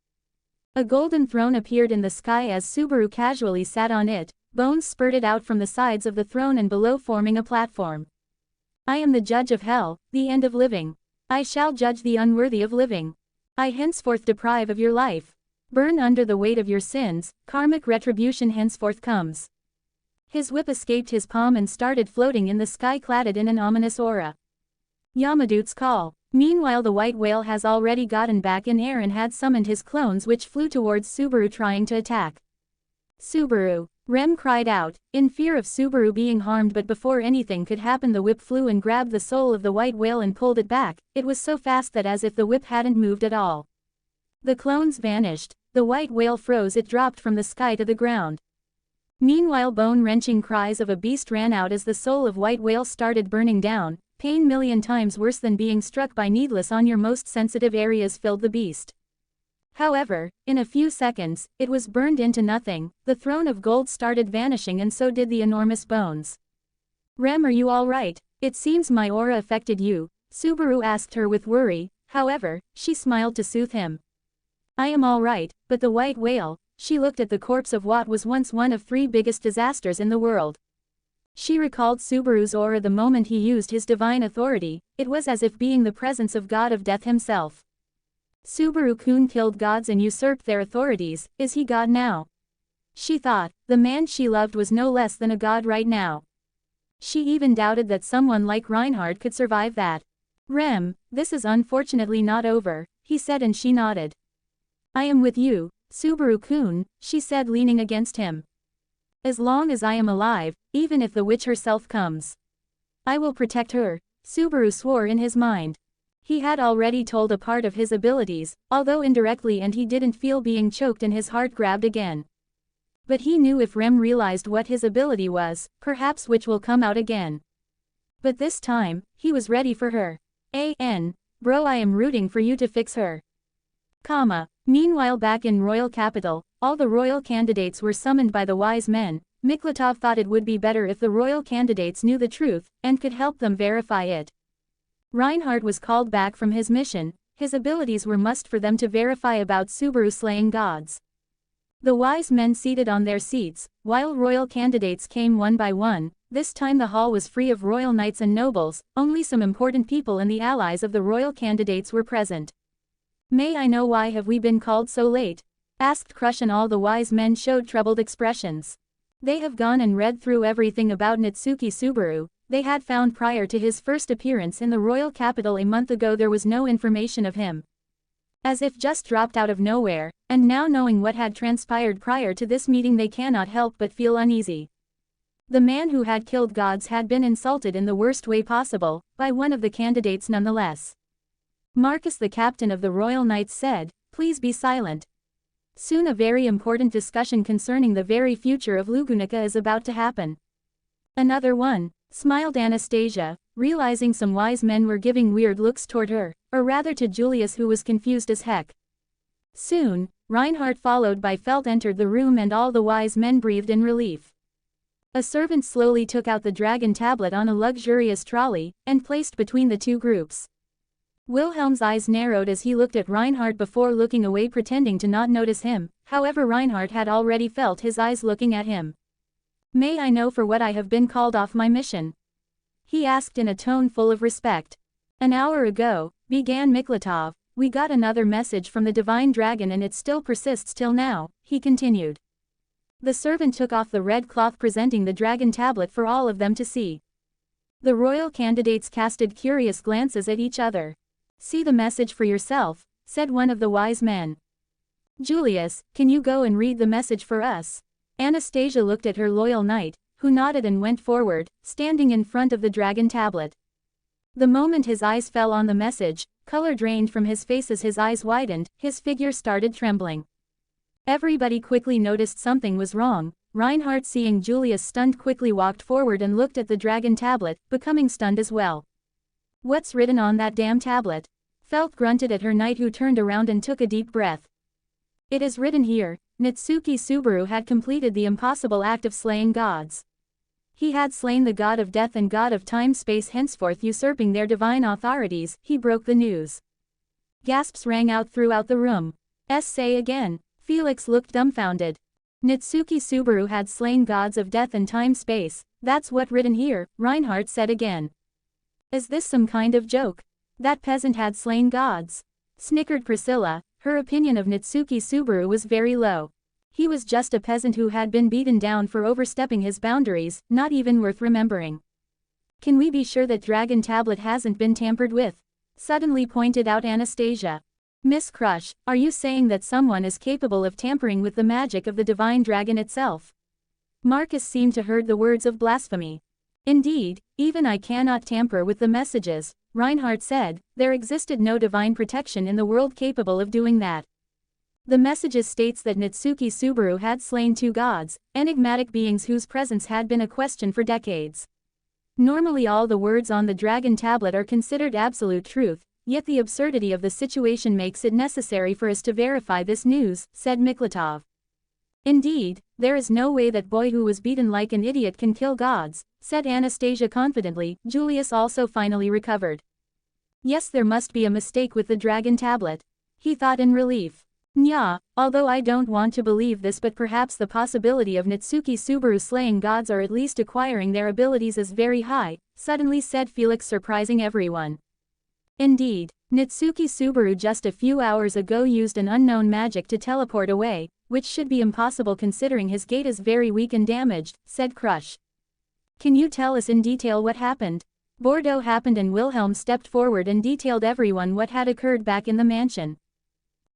A golden throne appeared in the sky as Subaru casually sat on it. Bones spurted out from the sides of the throne and below, forming a platform. I am the judge of hell, the end of living. I shall judge the unworthy of living. I henceforth deprive of your life. Burn under the weight of your sins, karmic retribution henceforth comes. His whip escaped his palm and started floating in the sky, cladded in an ominous aura. Yamadute's call. Meanwhile, the white whale has already gotten back in air and had summoned his clones, which flew towards Subaru trying to attack. Subaru. Rem cried out, in fear of Subaru being harmed, but before anything could happen the whip flew and grabbed the soul of the white whale and pulled it back. It was so fast that as if the whip hadn't moved at all. The clones vanished, the white whale froze, it dropped from the sky to the ground. Meanwhile, bone-wrenching cries of a beast ran out as the soul of white whale started burning down. Pain million times worse than being struck by needless on your most sensitive areas filled the beast. However, in a few seconds, it was burned into nothing. The throne of gold started vanishing and so did the enormous bones. Rem, are you alright? It seems my aura affected you, Subaru asked her with worry. However, she smiled to soothe him. I am alright, but the white whale. She looked at the corpse of what was once one of 3 biggest disasters in the world. She recalled Subaru's aura the moment he used his divine authority. It was as if being the presence of God of Death himself. Subaru-kun killed gods and usurped their authorities. Is he God now? She thought, the man she loved was no less than a god right now. She even doubted that someone like REINHARD could survive that. Rem, this is unfortunately not over, he said, and she nodded. I am with you, Subaru-kun, she said, leaning against him. As long as I am alive, even if the witch herself comes, I will protect her, Subaru swore in his mind. He had already told a part of his abilities, although indirectly, and he didn't feel being choked and his heart grabbed again. But he knew if Rem realized what his ability was, perhaps witch will come out again. But this time, he was ready for her. Bro, I am rooting for you to fix her. Meanwhile, back in royal capital, all the royal candidates were summoned by the wise men. Miklatov thought it would be better if the royal candidates knew the truth, and could help them verify it. REINHARD was called back from his mission. His abilities were must for them to verify about Subaru slaying gods. The wise men seated on their seats, while royal candidates came one by one. This time the hall was free of royal knights and nobles, only some important people and the allies of the royal candidates were present. "May I know why have we been called so late?" asked Crush, and all the wise men showed troubled expressions. They have gone and read through everything about Natsuki Subaru. They had found prior to his first appearance in the royal capital a month ago there was no information of him. As if just dropped out of nowhere, and now knowing what had transpired prior to this meeting they cannot help but feel uneasy. The man who had killed gods had been insulted in the worst way possible, by one of the candidates nonetheless. Marcus, the captain of the Royal Knights, said, "Please be silent. Soon a very important discussion concerning the very future of Lugunica is about to happen." "Another one," smiled Anastasia, realizing some wise men were giving weird looks toward her, or rather to Julius, who was confused as heck. Soon, Reinhardt followed by Felt entered the room and all the wise men breathed in relief. A servant slowly took out the dragon tablet on a luxurious trolley, and placed between the two groups. Wilhelm's eyes narrowed as he looked at Reinhardt before looking away, pretending to not notice him. However, Reinhardt had already felt his eyes looking at him. "May I know for what I have been called off my mission?" he asked in a tone full of respect. "An hour ago," began Miklatov, "we got another message from the Divine Dragon and it still persists till now," he continued. The servant took off the red cloth, presenting the dragon tablet for all of them to see. The royal candidates casted curious glances at each other. "See the message for yourself," said one of the wise men. "Julius, can you go and read the message for us?" Anastasia looked at her loyal knight, who nodded and went forward, standing in front of the dragon tablet. The moment his eyes fell on the message, color drained from his face as his eyes widened, his figure started trembling. Everybody quickly noticed something was wrong. Reinhardt, seeing Julius stunned, quickly walked forward and looked at the dragon tablet, becoming stunned as well. "What's written on that damn tablet?" Felt grunted at her knight, who turned around and took a deep breath. "It is written here, Natsuki Subaru had completed the impossible act of slaying gods. He had slain the god of death and god of time-space, henceforth usurping their divine authorities," he broke the news. Gasps rang out throughout the room. "Say again." Felix looked dumbfounded. "Natsuki Subaru had slain gods of death and time-space, that's what written here," Reinhardt said again. "Is this some kind of joke? That peasant had slain gods?" snickered Priscilla. Her opinion of Natsuki Subaru was very low. He was just a peasant who had been beaten down for overstepping his boundaries, not even worth remembering. "Can we be sure that dragon tablet hasn't been tampered with?" suddenly pointed out Anastasia. "Miss Crush, are you saying that someone is capable of tampering with the magic of the divine dragon itself?" Marcus seemed to heard the words of blasphemy. "Indeed, even I cannot tamper with the messages," Reinhardt said. "There existed no divine protection in the world capable of doing that. The messages states that Natsuki Subaru had slain two gods, enigmatic beings whose presence had been a question for decades. Normally all the words on the dragon tablet are considered absolute truth, yet the absurdity of the situation makes it necessary for us to verify this news," said Miklatov. "Indeed, there is no way that boy who was beaten like an idiot can kill gods," said Anastasia confidently. Julius also finally recovered. "Yes, there must be a mistake with the dragon tablet," he thought in relief. "Nya, although I don't want to believe this, but perhaps the possibility of Natsuki Subaru slaying gods or at least acquiring their abilities is very high," suddenly said Felix, surprising everyone. "Indeed, Natsuki Subaru just a few hours ago used an unknown magic to teleport away, which should be impossible considering his gate is very weak and damaged," said Crush. "Can you tell us in detail what happened?" Bordeaux happened, and Wilhelm stepped forward and detailed everyone what had occurred back in the mansion.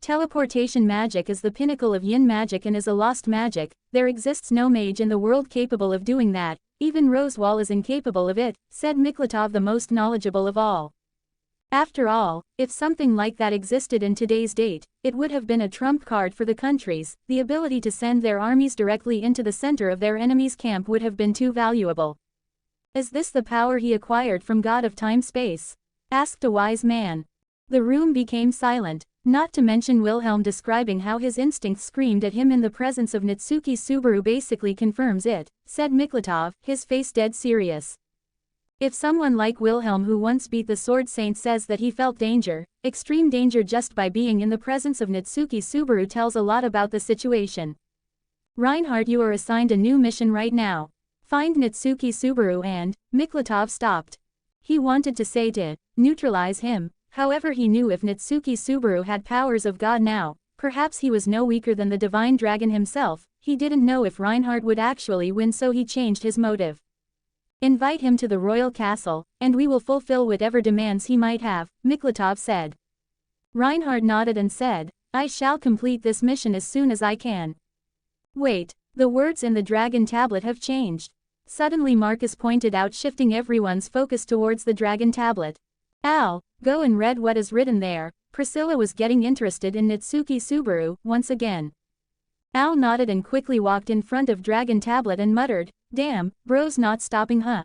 "Teleportation magic is the pinnacle of yin magic and is a lost magic. There exists no mage in the world capable of doing that, even Rosewall is incapable of it," said Miklatov, the most knowledgeable of all. "After all, if something like that existed in today's date, it would have been a trump card for the countries. The ability to send their armies directly into the center of their enemy's camp would have been too valuable." "Is this the power he acquired from God of time-space?" asked a wise man. The room became silent, not to mention Wilhelm describing how his instincts screamed at him in the presence of Natsuki Subaru basically confirms it, said Miklatov, his face dead serious. "If someone like Wilhelm, who once beat the Sword Saint, says that he felt danger, extreme danger, just by being in the presence of Natsuki Subaru, tells a lot about the situation. Reinhard, you are assigned a new mission right now. Find Natsuki Subaru and, Miklatov stopped. He wanted to say to neutralize him, however he knew if Natsuki Subaru had powers of God now, perhaps he was no weaker than the divine dragon himself, he didn't know if Reinhard would actually win, so he changed his motive. Invite him to the royal castle, and we will fulfill whatever demands he might have, Miklatov said. Reinhard nodded and said, I shall complete this mission as soon as I can. Wait, the words in the dragon tablet have changed. Suddenly Marcus pointed out, shifting everyone's focus towards the dragon tablet. Al, go and read what is written there. Priscilla was getting interested in Natsuki Subaru, once again. Al nodded and quickly walked in front of dragon tablet and muttered, damn, bro's not stopping, huh?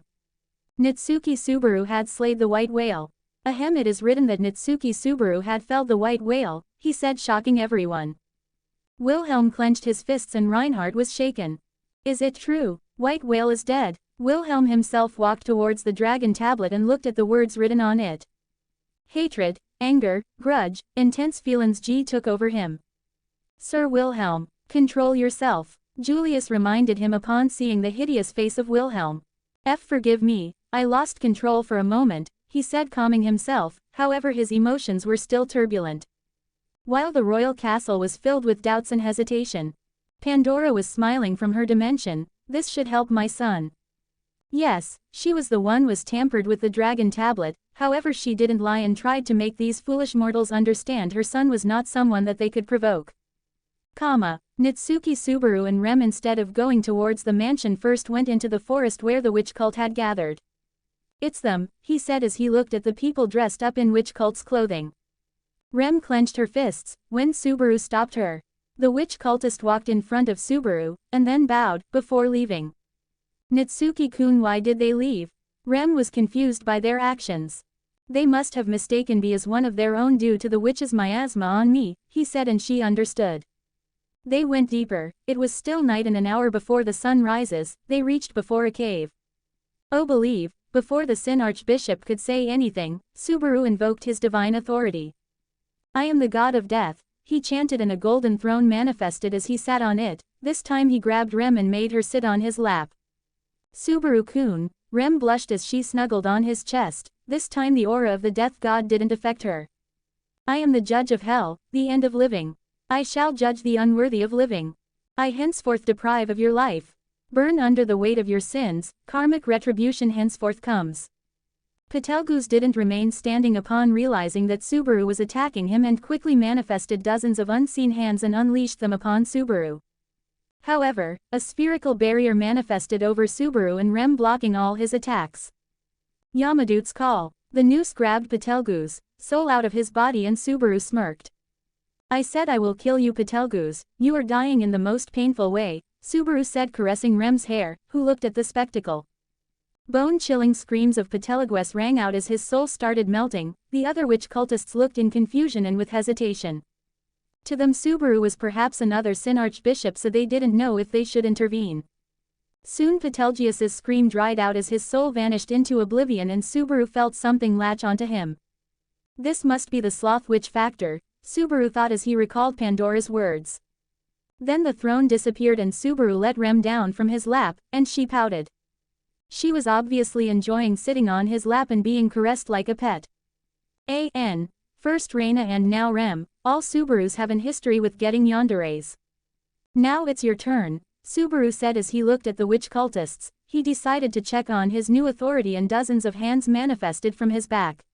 Natsuki Subaru had slayed the white whale. Ahem, it is written that Natsuki Subaru had felled the white whale, he said, shocking everyone. Wilhelm clenched his fists and Reinhard was shaken. Is it true? White whale is dead. Wilhelm himself walked towards the dragon tablet and looked at the words written on it. Hatred, anger, grudge, intense feelings took over him. Sir Wilhelm, control yourself, Julius reminded him upon seeing the hideous face of Wilhelm. Forgive me, I lost control for a moment, he said, calming himself, however his emotions were still turbulent. While the royal castle was filled with doubts and hesitation, Pandora was smiling from her dimension. This should help my son. Yes, she was the one was tampered with the dragon tablet, however she didn't lie and tried to make these foolish mortals understand her son was not someone that they could provoke. Natsuki Subaru and Rem, instead of going towards the mansion, first went into the forest where the witch cult had gathered. It's them, he said as he looked at the people dressed up in witch cult's clothing. Rem clenched her fists when Subaru stopped her. The witch cultist walked in front of Subaru, and then bowed, before leaving. Natsuki-kun, why did they leave? Rem was confused by their actions. They must have mistaken me as one of their own due to the witch's miasma on me, he said, and she understood. They went deeper. It was still night, and an hour before the sun rises, they reached before a cave. Oh, believe, before the Sin Archbishop could say anything, Subaru invoked his divine authority. I am the god of death, he chanted, and a golden throne manifested as he sat on it. This time he grabbed Rem and made her sit on his lap. Subaru-kun, Rem blushed as she snuggled on his chest. This time the aura of the death god didn't affect her. I am the judge of hell, the end of living. I shall judge the unworthy of living. I henceforth deprive of your life. Burn under the weight of your sins, karmic retribution henceforth comes. Betelgeuse didn't remain standing upon realizing that Subaru was attacking him, and quickly manifested dozens of unseen hands and unleashed them upon Subaru. However, a spherical barrier manifested over Subaru and Rem, blocking all his attacks. Yamadute's call. The noose grabbed Betelgeuse, soul out of his body, and Subaru smirked. I said I will kill you, Betelgeuse, you are dying in the most painful way, Subaru said, caressing Rem's hair, who looked at the spectacle. Bone-chilling screams of Betelgeuse rang out as his soul started melting. The other witch cultists looked in confusion and with hesitation. To them Subaru was perhaps another Sin Archbishop, so they didn't know if they should intervene. Soon Betelgeuse's scream dried out as his soul vanished into oblivion, and Subaru felt something latch onto him. This must be the sloth witch factor, Subaru thought as he recalled Pandora's words. Then the throne disappeared and Subaru let Rem down from his lap, and she pouted. She was obviously enjoying sitting on his lap and being caressed like a pet. First Reina and now Rem, all Subarus have an history with getting yanderes. Now it's your turn, Subaru said as he looked at the witch cultists. He decided to check on his new authority, and dozens of hands manifested from his back.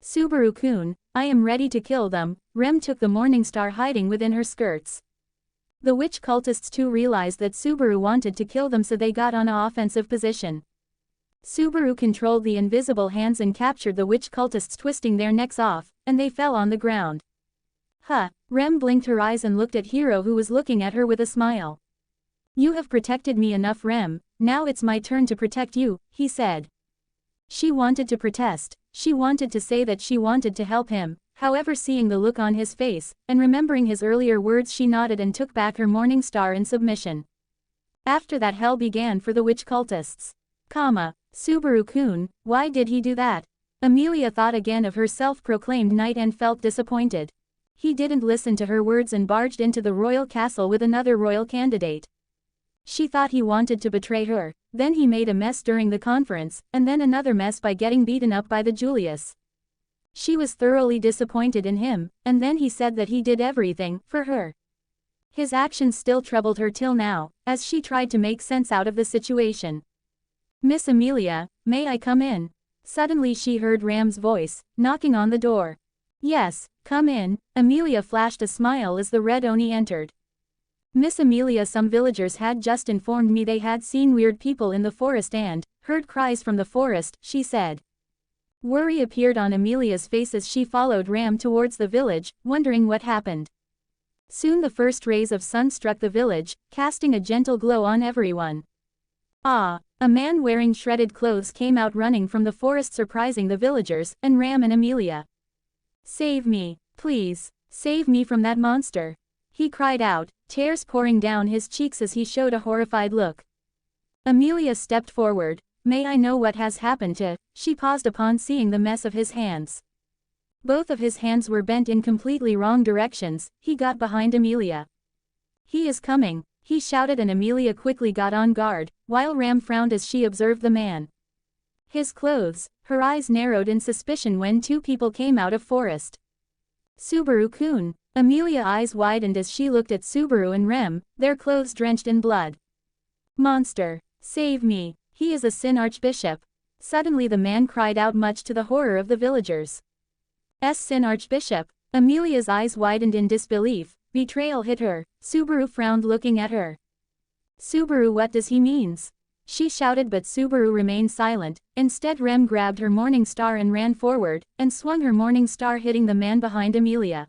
Subaru-kun, I am ready to kill them. Rem took the morning star hiding within her skirts. The witch cultists too realized that Subaru wanted to kill them, so they got on an offensive position. Subaru controlled the invisible hands and captured the witch cultists, twisting their necks off, and they fell on the ground. Rem blinked her eyes and looked at Hiro, who was looking at her with a smile. You have protected me enough, Rem, now it's my turn to protect you, he said. She wanted to protest, she wanted to say that she wanted to help him. However, seeing the look on his face, and remembering his earlier words, she nodded and took back her morning star in submission. After that, hell began for the witch cultists. Subaru-kun, why did he do that? Emilia thought again of her self-proclaimed knight and felt disappointed. He didn't listen to her words and barged into the royal castle with another royal candidate. She thought he wanted to betray her, then he made a mess during the conference, and then another mess by getting beaten up by the Julius. She was thoroughly disappointed in him, and then he said that he did everything for her. His actions still troubled her till now, as she tried to make sense out of the situation. "Miss Emilia, may I come in?" Suddenly she heard Ram's voice, knocking on the door. "Yes, come in." Emilia flashed a smile as the Red Oni entered. "Miss Emilia, some villagers had just informed me they had seen weird people in the forest and heard cries from the forest," she said. Worry appeared on Emilia's face as she followed Ram towards the village, wondering what happened. Soon the first rays of sun struck the village, casting a gentle glow on everyone. Ah! A man wearing shredded clothes came out running from the forest, surprising the villagers and Ram and Emilia. "Save me, please, save me from that monster," he cried out, tears pouring down his cheeks as he showed a horrified look. Emilia stepped forward. "May I know what has happened to?" She paused upon seeing the mess of his hands. Both of his hands were bent in completely wrong directions. He got behind Emilia. "He is coming," he shouted, and Emilia quickly got on guard, while Ram frowned as she observed the man. His clothes. Her eyes narrowed in suspicion when two people came out of forest. "Subaru-kun." Emilia's eyes widened as she looked at Subaru and Rem, their clothes drenched in blood. "Monster! Save me! He is a Sin Archbishop!" Suddenly the man cried out, much to the horror of the villagers. Sin Archbishop." Emilia's eyes widened in disbelief. Betrayal hit her. Subaru frowned, looking at her. "Subaru, what does he means?" she shouted, but Subaru remained silent. Instead Rem grabbed her morning star and ran forward, and swung her morning star, hitting the man behind Emilia.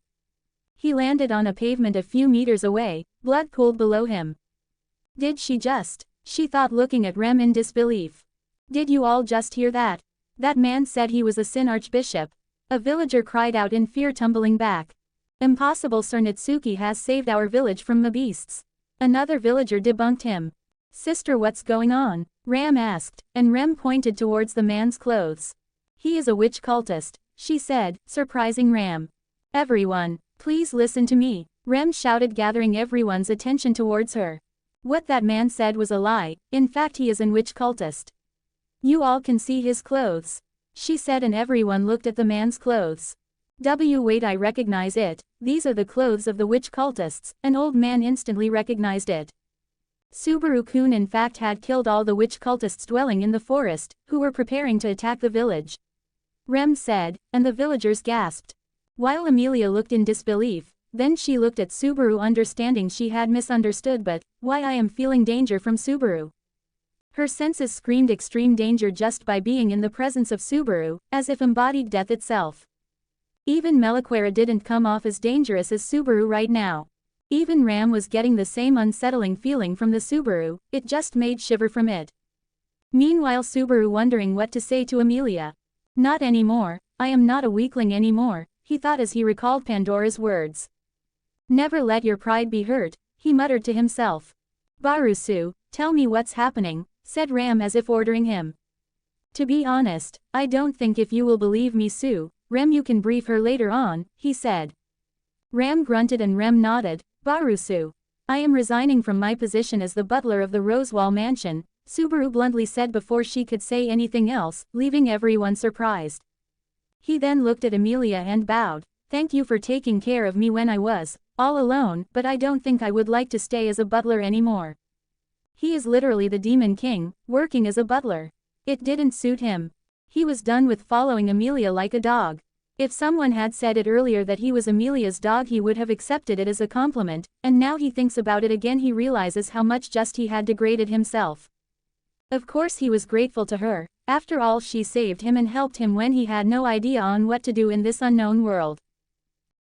He landed on a pavement a few meters away, blood pooled below him. "Did she just?" she thought, looking at Rem in disbelief. "Did you all just hear that? That man said he was a Sin Archbishop." A villager cried out in fear, tumbling back. "Impossible, Sir Natsuki has saved our village from the beasts." Another villager debunked him. "Sister, what's going on?" Ram asked, and Rem pointed towards the man's clothes. "He is a witch cultist," she said, surprising Ram. "Everyone, please listen to me," Rem shouted, gathering everyone's attention towards her. "What that man said was a lie. In fact, he is an witch cultist. You all can see his clothes," she said, and everyone looked at the man's clothes. Wait, I recognize it. These are the clothes of the witch cultists." An old man instantly recognized it. Subaru-kun in fact had killed all the witch cultists dwelling in the forest, who were preparing to attack the village. Rem said, and the villagers gasped. While Emilia looked in disbelief, then she looked at Subaru, understanding she had misunderstood. "But why I am feeling danger from Subaru." Her senses screamed extreme danger just by being in the presence of Subaru, as if embodied death itself. Even Meliquera didn't come off as dangerous as Subaru right now. Even Ram was getting the same unsettling feeling from the Subaru, it just made shiver from it. Meanwhile Subaru wondering what to say to Emilia. "Not anymore, I am not a weakling anymore," he thought as he recalled Pandora's words. "Never let your pride be hurt," he muttered to himself. "Barusu, tell me what's happening," said Ram as if ordering him. "To be honest, I don't think if you will believe me, Sue, Rem, you can brief her later on," he said. Ram grunted and Rem nodded. "Barusu, I am resigning from my position as the butler of the Rosewall Mansion," Subaru bluntly said before she could say anything else, leaving everyone surprised. He then looked at Emilia and bowed. "Thank you for taking care of me when I was all alone, but I don't think I would like to stay as a butler anymore." He is literally the Demon King, working as a butler. It didn't suit him. He was done with following Emilia like a dog. If someone had said it earlier that he was Emilia's dog, he would have accepted it as a compliment, and now he thinks about it again, he realizes how much just he had degraded himself. Of course he was grateful to her. After all, she saved him and helped him when he had no idea on what to do in this unknown world.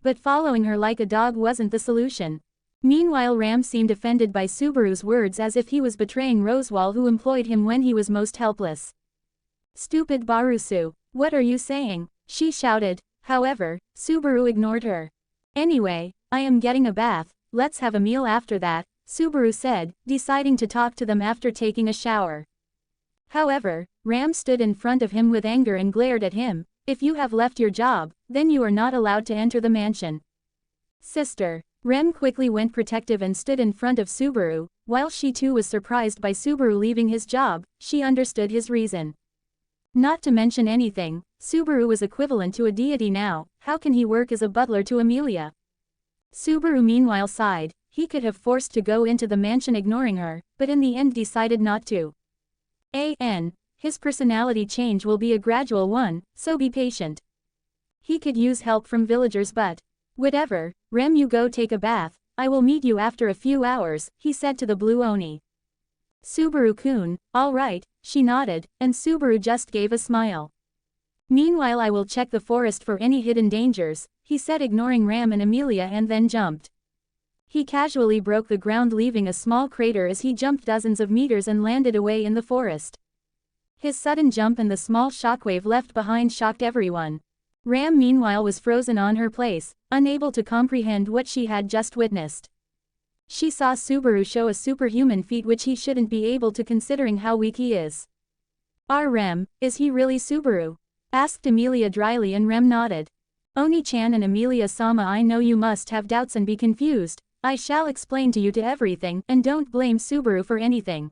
But following her like a dog wasn't the solution. Meanwhile Ram seemed offended by Subaru's words, as if he was betraying Rosewall, who employed him when he was most helpless. "Stupid Barusu, what are you saying?" she shouted. However, Subaru ignored her. "Anyway, I am getting a bath, let's have a meal after that," Subaru said, deciding to talk to them after taking a shower. However, Ram stood in front of him with anger and glared at him. "If you have left your job, then you are not allowed to enter the mansion." "Sister." Rem quickly went protective and stood in front of Subaru, While she too was surprised by Subaru leaving his job, she understood his reason. Not to mention anything, Subaru was equivalent to a deity now. How can he work as a butler to Emilia? Subaru meanwhile sighed. He could have forced to go into the mansion ignoring her, but in the end decided not to. His personality change will be a gradual one, so be patient. He could use help from villagers, but whatever, Rem, you go take a bath, I will meet you after a few hours, he said to the blue Oni. Subaru-kun, all right, she nodded, and Subaru just gave a smile. Meanwhile I will check the forest for any hidden dangers, he said, ignoring Ram and Emilia, and then jumped. He casually broke the ground, leaving a small crater as he jumped dozens of meters and landed away in the forest. His sudden jump and the small shockwave left behind shocked everyone. Ram meanwhile was frozen on her place, unable to comprehend what she had just witnessed. She saw Subaru show a superhuman feat which he shouldn't be able to, considering how weak he is. Rem, is he really Subaru? Asked Emilia dryly, and Rem nodded. Oni-chan and Emilia-sama, I know you must have doubts and be confused. I shall explain to you to everything, and don't blame Subaru for anything.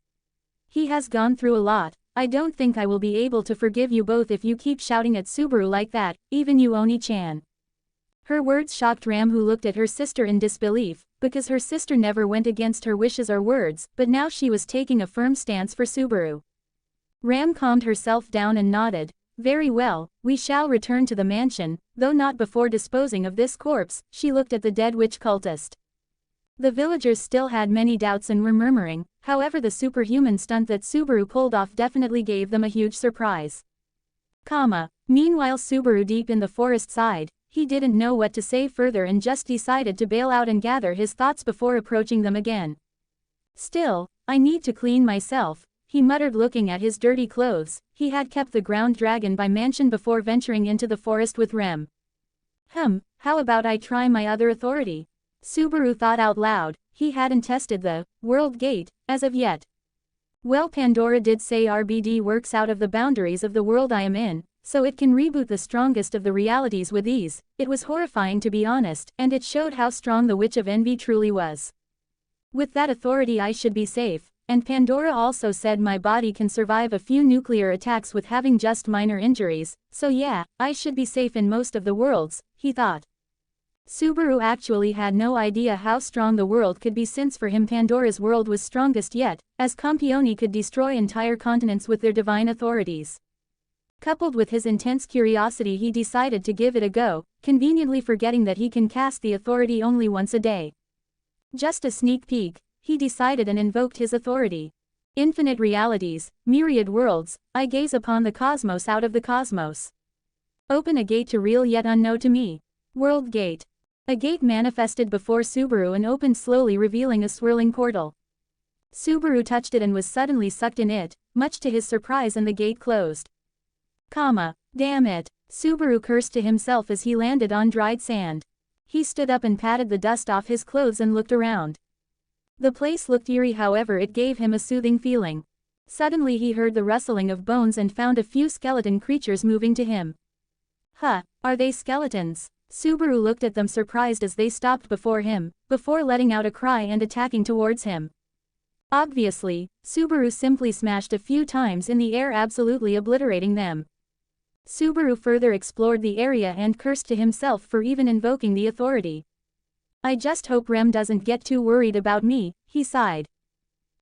He has gone through a lot. I don't think I will be able to forgive you both if you keep shouting at Subaru like that, even you, Oni-chan. Her words shocked Ram, who looked at her sister in disbelief, because her sister never went against her wishes or words, but now she was taking a firm stance for Subaru. Ram calmed herself down and nodded. Very well, we shall return to the mansion, though not before disposing of this corpse. She looked at the dead witch cultist. The villagers still had many doubts and were murmuring, however the superhuman stunt that Subaru pulled off definitely gave them a huge surprise. Meanwhile Subaru, deep in the forest, sighed. He didn't know what to say further and just decided to bail out and gather his thoughts before approaching them again. Still, I need to clean myself, he muttered, looking at his dirty clothes. He had kept the ground dragon by mansion before venturing into the forest with Rem. How about I try my other authority? Subaru thought out loud. He hadn't tested the world gate as of yet. Well, Pandora did say RBD works out of the boundaries of the world I am in, so it can reboot the strongest of the realities with ease. It was horrifying, to be honest, and it showed how strong the Witch of Envy truly was. With that authority I should be safe, and Pandora also said my body can survive a few nuclear attacks with having just minor injuries, so yeah, I should be safe in most of the worlds, he thought. Subaru actually had no idea how strong the world could be, since for him Pandora's world was strongest yet, as Campioni could destroy entire continents with their divine authorities. Coupled with his intense curiosity, he decided to give it a go, conveniently forgetting that he can cast the authority only once a day. Just a sneak peek, he decided, and invoked his authority. Infinite realities, myriad worlds, I gaze upon the cosmos out of the cosmos. Open a gate to real yet unknown to me. World gate. A gate manifested before Subaru and opened slowly, revealing a swirling portal. Subaru touched it and was suddenly sucked in it, much to his surprise, and the gate closed. Damn it, Subaru cursed to himself as he landed on dried sand. He stood up and patted the dust off his clothes and looked around. The place looked eerie, however it gave him a soothing feeling. Suddenly he heard the rustling of bones and found a few skeleton creatures moving to him. Are they skeletons? Subaru looked at them, surprised as they stopped before him, before letting out a cry and attacking towards him. Obviously, Subaru simply smashed a few times in the air, absolutely obliterating them. Subaru further explored the area and cursed to himself for even invoking the authority. I just hope Rem doesn't get too worried about me, he sighed.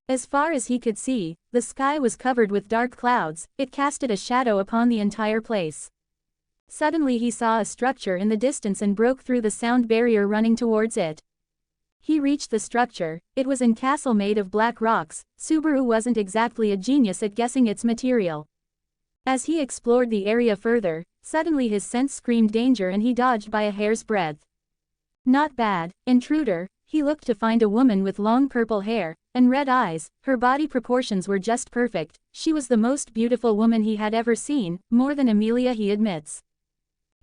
As far as he could see, the sky was covered with dark clouds. It casted a shadow upon the entire place. Suddenly he saw a structure in the distance and broke through the sound barrier, running towards it. He reached the structure. It was a castle made of black rocks. Subaru wasn't exactly a genius at guessing its material. As he explored the area further, suddenly his sense screamed danger and he dodged by a hair's breadth. Not bad, intruder. He looked to find a woman with long purple hair and red eyes. Her body proportions were just perfect. She was the most beautiful woman he had ever seen, more than Emilia, he admits.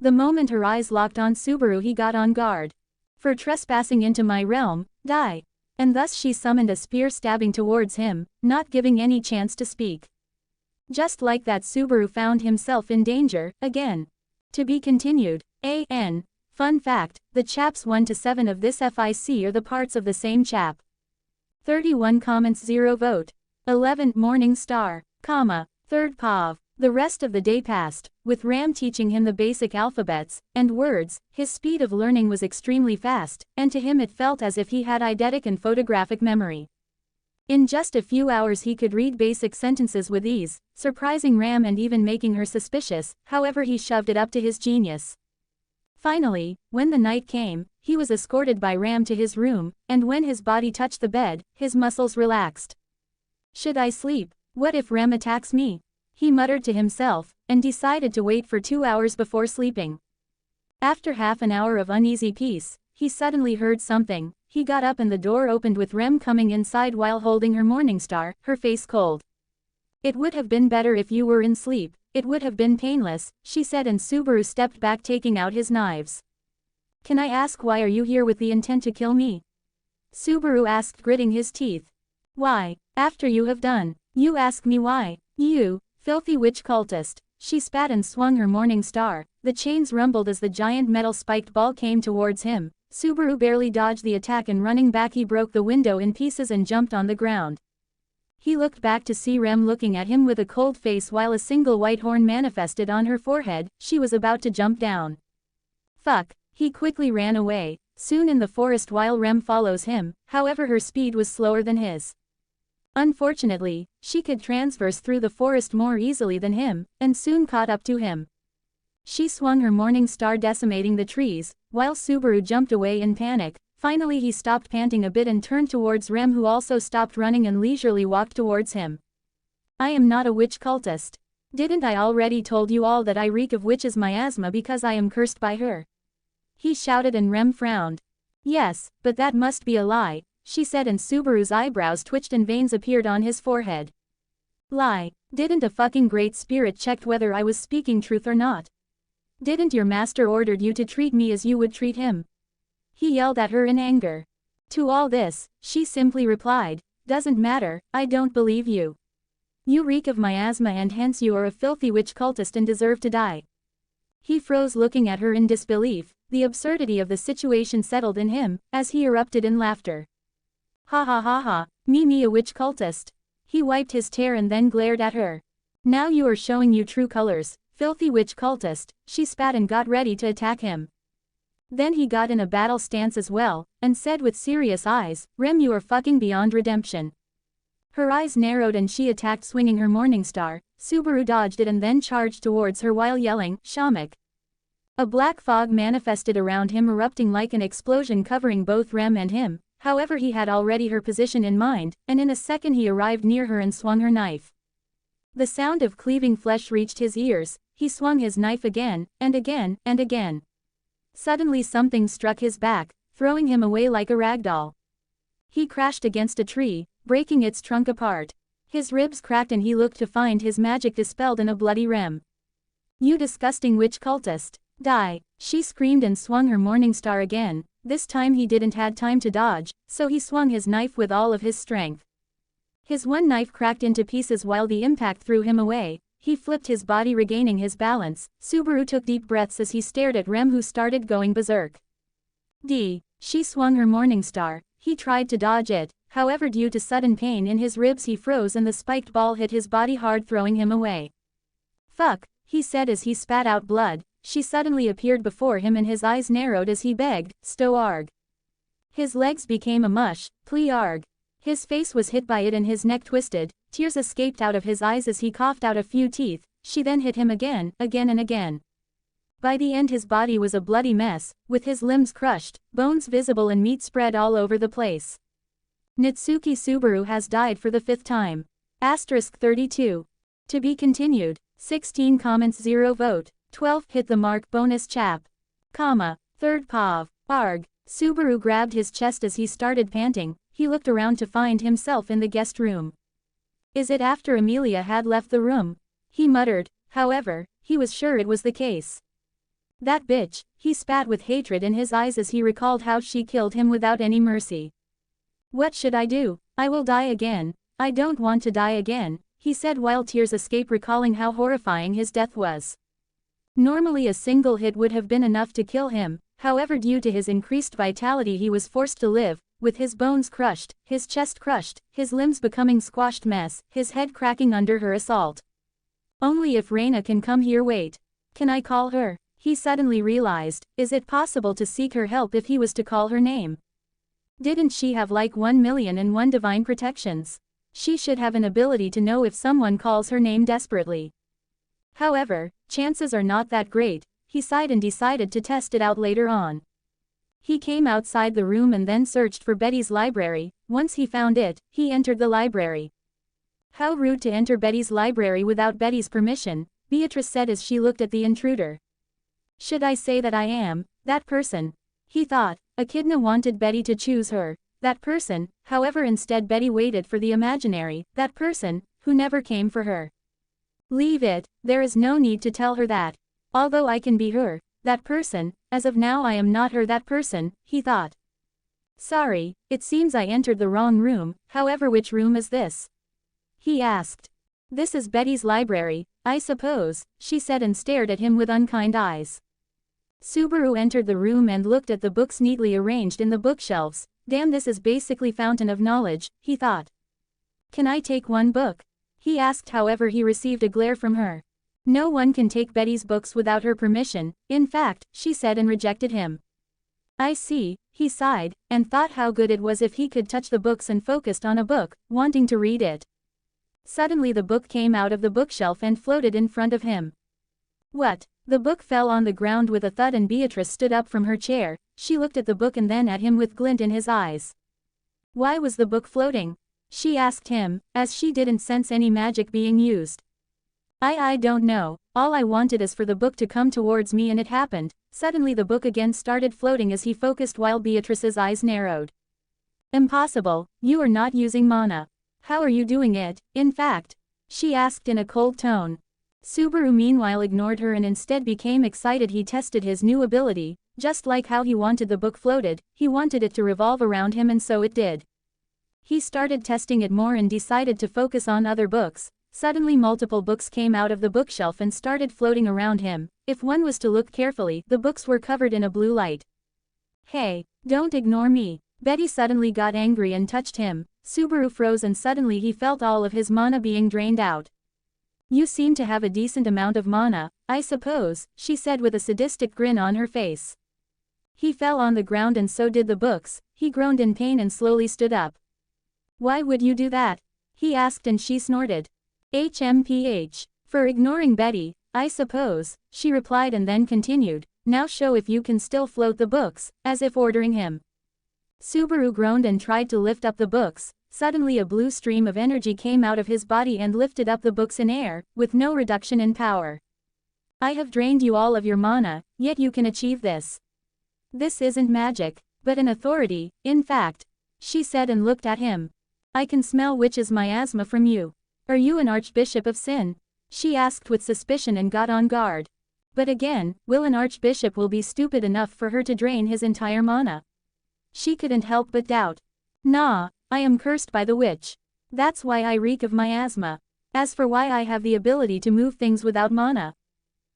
The moment her eyes locked on Subaru, he got on guard. For trespassing into my realm, die. And thus she summoned a spear, stabbing towards him, not giving any chance to speak. Just like that, Subaru found himself in danger, again. To be continued. Fun fact, the chaps 1 to 7 of this FIC are the parts of the same chap. 31 comments 0 vote. 11 Morning Star, 3rd POV. The rest of the day passed, with Ram teaching him the basic alphabets and words. His speed of learning was extremely fast, and to him it felt as if he had eidetic and photographic memory. In just a few hours he could read basic sentences with ease, surprising Ram and even making her suspicious. However, he shoved it up to his genius. Finally, when the night came, he was escorted by Ram to his room, and when his body touched the bed, his muscles relaxed. Should I sleep? What if Ram attacks me? He muttered to himself, and decided to wait for 2 hours before sleeping. After half an hour of uneasy peace, he suddenly heard something. He got up and the door opened with Rem coming inside while holding her Morningstar, her face cold. "It would have been better if you were in sleep, it would have been painless," she said, and Subaru stepped back taking out his knives. "Can I ask why are you here with the intent to kill me?" Subaru asked, gritting his teeth. "Why? After you have done. You ask me why? You filthy witch cultist." She spat and swung her Morningstar. The chains rumbled as the giant metal spiked ball came towards him. Subaru barely dodged the attack, and running back he broke the window in pieces and jumped on the ground. He looked back to see Rem looking at him with a cold face while a single white horn manifested on her forehead. She was about to jump down. Fuck. He quickly ran away, soon in the forest while Rem follows him. However, her speed was slower than his. Unfortunately, she could traverse through the forest more easily than him, and soon caught up to him. She swung her Morningstar, decimating the trees, while Subaru jumped away in panic. Finally he stopped panting a bit and turned towards Rem, who also stopped running and leisurely walked towards him. "I am not a witch cultist. Didn't I already told you all that I reek of witches miasma because I am cursed by her?" He shouted, and Rem frowned. "Yes, but that must be a lie," she said, and Subaru's eyebrows twitched and veins appeared on his forehead. "Lie? Didn't a fucking great spirit check whether I was speaking truth or not? Didn't your master ordered you to treat me as you would treat him?" He yelled at her in anger. To all this, she simply replied, "Doesn't matter, I don't believe you. You reek of miasma and hence you are a filthy witch cultist and deserve to die." He froze, looking at her in disbelief. The absurdity of the situation settled in him, as he erupted in laughter. "Ha ha ha ha, me a witch cultist." He wiped his tear and then glared at her. "Now you are showing your true colors, filthy witch cultist." She spat and got ready to attack him. Then he got in a battle stance as well, and said with serious eyes, "Rem, you are fucking beyond redemption." Her eyes narrowed and she attacked, swinging her Morningstar. Subaru dodged it and then charged towards her while yelling, "Shamak." A black fog manifested around him, erupting like an explosion covering both Rem and him. However, he had already her position in mind, and in a second he arrived near her and swung her knife. The sound of cleaving flesh reached his ears. He swung his knife again, and again, and again. Suddenly something struck his back, throwing him away like a ragdoll. He crashed against a tree, breaking its trunk apart. His ribs cracked and he looked to find his magic dispelled in a bloody Rem. "You disgusting witch cultist. Die!" She screamed and swung her Morningstar again. This time he didn't had time to dodge, so he swung his knife with all of his strength. His one knife cracked into pieces while the impact threw him away. He flipped his body, regaining his balance. Subaru took deep breaths as he stared at Rem, who started going berserk. She swung her Morningstar. He tried to dodge it. However, due to sudden pain in his ribs he froze and the spiked ball hit his body hard, throwing him away. "Fuck," he said as he spat out blood. She suddenly appeared before him and his eyes narrowed as he begged, "Stow arg." His legs became a mush. "Plea arg." His face was hit by it and his neck twisted. Tears escaped out of his eyes as he coughed out a few teeth. She then hit him again and again. By the end his body was a bloody mess, with his limbs crushed, bones visible and meat spread all over the place. Natsuki Subaru has died for the 5th time. * 32. To be continued. 16 comments 0 vote. 12 hit the mark bonus chap. 3rd POV. Arg. Subaru grabbed his chest as he started panting. He looked around to find himself in the guest room. Is it after Emilia had left the room? He muttered. However, he was sure it was the case. That bitch, he spat with hatred in his eyes as he recalled how she killed him without any mercy. What should I do? I will die again. I don't want to die again, he said while tears escaped, recalling how horrifying his death was. Normally a single hit would have been enough to kill him, however due to his increased vitality he was forced to live. with his bones crushed, his chest crushed, his limbs becoming squashed mess, his head cracking under her assault. Only if Raina can come here. Wait. Can I call her? He suddenly realized, is it possible to seek her help if he was to call her name? Didn't she have like 1,000,001 divine protections? She should have an ability to know if someone calls her name desperately. However, chances are not that great. He sighed and decided to test it out later on. He came outside the room and then searched for Betty's library. Once he found it, he entered the library. How rude to enter Betty's library without Betty's permission, Beatrice said as she looked at the intruder. Should I say that I am that person? He thought. Echidna wanted Betty to choose her, that person. However, instead Betty waited for the imaginary, that person, who never came for her. Leave it, there is no need to tell her that. Although I can be her, that person, as of now I am not her that person, he thought. Sorry, it seems I entered the wrong room. However, which room is this? He asked. This is Betty's library, I suppose, she said and stared at him with unkind eyes. Subaru entered the room and looked at the books neatly arranged in the bookshelves. Damn, this is basically fountain of knowledge, he thought. Can I take one book? He asked. However, he received a glare from her. No one can take Betty's books without her permission, in fact, she said and rejected him. I see, he sighed, and thought how good it was if he could touch the books and focused on a book, wanting to read it. Suddenly the book came out of the bookshelf and floated in front of him. What? The book fell on the ground with a thud and Beatrice stood up from her chair. She looked at the book and then at him with glint in his eyes. Why was the book floating? She asked him, as she didn't sense any magic being used. I don't know, all I wanted is for the book to come towards me and it happened. Suddenly the book again started floating as he focused while Beatrice's eyes narrowed. Impossible, you are not using mana. How are you doing it, in fact? She asked in a cold tone. Subaru meanwhile ignored her and instead became excited. He tested his new ability, just like how he wanted the book floated, he wanted it to revolve around him and so it did. He started testing it more and decided to focus on other books. Suddenly multiple books came out of the bookshelf and started floating around him. If one was to look carefully, the books were covered in a blue light. Hey, don't ignore me. Betty suddenly got angry and touched him. Subaru froze and suddenly he felt all of his mana being drained out. You seem to have a decent amount of mana, I suppose, she said with a sadistic grin on her face. He fell on the ground and so did the books. He groaned in pain and slowly stood up. Why would you do that? He asked and she snorted. HMPH. For ignoring Betty, I suppose, she replied and then continued, now show if you can still float the books, as if ordering him. Subaru groaned and tried to lift up the books. Suddenly a blue stream of energy came out of his body and lifted up the books in air, with no reduction in power. I have drained you all of your mana, yet you can achieve this. This isn't magic, but an authority, in fact, she said and looked at him. I can smell witch's miasma from you. Are you an archbishop of sin? She asked with suspicion and got on guard. But again, will an archbishop will be stupid enough for her to drain his entire mana? She couldn't help but doubt. Nah, I am cursed by the witch. That's why I reek of miasma. As for why I have the ability to move things without mana.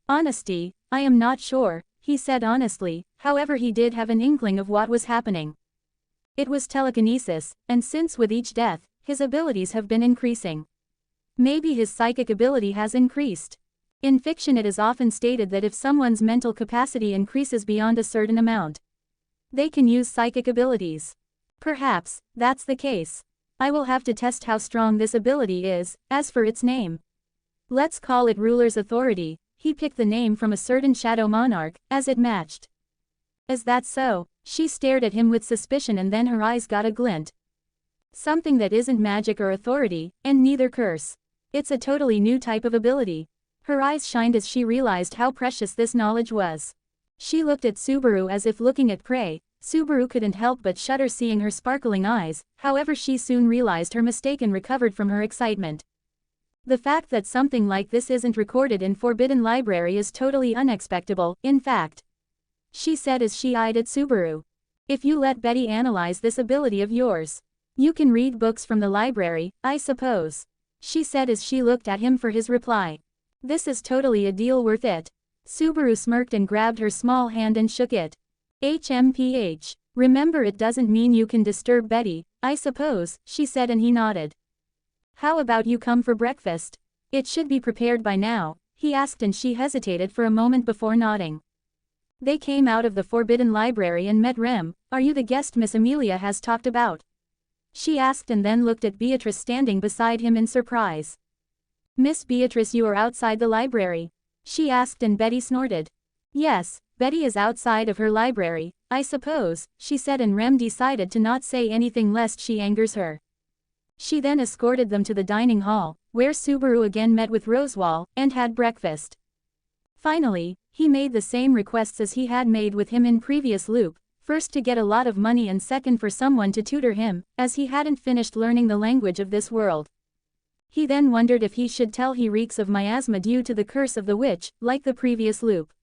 Honesty, I am not sure, he said honestly, however he did have an inkling of what was happening. It was telekinesis, and since with each death, his abilities have been increasing. Maybe his psychic ability has increased. In fiction it is often stated that if someone's mental capacity increases beyond a certain amount, they can use psychic abilities. Perhaps, that's the case. I will have to test how strong this ability is. As for its name, let's call it Ruler's Authority. He picked the name from a certain shadow monarch, as it matched. Is that so? She stared at him with suspicion and then her eyes got a glint. Something that isn't magic or authority, and neither curse. It's a totally new type of ability. Her eyes shined as she realized how precious this knowledge was. She looked at Subaru as if looking at prey. Subaru couldn't help but shudder seeing her sparkling eyes, however she soon realized her mistake and recovered from her excitement. The fact that something like this isn't recorded in Forbidden Library is totally unexpectable, in fact. She said as she eyed at Subaru. If you let Betty analyze this ability of yours, you can read books from the library, I suppose. She said as she looked at him for his reply. This is totally a deal worth it. Subaru smirked and grabbed her small hand and shook it. HMPH. Remember, it doesn't mean you can disturb Betty, I suppose, she said, and he nodded. How about you come for breakfast? It should be prepared by now, he asked, and she hesitated for a moment before nodding. They came out of the forbidden library and met Rem. Are you the guest Miss Emilia has talked about? She asked, and then looked at Beatrice standing beside him in surprise. Miss Beatrice, you are outside the library? She asked, and Betty snorted. Yes, Betty is outside of her library, I suppose, she said, and Rem decided to not say anything lest she angers her. She then escorted them to the dining hall, where Subaru again met with Rosewall, and had breakfast. Finally, he made the same requests as he had made with him in previous loop, first to get a lot of money and second for someone to tutor him, as he hadn't finished learning the language of this world. He then wondered if he should tell he reeks of miasma due to the curse of the witch, like the previous loop.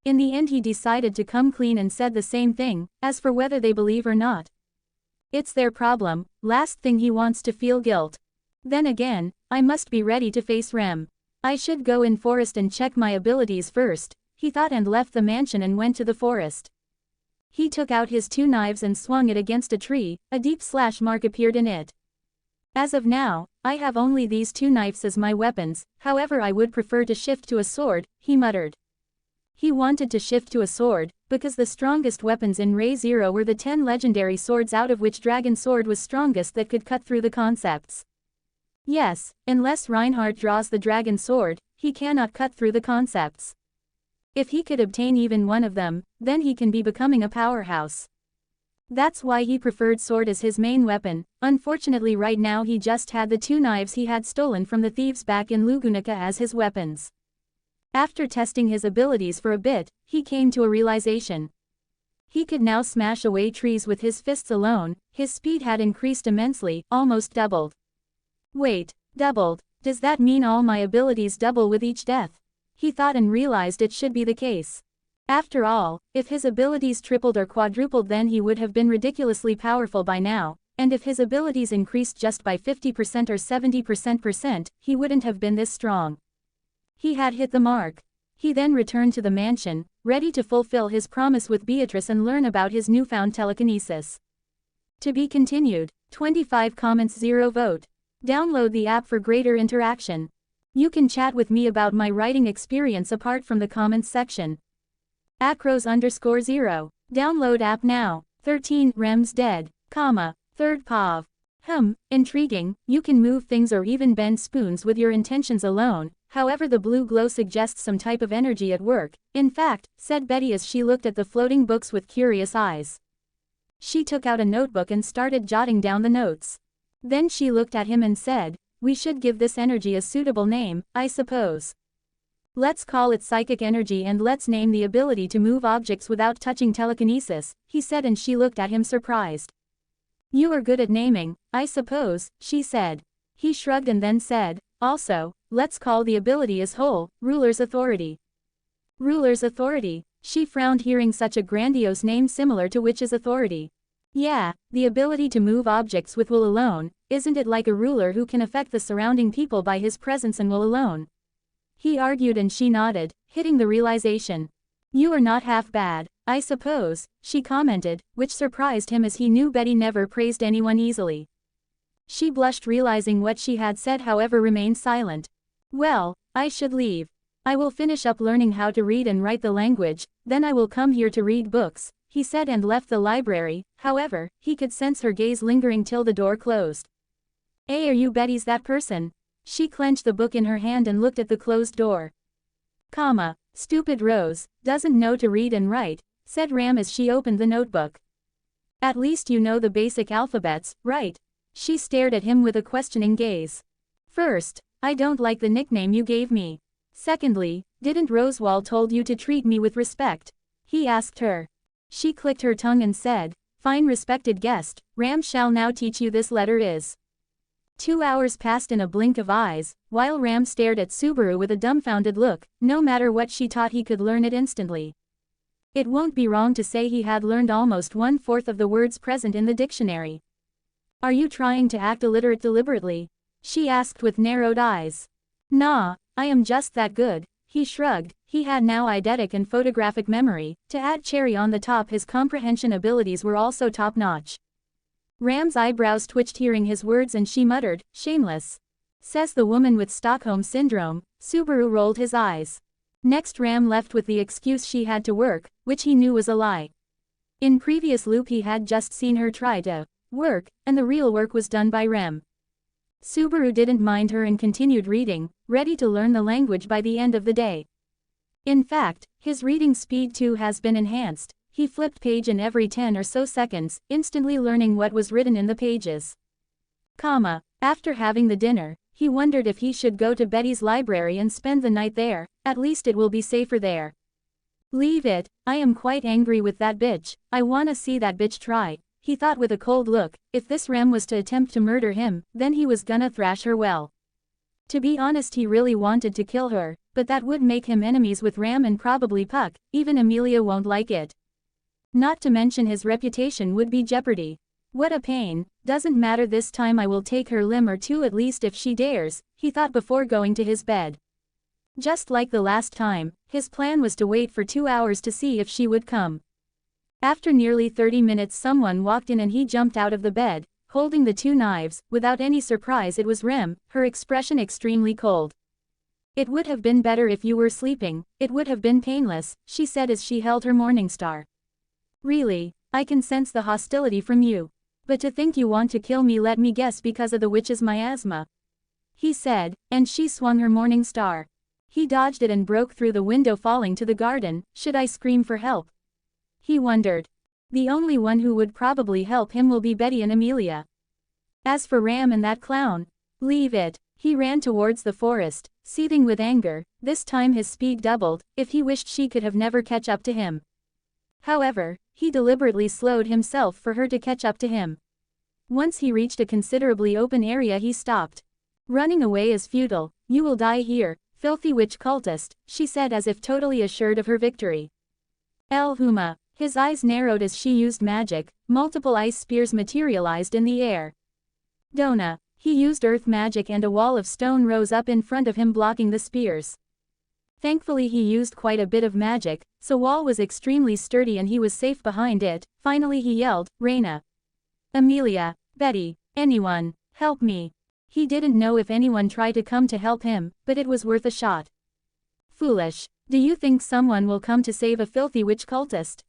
In the end he decided to come clean and said the same thing, as for whether they believe or not. It's their problem, last thing he wants to feel guilt. Then again, I must be ready to face Rem. I should go in forest and check my abilities first, he thought, and left the mansion and went to the forest. He took out his 2 knives and swung it against a tree, a deep slash mark appeared in it. As of now, I have only these 2 knives as my weapons, however I would prefer to shift to a sword, he muttered. He wanted to shift to a sword, because the strongest weapons in Ray Zero were the 10 legendary swords, out of which Dragon Sword was strongest, that could cut through the concepts. Yes, unless Reinhardt draws the Dragon Sword, he cannot cut through the concepts. If he could obtain even one of them, then he can be becoming a powerhouse. That's why he preferred sword as his main weapon. Unfortunately right now he just had the 2 knives he had stolen from the thieves back in Lugunica as his weapons. After testing his abilities for a bit, he came to a realization. He could now smash away trees with his fists alone. His speed had increased immensely, almost doubled. Wait, doubled? Does that mean all my abilities double with each death? He thought and realized it should be the case. After all, if his abilities tripled or quadrupled, then he would have been ridiculously powerful by now, and if his abilities increased just by 50% or 70%, he wouldn't have been this strong. He had hit the mark. He then returned to the mansion, ready to fulfill his promise with Beatrice and learn about his newfound telekinesis. To be continued. 25 comments, 0 vote. Download the app for greater interaction. You can chat with me about my writing experience apart from the comments section. Acros_0. Download app now. 13. Rem's dead. 3rd Pav. Intriguing. You can move things or even bend spoons with your intentions alone. However, the blue glow suggests some type of energy at work. In fact, said Betty as she looked at the floating books with curious eyes. She took out a notebook and started jotting down the notes. Then she looked at him and said, "We should give this energy a suitable name, I suppose. Let's call it psychic energy, and let's name the ability to move objects without touching telekinesis," he said, and she looked at him surprised. "You are good at naming, I suppose," she said. He shrugged and then said, "Also, let's call the ability as whole, Ruler's Authority." Ruler's Authority? She frowned hearing such a grandiose name similar to Witch's Authority. Yeah, the ability to move objects with will alone, isn't it like a ruler who can affect the surrounding people by his presence and will alone? He argued, and she nodded, hitting the realization. "You are not half bad, I suppose," she commented, which surprised him as he knew Betty never praised anyone easily. She blushed realizing what she had said, however remained silent. "Well, I should leave. I will finish up learning how to read and write the language, then I will come here to read books," he said, and left the library. However, he could sense her gaze lingering till the door closed. "Hey, are you Betty's that person?" She clenched the book in her hand and looked at the closed door. Stupid Rose, doesn't know to read and write," said Ram as she opened the notebook. "At least you know the basic alphabets, right?" She stared at him with a questioning gaze. "First, I don't like the nickname you gave me. Secondly, didn't Rosewall told you to treat me with respect?" he asked her. She clicked her tongue and said, "Fine, respected guest, Ram shall now teach you this letter is." 2 hours passed in a blink of eyes, while Ram stared at Subaru with a dumbfounded look. No matter what she taught, he could learn it instantly. It won't be wrong to say he had learned almost 1/4 of the words present in the dictionary. "Are you trying to act illiterate deliberately?" she asked with narrowed eyes. "Nah, I am just that good," He shrugged. He had now eidetic and photographic memory. To add cherry on the top, his comprehension abilities were also top-notch. Ram's eyebrows twitched hearing his words and she muttered, "Shameless," says the woman with Stockholm Syndrome. Subaru rolled his eyes. Next, Ram left with the excuse she had to work, which he knew was a lie. In previous loop he had just seen her try to work, and the real work was done by Ram. Subaru didn't mind her and continued reading, ready to learn the language by the end of the day. In fact, his reading speed too has been enhanced. He flipped page in every 10 or so seconds, instantly learning what was written in the pages. After having the dinner, he wondered if he should go to Betty's library and spend the night there. At least it will be safer there. Leave it, I am quite angry with that bitch. I wanna see that bitch try, he thought with a cold look. If this Ram was to attempt to murder him, then he was gonna thrash her well. To be honest, he really wanted to kill her, but that would make him enemies with Ram and probably Puck. Even Emilia won't like it. Not to mention his reputation would be jeopardy. What a pain. Doesn't matter, this time I will take her limb or two at least if she dares, he thought before going to his bed. Just like the last time, his plan was to wait for 2 hours to see if she would come. After nearly 30 minutes someone walked in and he jumped out of the bed, holding the 2 knives. Without any surprise, it was Rem, her expression extremely cold. "It would have been better if you were sleeping, it would have been painless," she said as she held her morning star. "Really, I can sense the hostility from you. But to think you want to kill me, let me guess, because of the witch's miasma," he said, and she swung her morning star. He dodged it and broke through the window, falling to the garden. Should I scream for help? He wondered. The only one who would probably help him will be Betty and Emilia. As for Ram and that clown, leave it. He ran towards the forest, seething with anger. This time his speed doubled. If he wished she could have never catch up to him. However, he deliberately slowed himself for her to catch up to him. Once he reached a considerably open area, he stopped. "Running away is futile. You will die here, filthy witch cultist," she said as if totally assured of her victory. El Huma. His eyes narrowed as she used magic. Multiple ice spears materialized in the air. Dona. He used earth magic and a wall of stone rose up in front of him, blocking the spears. Thankfully he used quite a bit of magic, so wall was extremely sturdy and he was safe behind it. Finally he yelled, "Raina, Emilia, Betty, anyone, help me." He didn't know if anyone tried to come to help him, but it was worth a shot. "Foolish. Do you think someone will come to save a filthy witch cultist?"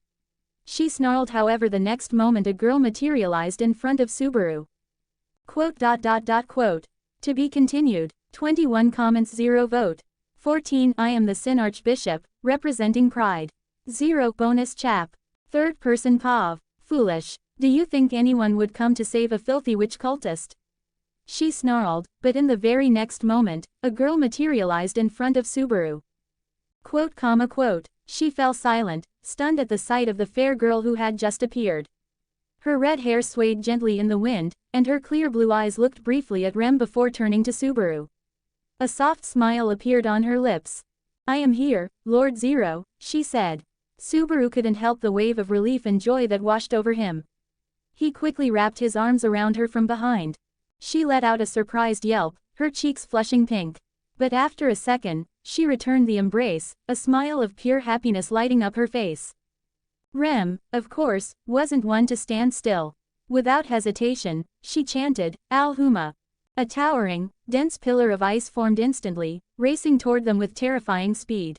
She snarled. However, the next moment a girl materialized in front of Subaru. Quote. To be continued. 21 comments, 0 vote. 14 I am the Sin Archbishop, representing pride. 0 bonus chap. Third person Pav. Foolish. Do you think anyone would come to save a filthy witch cultist? She snarled, but in the very next moment, a girl materialized in front of Subaru. Quote. She fell silent, stunned at the sight of the fair girl who had just appeared. Her red hair swayed gently in the wind, and her clear blue eyes looked briefly at Rem before turning to Subaru. A soft smile appeared on her lips. "I am here, Lord Zero," she said. Subaru couldn't help the wave of relief and joy that washed over him. He quickly wrapped his arms around her from behind. She let out a surprised yelp, her cheeks flushing pink. But after a second, she returned the embrace, a smile of pure happiness lighting up her face. Rem, of course, wasn't one to stand still. Without hesitation, she chanted, "Al Huma." A towering, dense pillar of ice formed instantly, racing toward them with terrifying speed.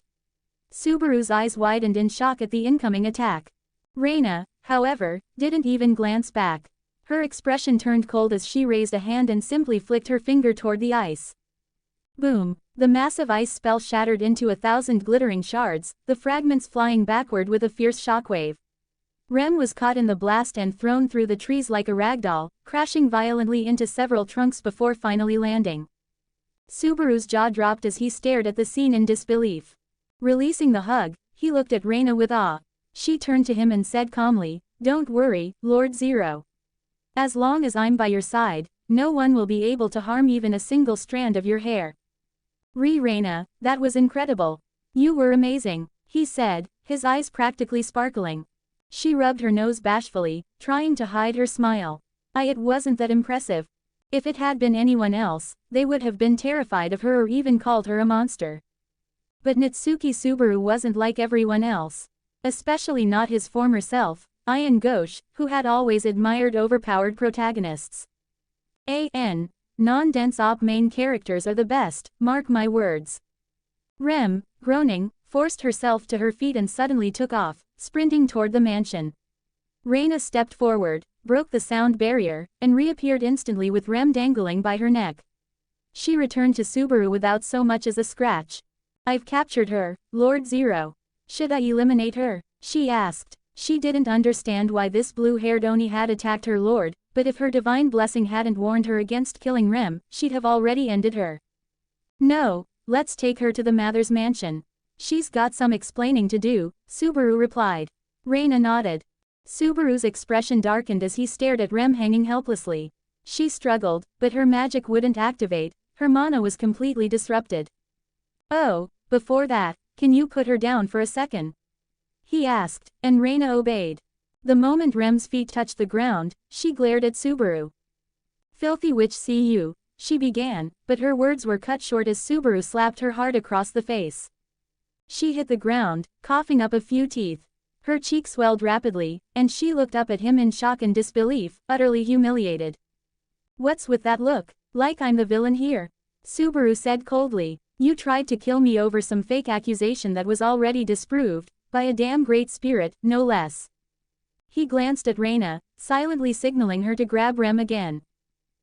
Subaru's eyes widened in shock at the incoming attack. Raina, however, didn't even glance back. Her expression turned cold as she raised a hand and simply flicked her finger toward the ice. Boom! The massive ice spell shattered into 1,000 glittering shards, the fragments flying backward with a fierce shockwave. Rem was caught in the blast and thrown through the trees like a ragdoll, crashing violently into several trunks before finally landing. Subaru's jaw dropped as he stared at the scene in disbelief. Releasing the hug, he looked at Raina with awe. She turned to him and said calmly, "Don't worry, Lord Zero. As long as I'm by your side, no one will be able to harm even a single strand of your hair." Raina, that was incredible. "You were amazing," he said, his eyes practically sparkling. She rubbed her nose bashfully, trying to hide her smile. It wasn't that impressive. If it had been anyone else, they would have been terrified of her or even called her a monster. But Natsuki Subaru wasn't like everyone else. Especially not his former self, Ayan Ghosh, who had always admired overpowered protagonists. Non-dense op main characters are the best, mark my words. Rem, groaning, forced herself to her feet and suddenly took off, sprinting toward the mansion. Reina stepped forward, broke the sound barrier, and reappeared instantly with Rem dangling by her neck. She returned to Subaru without so much as a scratch. I've captured her, Lord Zero. Should I eliminate her? She asked. She didn't understand why this blue-haired Oni had attacked her lord, but if her divine blessing hadn't warned her against killing Rem, she'd have already ended her. No, let's take her to the Mather's mansion. She's got some explaining to do, Subaru replied. Reina nodded. Subaru's expression darkened as he stared at Rem hanging helplessly. She struggled, but her magic wouldn't activate, her mana was completely disrupted. Oh, before that, can you put her down for a second? He asked, and Reina obeyed. The moment Rem's feet touched the ground, she glared at Subaru. Filthy witch, see you, she began, but her words were cut short as Subaru slapped her hard across the face. She hit the ground, coughing up a few teeth. Her cheek swelled rapidly, and she looked up at him in shock and disbelief, utterly humiliated. What's with that look? Like I'm the villain here? Subaru said coldly. You tried to kill me over some fake accusation that was already disproved, by a damn great spirit, no less. He glanced at Reina, silently signaling her to grab Rem again.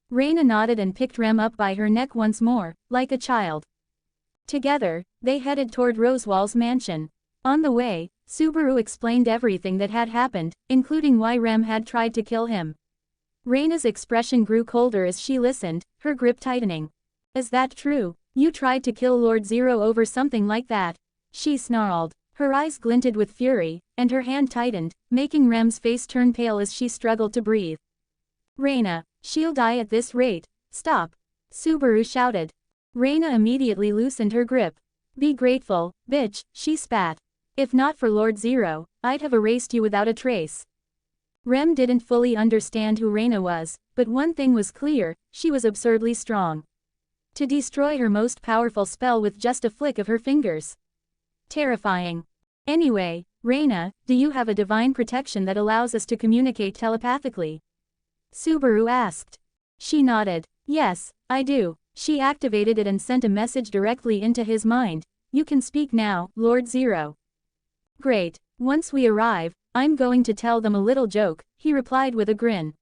Reina nodded and picked Rem up by her neck once more, like a child. Together, they headed toward Rosewall's mansion. On the way, Subaru explained everything that had happened, including why Rem had tried to kill him. Reina's expression grew colder as she listened, her grip tightening. Is that true? You tried to kill Lord Zero over something like that? She snarled. Her eyes glinted with fury, and her hand tightened, making Rem's face turn pale as she struggled to breathe. Reina, she'll die at this rate. Stop! Subaru shouted. Reina immediately loosened her grip. Be grateful, bitch, she spat. If not for Lord Zero, I'd have erased you without a trace. Rem didn't fully understand who Reina was, but one thing was clear, she was absurdly strong. To destroy her most powerful spell with just a flick of her fingers. Terrifying. Anyway, Reina, do you have a divine protection that allows us to communicate telepathically? Subaru asked. She nodded. Yes, I do. She activated it and sent a message directly into his mind. You can speak now, Lord Zero. Great. Once we arrive, I'm going to tell them a little joke, he replied with a grin.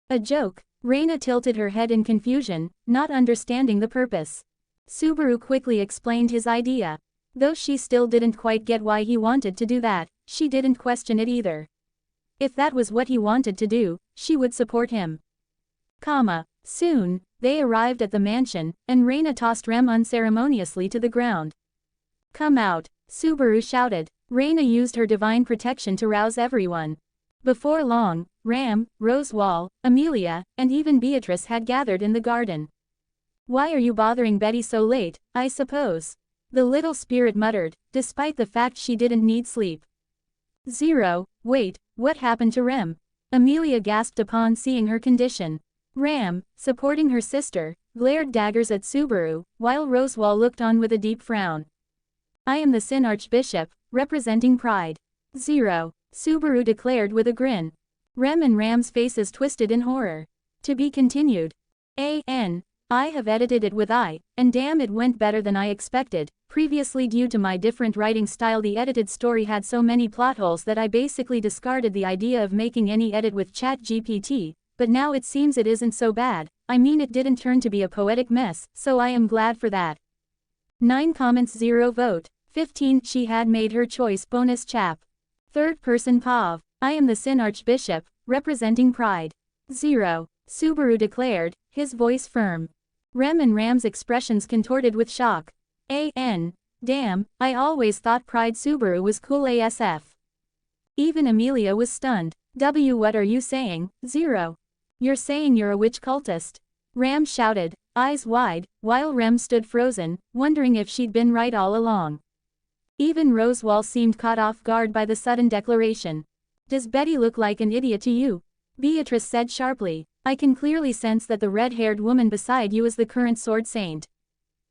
A joke? Reina tilted her head in confusion, not understanding the purpose. Subaru quickly explained his idea. Though she still didn't quite get why he wanted to do that, she didn't question it either. If that was what he wanted to do, she would support him. Soon, they arrived at the mansion, and Reina tossed Rem unceremoniously to the ground. Come out, Subaru shouted. Reina used her divine protection to rouse everyone. Before long, Ram, Rosewall, Emilia, and even Beatrice had gathered in the garden. Why are you bothering Betty so late, I suppose? The little spirit muttered, despite the fact she didn't need sleep. Zero, wait, what happened to Rem? Emilia gasped upon seeing her condition. Ram, supporting her sister, glared daggers at Subaru, while Rosewall looked on with a deep frown. I am the Sin Archbishop, representing pride. Zero, Subaru declared with a grin. Rem and Ram's faces twisted in horror. To be continued. I have edited it with and damn it went better than I expected. Previously, due to my different writing style, the edited story had so many plot holes that I basically discarded the idea of making any edit with ChatGPT, but now it seems it isn't so bad. I mean, it didn't turn to be a poetic mess, so I am glad for that. 9 comments, 0 vote. 15 She had made her choice. Bonus chap. Third person Pav. I am the Sin Archbishop, representing pride. 0. Subaru declared, his voice firm. Rem and Ram's expressions contorted with shock. Damn, I always thought Pride Subaru was cool ASF. Even Emilia was stunned. What are you saying, Zero? You're saying you're a witch cultist? Ram shouted, eyes wide, while Rem stood frozen, wondering if she'd been right all along. Even Rosewall seemed caught off guard by the sudden declaration. Does Betty look like an idiot to you? Beatrice said sharply. I can clearly sense that the red-haired woman beside you is the current sword saint.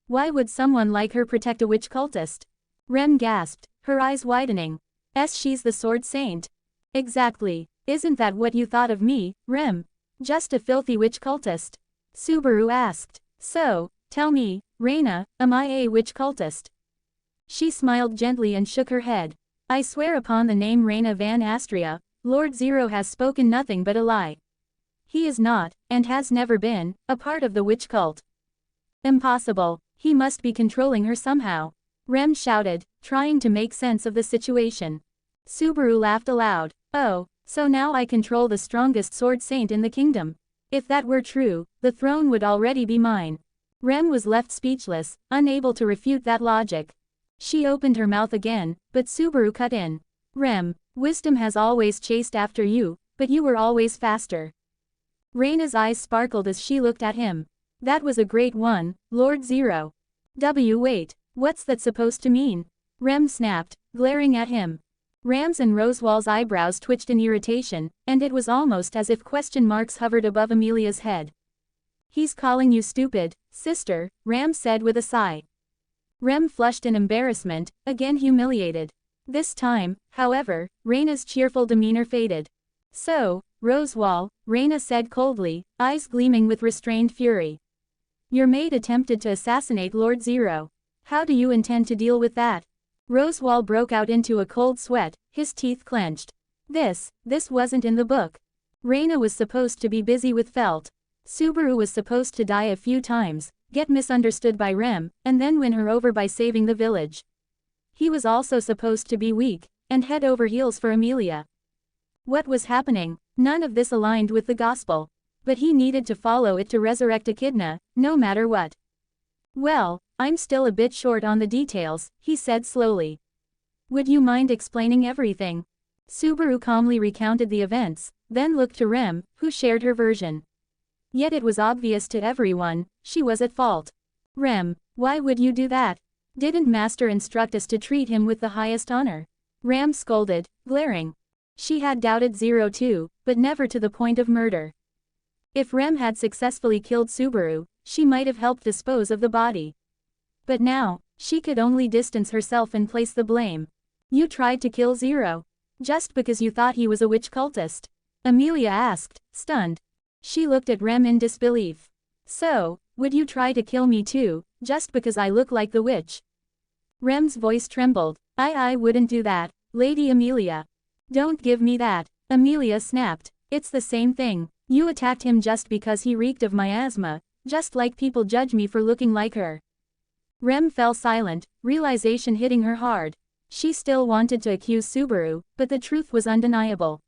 Why would someone like her protect a witch cultist? Rem gasped, her eyes widening. She's the sword saint. Exactly. Isn't that what you thought of me, Rem? Just a filthy witch cultist? Subaru asked. So, tell me, Raina, am I a witch cultist? She smiled gently and shook her head. I swear upon the name Raina van Astria, Lord Zero has spoken nothing but a lie. He is not, and has never been, a part of the witch cult. Impossible. He must be controlling her somehow. Rem shouted, trying to make sense of the situation. Subaru laughed aloud. Oh, so now I control the strongest sword saint in the kingdom. If that were true, the throne would already be mine. Rem was left speechless, unable to refute that logic. She opened her mouth again, but Subaru cut in. Rem, wisdom has always chased after you, but you were always faster. Raina's eyes sparkled as she looked at him. That was a great one, Lord Zero. Wait, what's that supposed to mean? Rem snapped, glaring at him. Ram's and Rosewall's eyebrows twitched in irritation, and it was almost as if question marks hovered above Emilia's head. He's calling you stupid, sister, Ram said with a sigh. Rem flushed in embarrassment, again humiliated. This time, however, Raina's cheerful demeanor faded. So, Rosewall, Raina said coldly, eyes gleaming with restrained fury. Your maid attempted to assassinate Lord Zero. How do you intend to deal with that? Rosewall broke out into a cold sweat, his teeth clenched. This wasn't in the book. Raina was supposed to be busy with Felt. Subaru was supposed to die a few times, get misunderstood by Rem, and then win her over by saving the village. He was also supposed to be weak, and head over heels for Emilia. What was happening? None of this aligned with the gospel. But he needed to follow it to resurrect Echidna, no matter what. Well, I'm still a bit short on the details, he said slowly. Would you mind explaining everything? Subaru calmly recounted the events, then looked to Rem, who shared her version. Yet it was obvious to everyone, she was at fault. Rem, why would you do that? Didn't Master instruct us to treat him with the highest honor? Ram scolded, glaring. She had doubted Zero too, but never to the point of murder. If Rem had successfully killed Subaru, she might have helped dispose of the body. But now, she could only distance herself and place the blame. You tried to kill Zero. Just because you thought he was a witch cultist? Emilia asked, stunned. She looked at Rem in disbelief. So, would you try to kill me too, just because I look like the witch? Rem's voice trembled. I wouldn't do that, Lady Emilia. Don't give me that. Emilia snapped. It's the same thing. You attacked him just because he reeked of miasma, just like people judge me for looking like her. Rem fell silent, realization hitting her hard. She still wanted to accuse Subaru, but the truth was undeniable.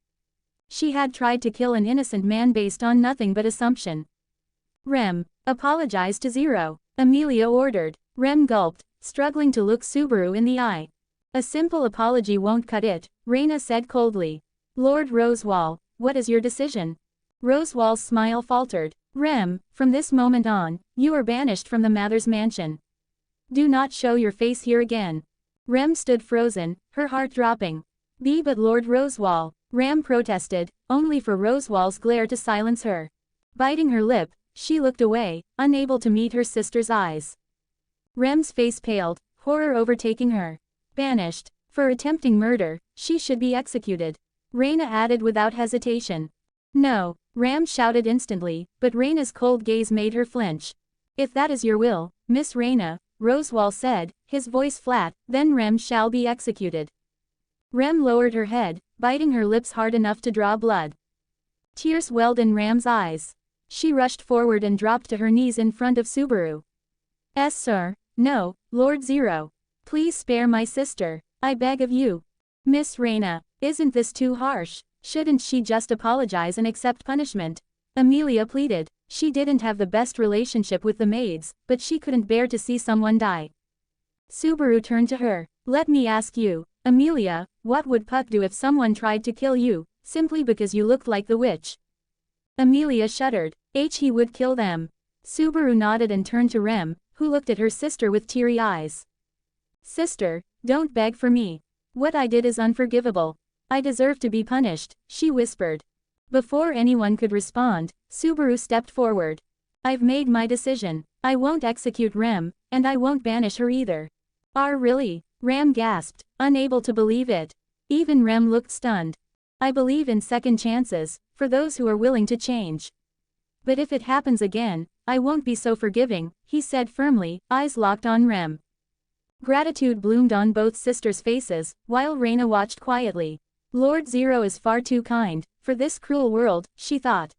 She had tried to kill an innocent man based on nothing but assumption. Rem, apologize to Zero, Emilia ordered. Rem gulped, struggling to look Subaru in the eye. A simple apology won't cut it, Raina said coldly. Lord Rosewall, what is your decision? Rosewall's smile faltered. Rem, from this moment on, you are banished from the Mather's mansion. Do not show your face here again. Rem stood frozen, her heart dropping. But Lord Rosewall, Ram protested, only for Rosewall's glare to silence her. Biting her lip, she looked away, unable to meet her sister's eyes. Rem's face paled, horror overtaking her. Banished. For attempting murder, she should be executed. Raina added without hesitation. No, Ram shouted instantly, but Raina's cold gaze made her flinch. If that is your will, Miss Raina, Rosewall said, his voice flat, then Rem shall be executed. Rem lowered her head, biting her lips hard enough to draw blood. Tears welled in Ram's eyes. She rushed forward and dropped to her knees in front of Subaru. Sir, no, Lord Zero. Please spare my sister, I beg of you. Miss Raina, isn't this too harsh? Shouldn't she just apologize and accept punishment? Emilia pleaded. She didn't have the best relationship with the maids, but she couldn't bear to see someone die. Subaru turned to her. Let me ask you, Emilia, what would Puck do if someone tried to kill you, simply because you looked like the witch? Emilia shuddered. He would kill them. Subaru nodded and turned to Rem, who looked at her sister with teary eyes. Sister, don't beg for me. What I did is unforgivable. I deserve to be punished, she whispered. Before anyone could respond, Subaru stepped forward. I've made my decision. I won't execute Rem, and I won't banish her either. Really? Ram gasped, unable to believe it. Even Rem looked stunned. I believe in second chances, for those who are willing to change. But if it happens again, I won't be so forgiving, he said firmly, eyes locked on Rem. Gratitude bloomed on both sisters' faces, while Reina watched quietly. Lord Zero is far too kind, for this cruel world, she thought.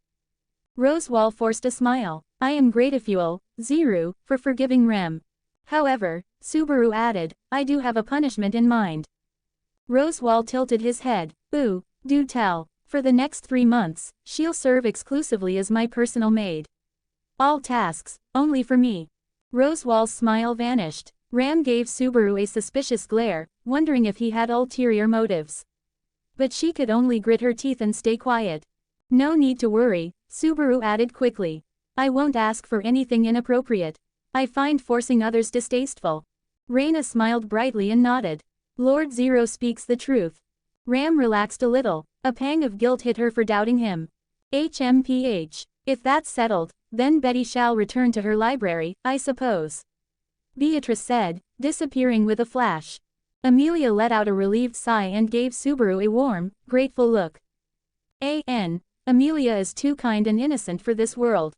Rosewall forced a smile. I am grateful, Zero, for forgiving Rem. However, Subaru added, I do have a punishment in mind. Rosewall tilted his head. Ooh, do tell. For the next 3 months, she'll serve exclusively as my personal maid. All tasks, only for me. Rosewall's smile vanished. Ram gave Subaru a suspicious glare, wondering if he had ulterior motives. But she could only grit her teeth and stay quiet. No need to worry, Subaru added quickly. I won't ask for anything inappropriate. I find forcing others distasteful. Reina smiled brightly and nodded. Lord Zero speaks the truth. Ram relaxed a little. A pang of guilt hit her for doubting him. HMPH. If that's settled, then Betty shall return to her library, I suppose. Beatrice said, disappearing with a flash. Emilia let out a relieved sigh and gave Subaru a warm, grateful look. Emilia is too kind and innocent for this world.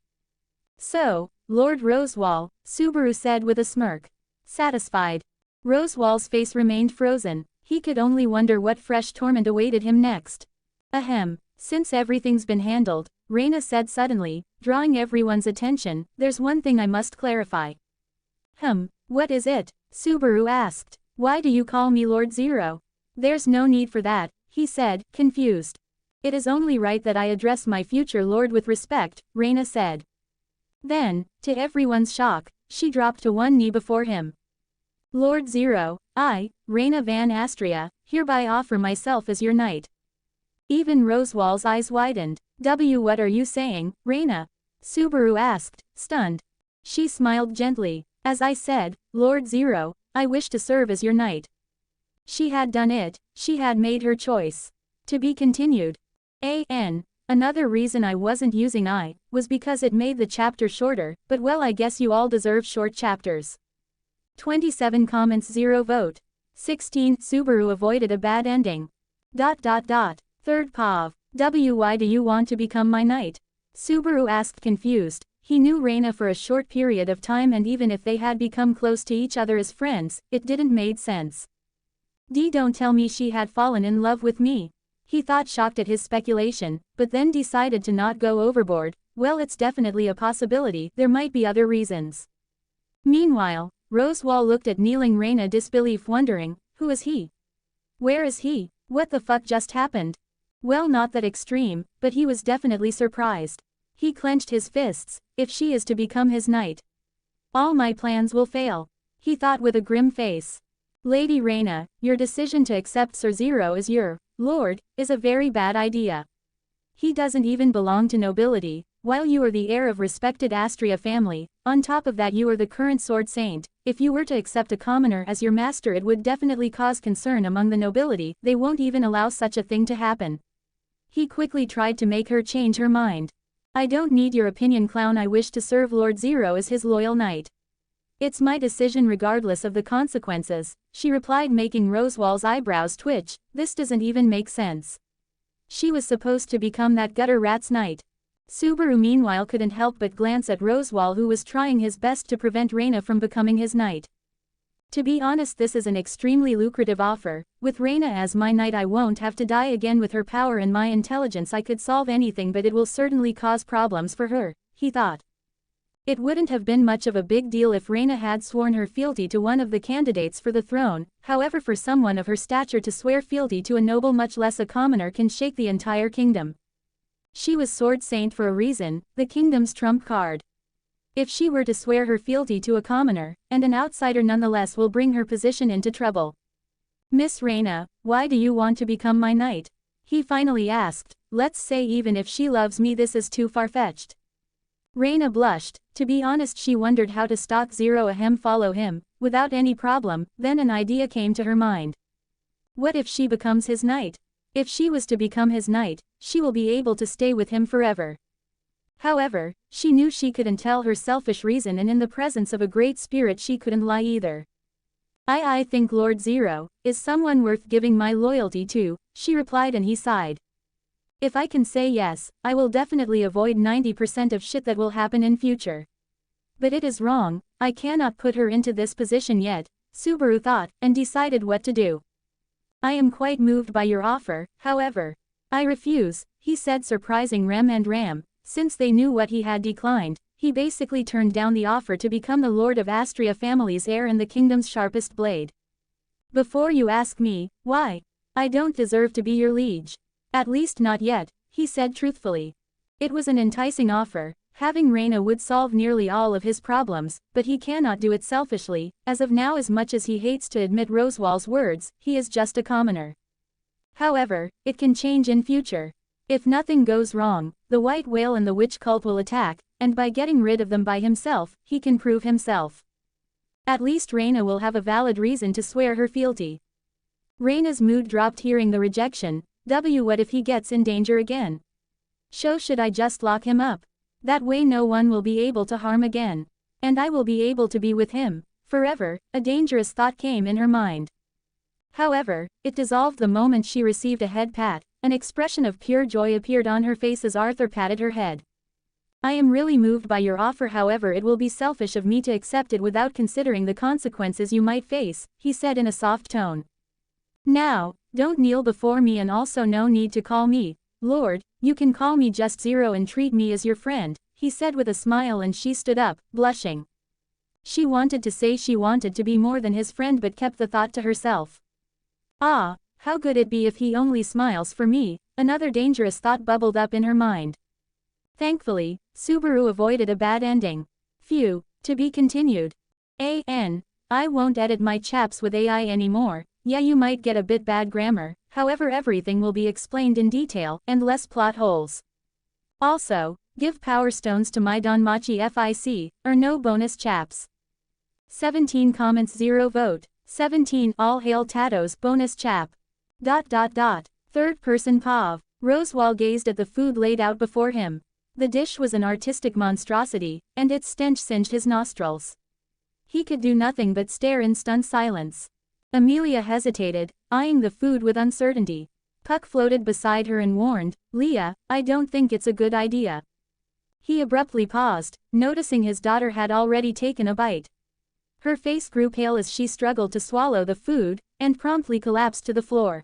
So, Lord Rosewall, Subaru said with a smirk. Satisfied. Rosewall's face remained frozen. He could only wonder what fresh torment awaited him next. Ahem. Since everything's been handled, Reina said suddenly, drawing everyone's attention, there's one thing I must clarify. What is it? Subaru asked. Why do you call me Lord Zero? There's no need for that, he said, confused. It is only right that I address my future lord with respect, Reina said. Then, to everyone's shock, she dropped to one knee before him. Lord Zero, I, Raina van Astria, hereby offer myself as your knight. Even Rosewall's eyes widened. What are you saying, Reina? Subaru asked, stunned. She smiled gently. As I said, Lord Zero, I wish to serve as your knight. She had done it, she had made her choice. To be continued. Another reason I wasn't using I, was because it made the chapter shorter, but well I guess you all deserve short chapters. 27 comments 0 vote. 16 Subaru avoided a bad ending. Third Pav. Why do you want to become my knight? Subaru asked confused. He knew Reina for a short period of time and even if they had become close to each other as friends, it didn't made sense. Don't tell me she had fallen in love with me. He thought shocked at his speculation, but then decided to not go overboard. Well, it's definitely a possibility, there might be other reasons. Meanwhile, Rosewall looked at kneeling Reina disbelief wondering, who is he? Where is he? What the fuck just happened? Well, not that extreme, but he was definitely surprised. He clenched his fists. If she is to become his knight, all my plans will fail, he thought with a grim face. Lady Reina, your decision to accept Sir Zero as your lord is a very bad idea. He doesn't even belong to nobility, while you are the heir of respected Astria family. On top of that, you are the current sword saint. If you were to accept a commoner as your master, it would definitely cause concern among the nobility. They won't even allow such a thing to happen. He quickly tried to make her change her mind. I don't need your opinion, clown. I wish to serve Lord Zero as his loyal knight. It's my decision regardless of the consequences, she replied, making Rosewall's eyebrows twitch. This doesn't even make sense. She was supposed to become that gutter rat's knight. Subaru meanwhile couldn't help but glance at Rosewall, who was trying his best to prevent Reina from becoming his knight. To be honest, this is an extremely lucrative offer. With Reina as my knight, I won't have to die again. With her power and my intelligence, I could solve anything, but it will certainly cause problems for her, he thought. It wouldn't have been much of a big deal if Reina had sworn her fealty to one of the candidates for the throne. However, for someone of her stature to swear fealty to a noble, much less a commoner, can shake the entire kingdom. She was sword saint for a reason, the kingdom's trump card. If she were to swear her fealty to a commoner, and an outsider nonetheless, will bring her position into trouble. Miss Reina, why do you want to become my knight? He finally asked. Let's say even if she loves me, this is too far-fetched. Reina blushed. To be honest, she wondered how to stalk Zero follow him, without any problem. Then an idea came to her mind. What if she becomes his knight? If she was to become his knight, she will be able to stay with him forever. However, she knew she couldn't tell her selfish reason, and in the presence of a great spirit she couldn't lie either. I think Lord Zero is someone worth giving my loyalty to, she replied, and he sighed. If I can say yes, I will definitely avoid 90% of shit that will happen in future. But it is wrong, I cannot put her into this position yet, Subaru thought, and decided what to do. I am quite moved by your offer, however. I refuse, he said, surprising Rem and Ram. Since they knew what he had declined, he basically turned down the offer to become the Lord of Astria family's heir and the kingdom's sharpest blade. Before you ask me, why? I don't deserve to be your liege. At least not yet, he said truthfully. It was an enticing offer. Having Raina would solve nearly all of his problems, but he cannot do it selfishly. As of now, as much as he hates to admit Rosewall's words, he is just a commoner. However, it can change in future. If nothing goes wrong, the White Whale and the Witch Cult will attack, and by getting rid of them by himself, he can prove himself. At least Raina will have a valid reason to swear her fealty. Raina's mood dropped hearing the rejection. What if he gets in danger again? Should I just lock him up? That way no one will be able to harm again. And I will be able to be with him, forever, a dangerous thought came in her mind. However, it dissolved the moment she received a head pat. An expression of pure joy appeared on her face as Arthur patted her head. I am really moved by your offer, however it will be selfish of me to accept it without considering the consequences you might face, he said in a soft tone. Now, don't kneel before me, and also no need to call me Lord, you can call me just Zero and treat me as your friend, he said with a smile, and she stood up, blushing. She wanted to say she wanted to be more than his friend but kept the thought to herself. Ah, how good it'd be if he only smiles for me, another dangerous thought bubbled up in her mind. Thankfully, Subaru avoided a bad ending. Phew, to be continued. I won't edit my chaps with AI anymore. Yeah, you might get a bit bad grammar, however everything will be explained in detail, and less plot holes. Also, give power stones to my Donmachi FIC, or no bonus chaps. 17 comments 0 vote. 17 all hail Tato's bonus chap. Third person Pav. Rosewall gazed at the food laid out before him. The dish was an artistic monstrosity, and its stench singed his nostrils. He could do nothing but stare in stunned silence. Emilia hesitated, eyeing the food with uncertainty. Puck floated beside her and warned, Leah, I don't think it's a good idea. He abruptly paused, noticing his daughter had already taken a bite. Her face grew pale as she struggled to swallow the food, and promptly collapsed to the floor.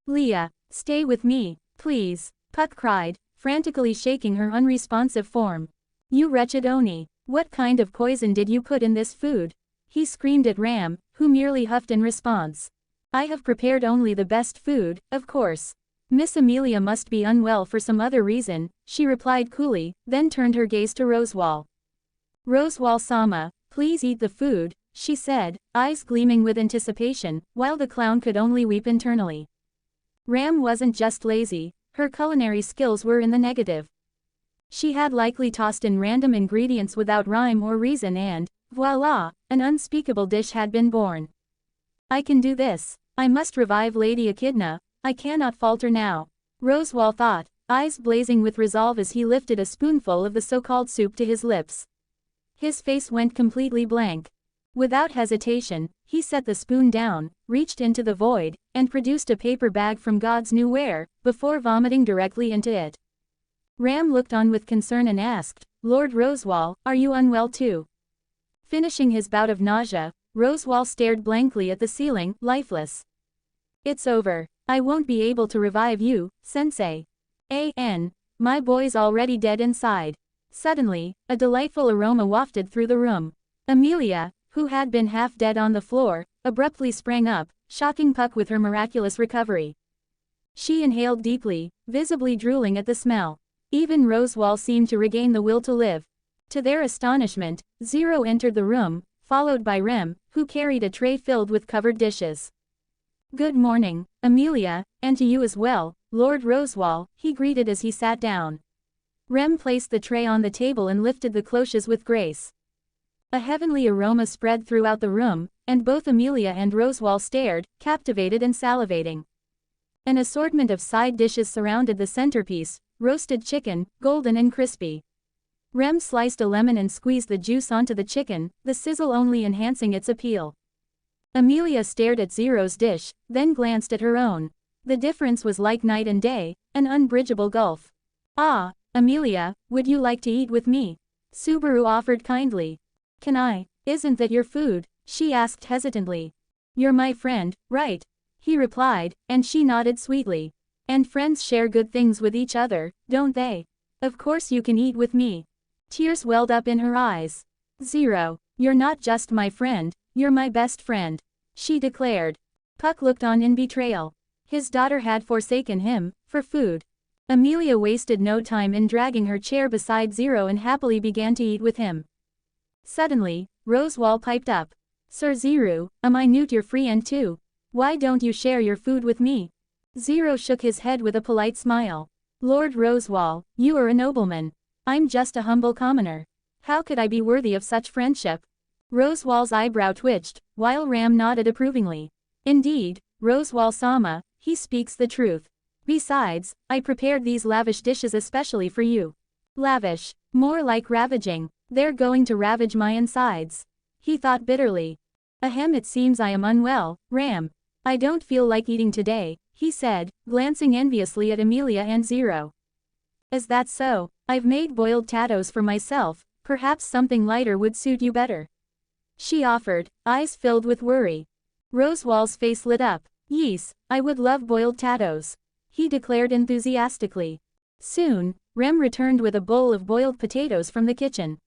Leah, stay with me, please, Puck cried, frantically shaking her unresponsive form. You wretched Oni, what kind of poison did you put in this food? He screamed at Ram, who merely huffed in response. I have prepared only the best food, of course. Miss Emilia must be unwell for some other reason, she replied coolly, then turned her gaze to Rosewall. Rosewall-sama, please eat the food, she said, eyes gleaming with anticipation, while the clown could only weep internally. Ram wasn't just lazy, her culinary skills were in the negative. She had likely tossed in random ingredients without rhyme or reason and, voila, an unspeakable dish had been born. I can do this. I must revive Lady Echidna. I cannot falter now. Rosewall thought, eyes blazing with resolve as he lifted a spoonful of the so-called soup to his lips. His face went completely blank. Without hesitation, he set the spoon down, reached into the void, and produced a paper bag from God's new where, before vomiting directly into it. Ram looked on with concern and asked, Lord Rosewall, are you unwell too? Finishing his bout of nausea, Rosewall stared blankly at the ceiling, lifeless. It's over. I won't be able to revive you, sensei. My boy's already dead inside. Suddenly, a delightful aroma wafted through the room. Emilia, who had been half dead on the floor, abruptly sprang up, shocking Puck with her miraculous recovery. She inhaled deeply, visibly drooling at the smell. Even Rosewall seemed to regain the will to live. To their astonishment, Zero entered the room, followed by Rem, who carried a tray filled with covered dishes. Good morning, Emilia, and to you as well, Lord Rosewall, he greeted as he sat down. Rem placed the tray on the table and lifted the cloches with grace. A heavenly aroma spread throughout the room, and both Emilia and Rosewall stared, captivated and salivating. An assortment of side dishes surrounded the centerpiece, roasted chicken, golden and crispy. Rem sliced a lemon and squeezed the juice onto the chicken, the sizzle only enhancing its appeal. Emilia stared at Zero's dish, then glanced at her own. The difference was like night and day, an unbridgeable gulf. Ah, Emilia, would you like to eat with me? Subaru offered kindly. Can I? Isn't that your food? She asked hesitantly. You're my friend, right? He replied, and she nodded sweetly. And friends share good things with each other, don't they? Of course you can eat with me. Tears welled up in her eyes. Zero, you're not just my friend, you're my best friend, she declared. Puck looked on in betrayal. His daughter had forsaken him, for food. Emilia wasted no time in dragging her chair beside Zero and happily began to eat with him. Suddenly, Rosewall piped up. Sir Zero, am I newt your friend too? Why don't you share your food with me? Zero shook his head with a polite smile. Lord Rosewall, you are a nobleman. I'm just a humble commoner. How could I be worthy of such friendship? Rosewall's eyebrow twitched, while Ram nodded approvingly. Indeed, Rosewall-sama, he speaks the truth. Besides, I prepared these lavish dishes especially for you. Lavish, more like ravaging. They're going to ravage my insides. He thought bitterly. Ahem, it seems I am unwell, Ram. I don't feel like eating today, he said, glancing enviously at Emilia and Zero. Is that so? I've made boiled potatoes for myself, perhaps something lighter would suit you better. She offered, eyes filled with worry. Rosewall's face lit up. Yes, I would love boiled potatoes, he declared enthusiastically. Soon, Rem returned with a bowl of boiled potatoes from the kitchen.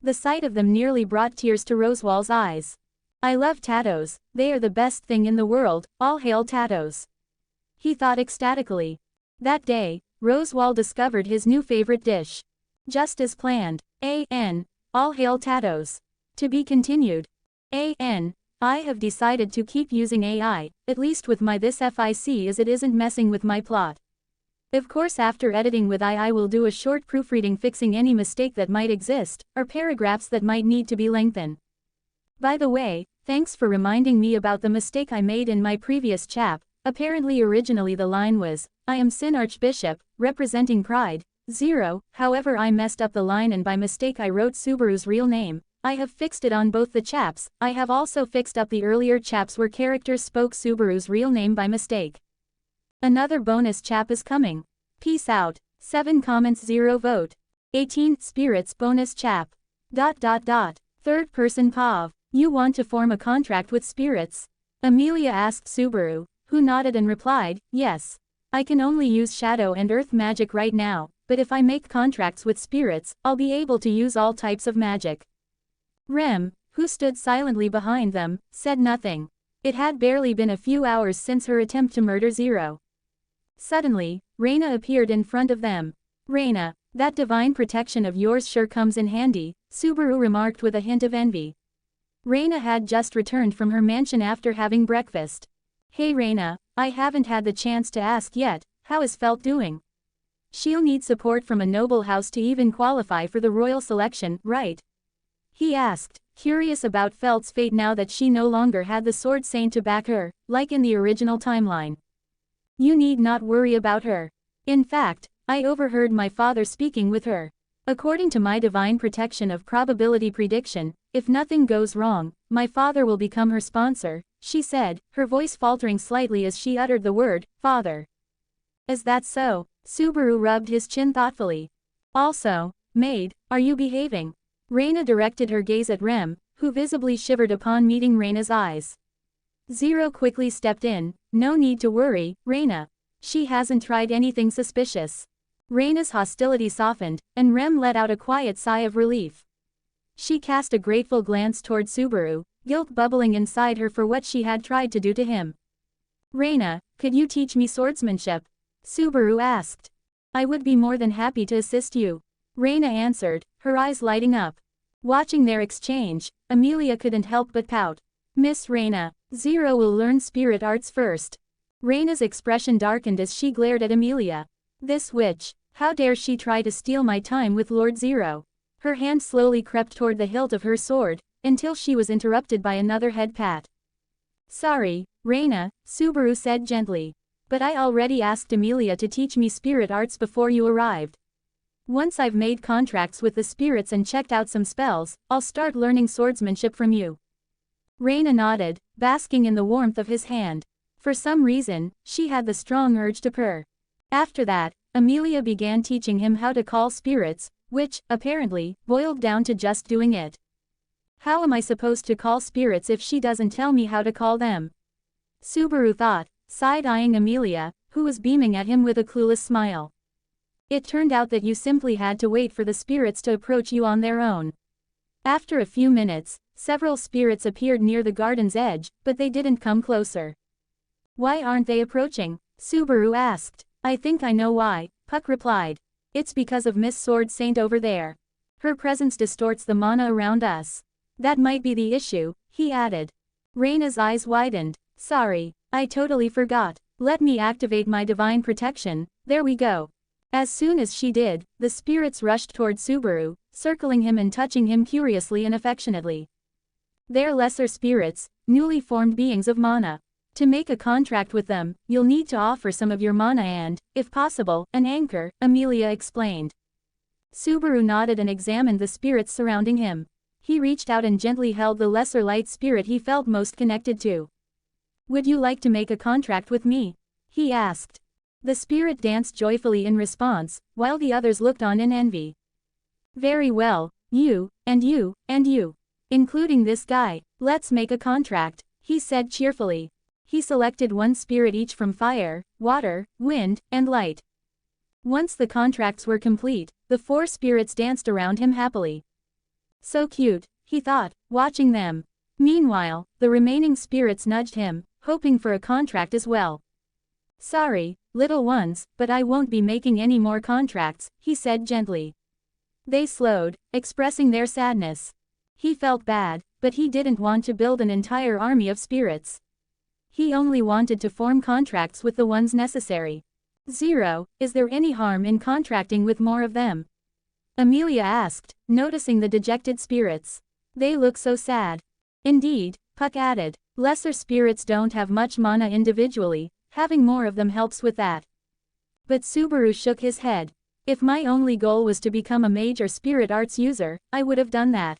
The sight of them nearly brought tears to Rosewall's eyes. I love potatoes, they are the best thing in the world, all hail potatoes, he thought ecstatically. That day, Rosewall discovered his new favorite dish. Just as planned. All hail potatoes. To be continued. I have decided to keep using AI, at least with my this FIC, as it isn't messing with my plot. Of course, after editing with I will do a short proofreading fixing any mistake that might exist, or paragraphs that might need to be lengthened. By the way, thanks for reminding me about the mistake I made in my previous chap. Apparently originally the line was, I am Sin Archbishop, representing Pride, Zero, however I messed up the line and by mistake I wrote Subaru's real name. I have fixed it on both the chaps. I have also fixed up the earlier chaps where characters spoke Subaru's real name by mistake. Another bonus chap is coming. Peace out. 7 comments 0 vote. 18 spirits bonus chap. ... Third person Pav. You want to form a contract with spirits? Emilia asked Subaru, who nodded and replied, yes. I can only use shadow and earth magic right now, but if I make contracts with spirits, I'll be able to use all types of magic. Rem, who stood silently behind them, said nothing. It had barely been a few hours since her attempt to murder Zero. Suddenly, Raina appeared in front of them. Raina, that divine protection of yours sure comes in handy, Subaru remarked with a hint of envy. Raina had just returned from her mansion after having breakfast. Hey Raina, I haven't had the chance to ask yet, how is Felt doing? She'll need support from a noble house to even qualify for the royal selection, right? He asked, curious about Felt's fate now that she no longer had the Sword Saint to back her, like in the original timeline. You need not worry about her. In fact, I overheard my father speaking with her. According to my divine protection of probability prediction, if nothing goes wrong, my father will become her sponsor, she said, her voice faltering slightly as she uttered the word, father. Is that so? Subaru rubbed his chin thoughtfully. Also, maid, are you behaving? Raina directed her gaze at Rem, who visibly shivered upon meeting Raina's eyes. Zero quickly stepped in, no need to worry, Raina. She hasn't tried anything suspicious. Raina's hostility softened, and Rem let out a quiet sigh of relief. She cast a grateful glance toward Subaru, guilt bubbling inside her for what she had tried to do to him. Raina, could you teach me swordsmanship? Subaru asked. I would be more than happy to assist you. Raina answered, her eyes lighting up. Watching their exchange, Emilia couldn't help but pout. Miss Raina, Zero will learn spirit arts first. Raina's expression darkened as she glared at Emilia. This witch, how dare she try to steal my time with Lord Zero? Her hand slowly crept toward the hilt of her sword, until she was interrupted by another head pat. Sorry, Raina, Subaru said gently. But I already asked Emilia to teach me spirit arts before you arrived. Once I've made contracts with the spirits and checked out some spells, I'll start learning swordsmanship from you. Raina nodded, basking in the warmth of his hand. For some reason, she had the strong urge to purr. After that, Emilia began teaching him how to call spirits, which, apparently, boiled down to just doing it. How am I supposed to call spirits if she doesn't tell me how to call them? Subaru thought, side-eyeing Emilia, who was beaming at him with a clueless smile. It turned out that you simply had to wait for the spirits to approach you on their own. After a few minutes, several spirits appeared near the garden's edge, but they didn't come closer. Why aren't they approaching? Subaru asked. I think I know why, Puck replied. It's because of Miss Sword Saint over there. Her presence distorts the mana around us. That might be the issue, he added. Raina's eyes widened. Sorry, I totally forgot. Let me activate my divine protection, there we go. As soon as she did, the spirits rushed toward Subaru, circling him and touching him curiously and affectionately. They're lesser spirits, newly formed beings of mana. To make a contract with them, you'll need to offer some of your mana and, if possible, an anchor, Emilia explained. Subaru nodded and examined the spirits surrounding him. He reached out and gently held the lesser light spirit he felt most connected to. Would you like to make a contract with me? He asked. The spirit danced joyfully in response, while the others looked on in envy. Very well, you, and you, and you. Including this guy, let's make a contract, he said cheerfully. He selected one spirit each from fire, water, wind, and light. Once the contracts were complete, the 4 spirits danced around him happily. So cute, he thought, watching them. Meanwhile, the remaining spirits nudged him, hoping for a contract as well. Sorry, little ones, but I won't be making any more contracts, he said gently. They slowed, expressing their sadness. He felt bad, but he didn't want to build an entire army of spirits. He only wanted to form contracts with the ones necessary. 0. Is there any harm in contracting with more of them? Emilia asked, noticing the dejected spirits. They look so sad. Indeed, Puck added, lesser spirits don't have much mana individually, having more of them helps with that. But Subaru shook his head. If my only goal was to become a mage or spirit arts user, I would have done that.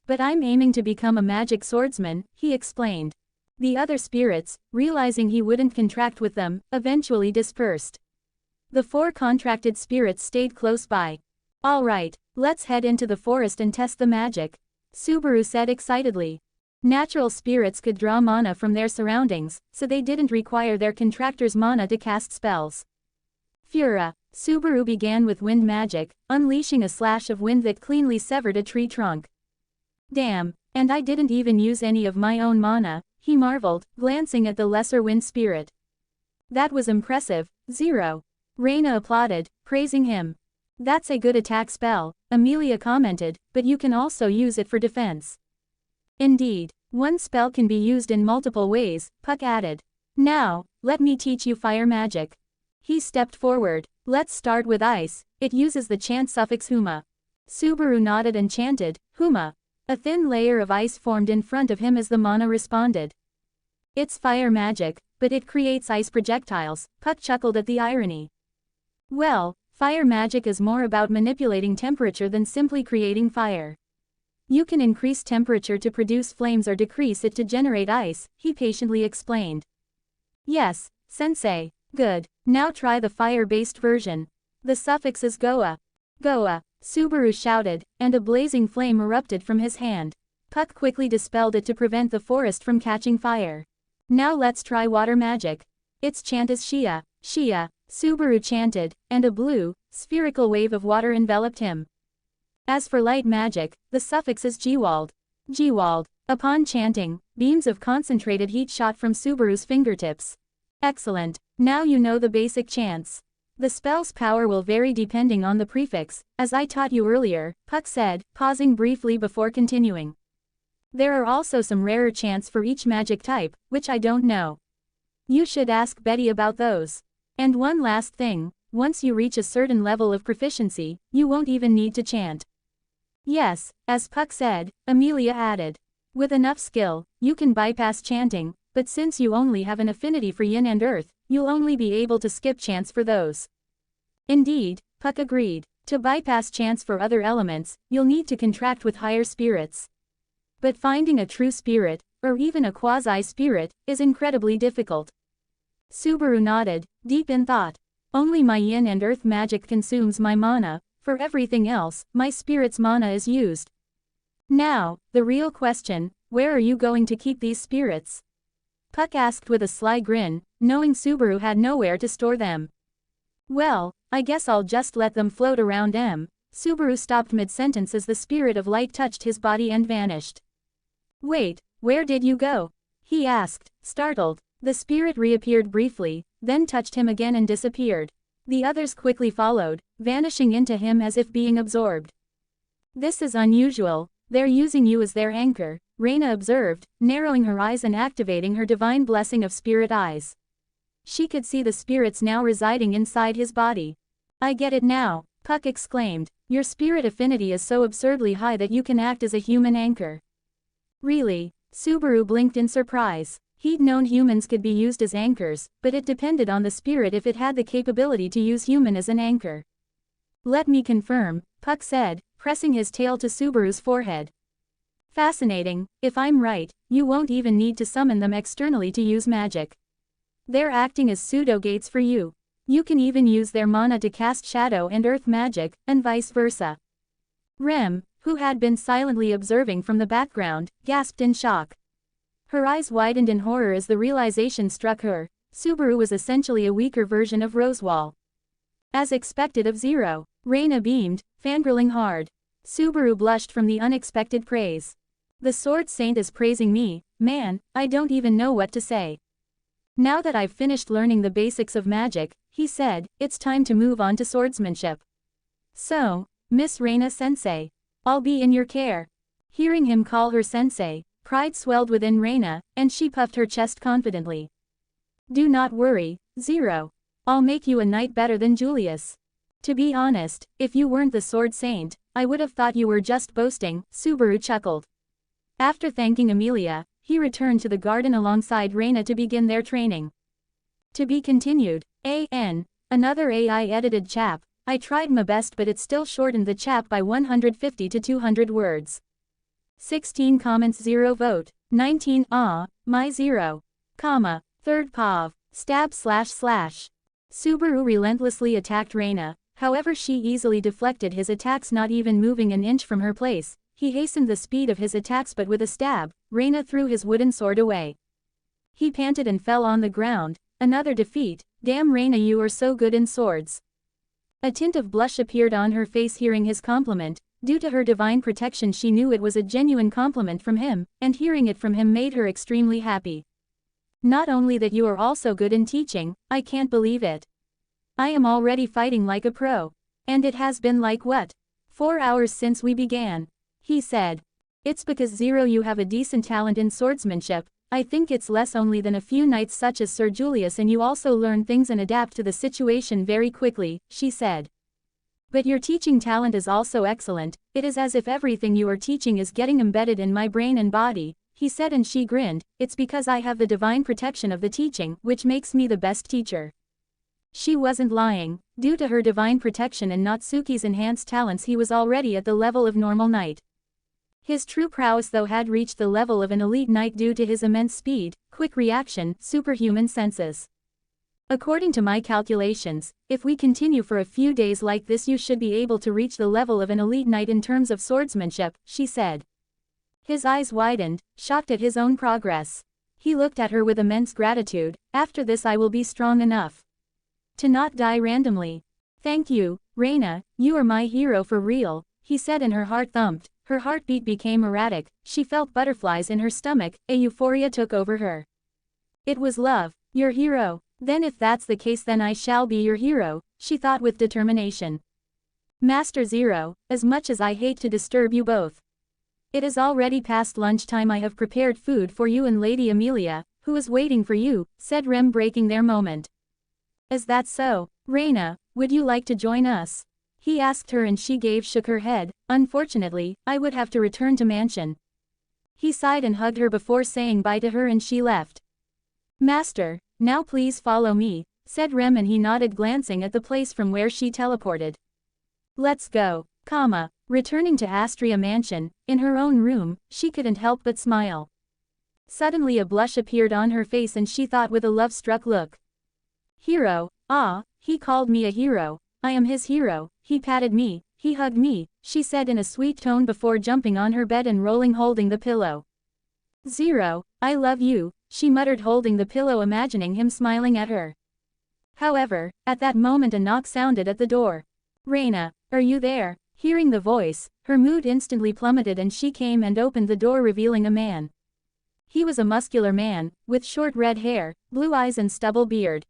But I'm aiming to become a magic swordsman, he explained. The other spirits, realizing he wouldn't contract with them, eventually dispersed. The 4 contracted spirits stayed close by. All right, let's head into the forest and test the magic, Subaru said excitedly. Natural spirits could draw mana from their surroundings, so they didn't require their contractor's mana to cast spells. Fura, Subaru began with wind magic, unleashing a slash of wind that cleanly severed a tree trunk. Damn, and I didn't even use any of my own mana, he marveled, glancing at the lesser wind spirit. That was impressive, 0. Raina applauded, praising him. That's a good attack spell, Emilia commented, but you can also use it for defense. Indeed, one spell can be used in multiple ways, Puck added. Now, let me teach you fire magic. He stepped forward. Let's start with ice, it uses the chant suffix huma. Subaru nodded and chanted, huma. A thin layer of ice formed in front of him as the mana responded. It's fire magic, but it creates ice projectiles, Puck chuckled at the irony. Well, fire magic is more about manipulating temperature than simply creating fire. You can increase temperature to produce flames or decrease it to generate ice, he patiently explained. Yes, sensei. Good, now try the fire-based version. The suffix is goa. Goa, Subaru shouted, and a blazing flame erupted from his hand. Puck quickly dispelled it to prevent the forest from catching fire. Now let's try water magic. Its chant is Shia, Shia, Subaru chanted, and a blue, spherical wave of water enveloped him. As for light magic, the suffix is Jiwald. Jiwald. Upon chanting, beams of concentrated heat shot from Subaru's fingertips. Excellent, now you know the basic chants. The spell's power will vary depending on the prefix, as I taught you earlier, Puck said, pausing briefly before continuing. There are also some rarer chants for each magic type, which I don't know. You should ask Betty about those. And one last thing, once you reach a certain level of proficiency, you won't even need to chant. Yes, as Puck said, Emilia added. With enough skill, you can bypass chanting, but since you only have an affinity for yin and earth, you'll only be able to skip chants for those. Indeed, Puck agreed. To bypass chants for other elements, you'll need to contract with higher spirits. But finding a true spirit, or even a quasi-spirit, is incredibly difficult. Subaru nodded, deep in thought. Only my yin and earth magic consumes my mana, for everything else, my spirit's mana is used. Now, the real question, where are you going to keep these spirits? Puck asked with a sly grin, knowing Subaru had nowhere to store them. Well, I guess I'll just let them float around M. Subaru stopped mid-sentence as the spirit of light touched his body and vanished. Wait, where did you go? He asked, startled. The spirit reappeared briefly, then touched him again and disappeared. The others quickly followed, vanishing into him as if being absorbed. This is unusual, they're using you as their anchor, Raina observed, narrowing her eyes and activating her divine blessing of spirit eyes. She could see the spirits now residing inside his body. I get it now, Puck exclaimed. Your spirit affinity is so absurdly high that you can act as a human anchor. Really? Subaru blinked in surprise. He'd known humans could be used as anchors, but it depended on the spirit if it had the capability to use human as an anchor. Let me confirm, Puck said, pressing his tail to Subaru's forehead. Fascinating. If I'm right, you won't even need to summon them externally to use magic. They're acting as pseudo-gates for you. You can even use their mana to cast shadow and earth magic, and vice versa. Rem, who had been silently observing from the background, gasped in shock. Her eyes widened in horror as the realization struck her. Subaru was essentially a weaker version of Rosewall. As expected of Zero, Raina beamed, fangirling hard. Subaru blushed from the unexpected praise. The Sword Saint is praising me, man, I don't even know what to say. Now that I've finished learning the basics of magic, he said, it's time to move on to swordsmanship. So, Miss Raina Sensei, I'll be in your care. Hearing him call her Sensei, pride swelled within Raina, and she puffed her chest confidently. Do not worry, Zero. I'll make you a knight better than Julius. To be honest, if you weren't the Sword Saint, I would have thought you were just boasting, Subaru chuckled. After thanking Emilia, he returned to the garden alongside Raina to begin their training. To be continued. A.N. Another AI-edited chap. I tried my best but it still shortened the chap by 150 to 200 words. 16 comments 0 vote. 19 my 0. Comma. 3rd POV. Stab // Subaru relentlessly attacked Raina, however she easily deflected his attacks not even moving an inch from her place. He hastened the speed of his attacks but with a stab, Raina threw his wooden sword away. He panted and fell on the ground. Another defeat. Damn Raina, you are so good in swords. A tint of blush appeared on her face hearing his compliment. Due to her divine protection she knew it was a genuine compliment from him, and hearing it from him made her extremely happy. Not only that, you are also good in teaching, I can't believe it. I am already fighting like a pro. And it has been like what? 4 hours since we began. He said. It's because Zero, you have a decent talent in swordsmanship. I think it's less only than a few knights such as Sir Julius, and you also learn things and adapt to the situation very quickly, she said. But your teaching talent is also excellent. It is as if everything you are teaching is getting embedded in my brain and body, he said, and she grinned. It's because I have the divine protection of the teaching, which makes me the best teacher. She wasn't lying. Due to her divine protection and Natsuki's enhanced talents, he was already at the level of normal knight. His true prowess though had reached the level of an elite knight due to his immense speed, quick reaction, superhuman senses. According to my calculations, if we continue for a few days like this, you should be able to reach the level of an elite knight in terms of swordsmanship, she said. His eyes widened, shocked at his own progress. He looked at her with immense gratitude. After this I will be strong enough to not die randomly. Thank you, Raina, you are my hero for real, he said, and her heart thumped. Her heartbeat became erratic, she felt butterflies in her stomach, a euphoria took over her. It was love, your hero. Then if that's the case, then I shall be your hero, she thought with determination. Master Zero, as much as I hate to disturb you both, it is already past lunchtime. I have prepared food for you and Lady Emilia, who is waiting for you, said Rem, breaking their moment. Is that so? Raina, would you like to join us? He asked her, and she shook her head. Unfortunately, I would have to return to mansion. He sighed and hugged her before saying bye to her, and she left. Master, now please follow me, said Rem, and he nodded, glancing at the place from where she teleported. Let's go, comma. Returning to Astria Mansion, in her own room, she couldn't help but smile. Suddenly a blush appeared on her face and she thought with a love-struck look. Hero, ah, he called me a hero, I am his hero, he patted me, he hugged me, she said in a sweet tone before jumping on her bed and rolling holding the pillow. Zero, I love you, she muttered holding the pillow imagining him smiling at her. However, at that moment a knock sounded at the door. Reina, are you there? Hearing the voice, her mood instantly plummeted and she came and opened the door revealing a man. He was a muscular man, with short red hair, blue eyes and stubble beard.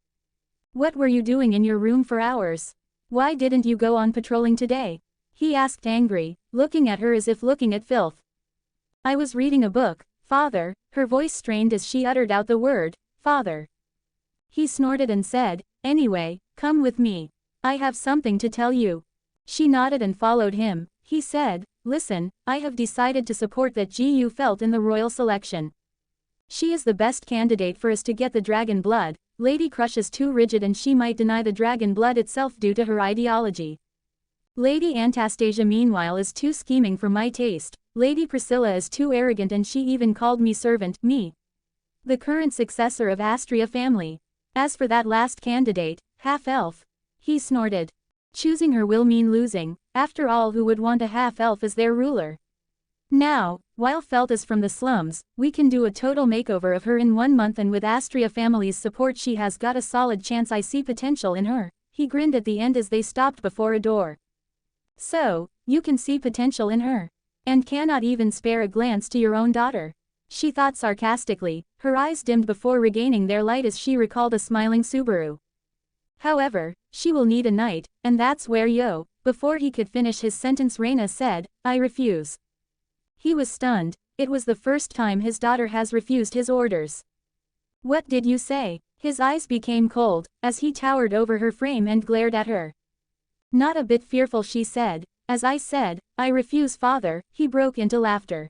What were you doing in your room for hours? Why didn't you go on patrolling today? He asked angry, looking at her as if looking at filth. I was reading a book, father, her voice strained as she uttered out the word, father. He snorted and said, anyway, come with me. I have something to tell you. She nodded and followed him. He said, listen, I have decided to support that GU felt in the royal selection. She is the best candidate for us to get the dragon blood. Lady Crush is too rigid and she might deny the dragon blood itself due to her ideology. Lady Anastasia meanwhile is too scheming for my taste. Lady Priscilla is too arrogant and she even called me servant, me. The current successor of Astria family. As for that last candidate, half-elf. He snorted. Choosing her will mean losing, after all who would want a half-elf as their ruler? Now, while Felt is from the slums, we can do a total makeover of her in 1 month and with Astria family's support she has got a solid chance. I see potential in her. He grinned at the end as they stopped before a door. So, you can see potential in her. And cannot even spare a glance to your own daughter? She thought sarcastically, her eyes dimmed before regaining their light as she recalled a smiling Subaru. However, she will need a knight, and that's where yo. Before he could finish his sentence Reina said, I refuse. He was stunned. It was the first time his daughter has refused his orders. What did you say? His eyes became cold, as he towered over her frame and glared at her. Not a bit fearful she said, as I said, I refuse father. He broke into laughter.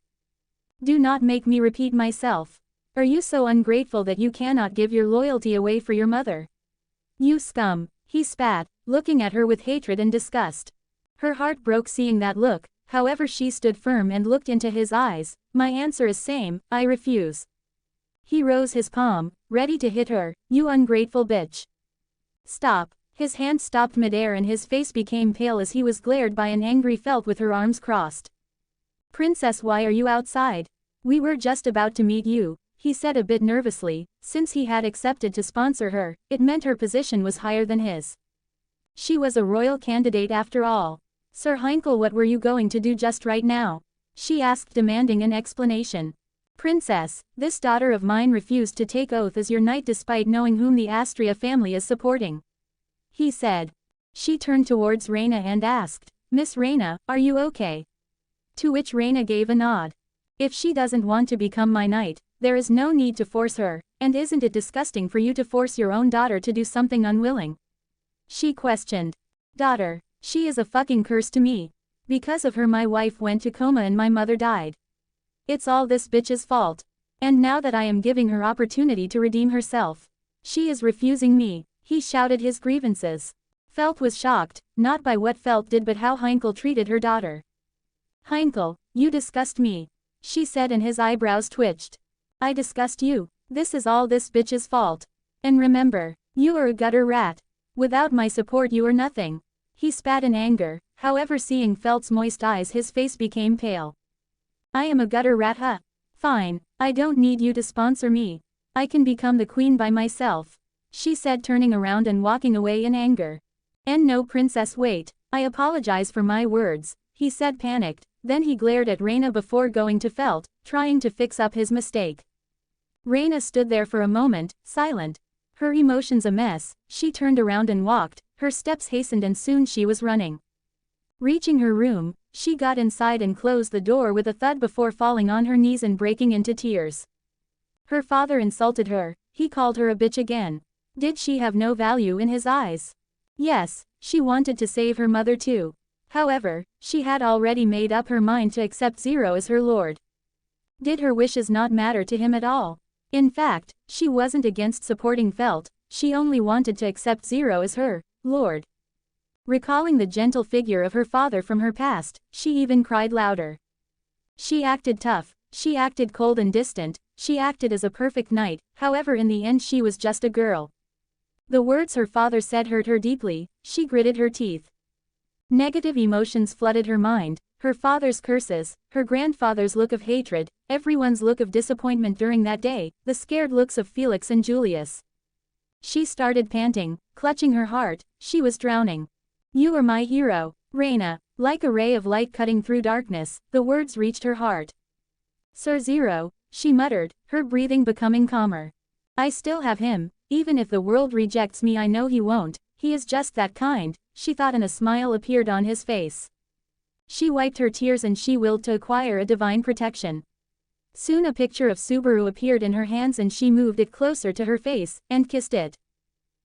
Do not make me repeat myself. Are you so ungrateful that you cannot give your loyalty away for your mother? You scum, he spat, looking at her with hatred and disgust. Her heart broke seeing that look, however she stood firm and looked into his eyes. My answer is same, I refuse. He rose his palm, ready to hit her, you ungrateful bitch. Stop. His hand stopped midair and his face became pale as he was glared by an angry Felt with her arms crossed. Princess, why are you outside? We were just about to meet you, he said a bit nervously. Since he had accepted to sponsor her, it meant her position was higher than his. She was a royal candidate after all. Sir Heinkel, what were you going to do just right now? She asked, demanding an explanation. Princess, this daughter of mine refused to take oath as your knight despite knowing whom the Astria family is supporting. He said. She turned towards Reina and asked, Miss Reina, are you okay? To which Reina gave a nod. If she doesn't want to become my knight, there is no need to force her, and isn't it disgusting for you to force your own daughter to do something unwilling? She questioned. Daughter, she is a fucking curse to me. Because of her my wife went to coma and my mother died. It's all this bitch's fault. And now that I am giving her opportunity to redeem herself, she is refusing me. He shouted his grievances. Felt was shocked, not by what Felt did but how Heinkel treated her daughter. Heinkel, you disgust me, she said and his eyebrows twitched. I disgust you. This is all this bitch's fault. And remember, you are a gutter rat. Without my support you are nothing. He spat in anger, however seeing Felt's moist eyes his face became pale. I am a gutter rat, huh? Fine, I don't need you to sponsor me. I can become the queen by myself, she said turning around and walking away in anger. And no princess, wait, I apologize for my words, he said panicked, then he glared at Reina before going to Felt, trying to fix up his mistake. Reina stood there for a moment, silent. Her emotions a mess, she turned around and walked, her steps hastened and soon she was running. Reaching her room, she got inside and closed the door with a thud before falling on her knees and breaking into tears. Her father insulted her, he called her a bitch again. Did she have no value in his eyes? Yes, she wanted to save her mother too. However, she had already made up her mind to accept Zero as her lord. Did her wishes not matter to him at all? In fact, she wasn't against supporting Felt, she only wanted to accept Zero as her lord. Recalling the gentle figure of her father from her past, she even cried louder. She acted tough, she acted cold and distant, She acted as a perfect knight, however in the end she was just a girl. The words her father said hurt her deeply, she gritted her teeth. Negative emotions flooded her mind, her father's curses, her grandfather's look of hatred, everyone's look of disappointment during that day, the scared looks of Felix and Julius. She started panting, clutching her heart, she was drowning. "You are my hero, Reina." Like a ray of light cutting through darkness, the words reached her heart. "Sir Zero," she muttered, her breathing becoming calmer. "I still have him, even if the world rejects me I know he won't, he is just that kind," she thought and a smile appeared on his face. She wiped her tears and she willed to acquire a divine protection. Soon a picture of Subaru appeared in her hands and she moved it closer to her face, and kissed it.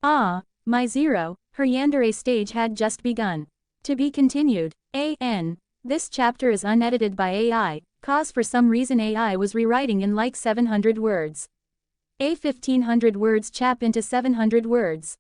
"Ah, my Zero," her Yandere stage had just begun. To be continued. This chapter is unedited by AI, cause for some reason AI was rewriting in like 700 words. A 1500 words chap into 700 words.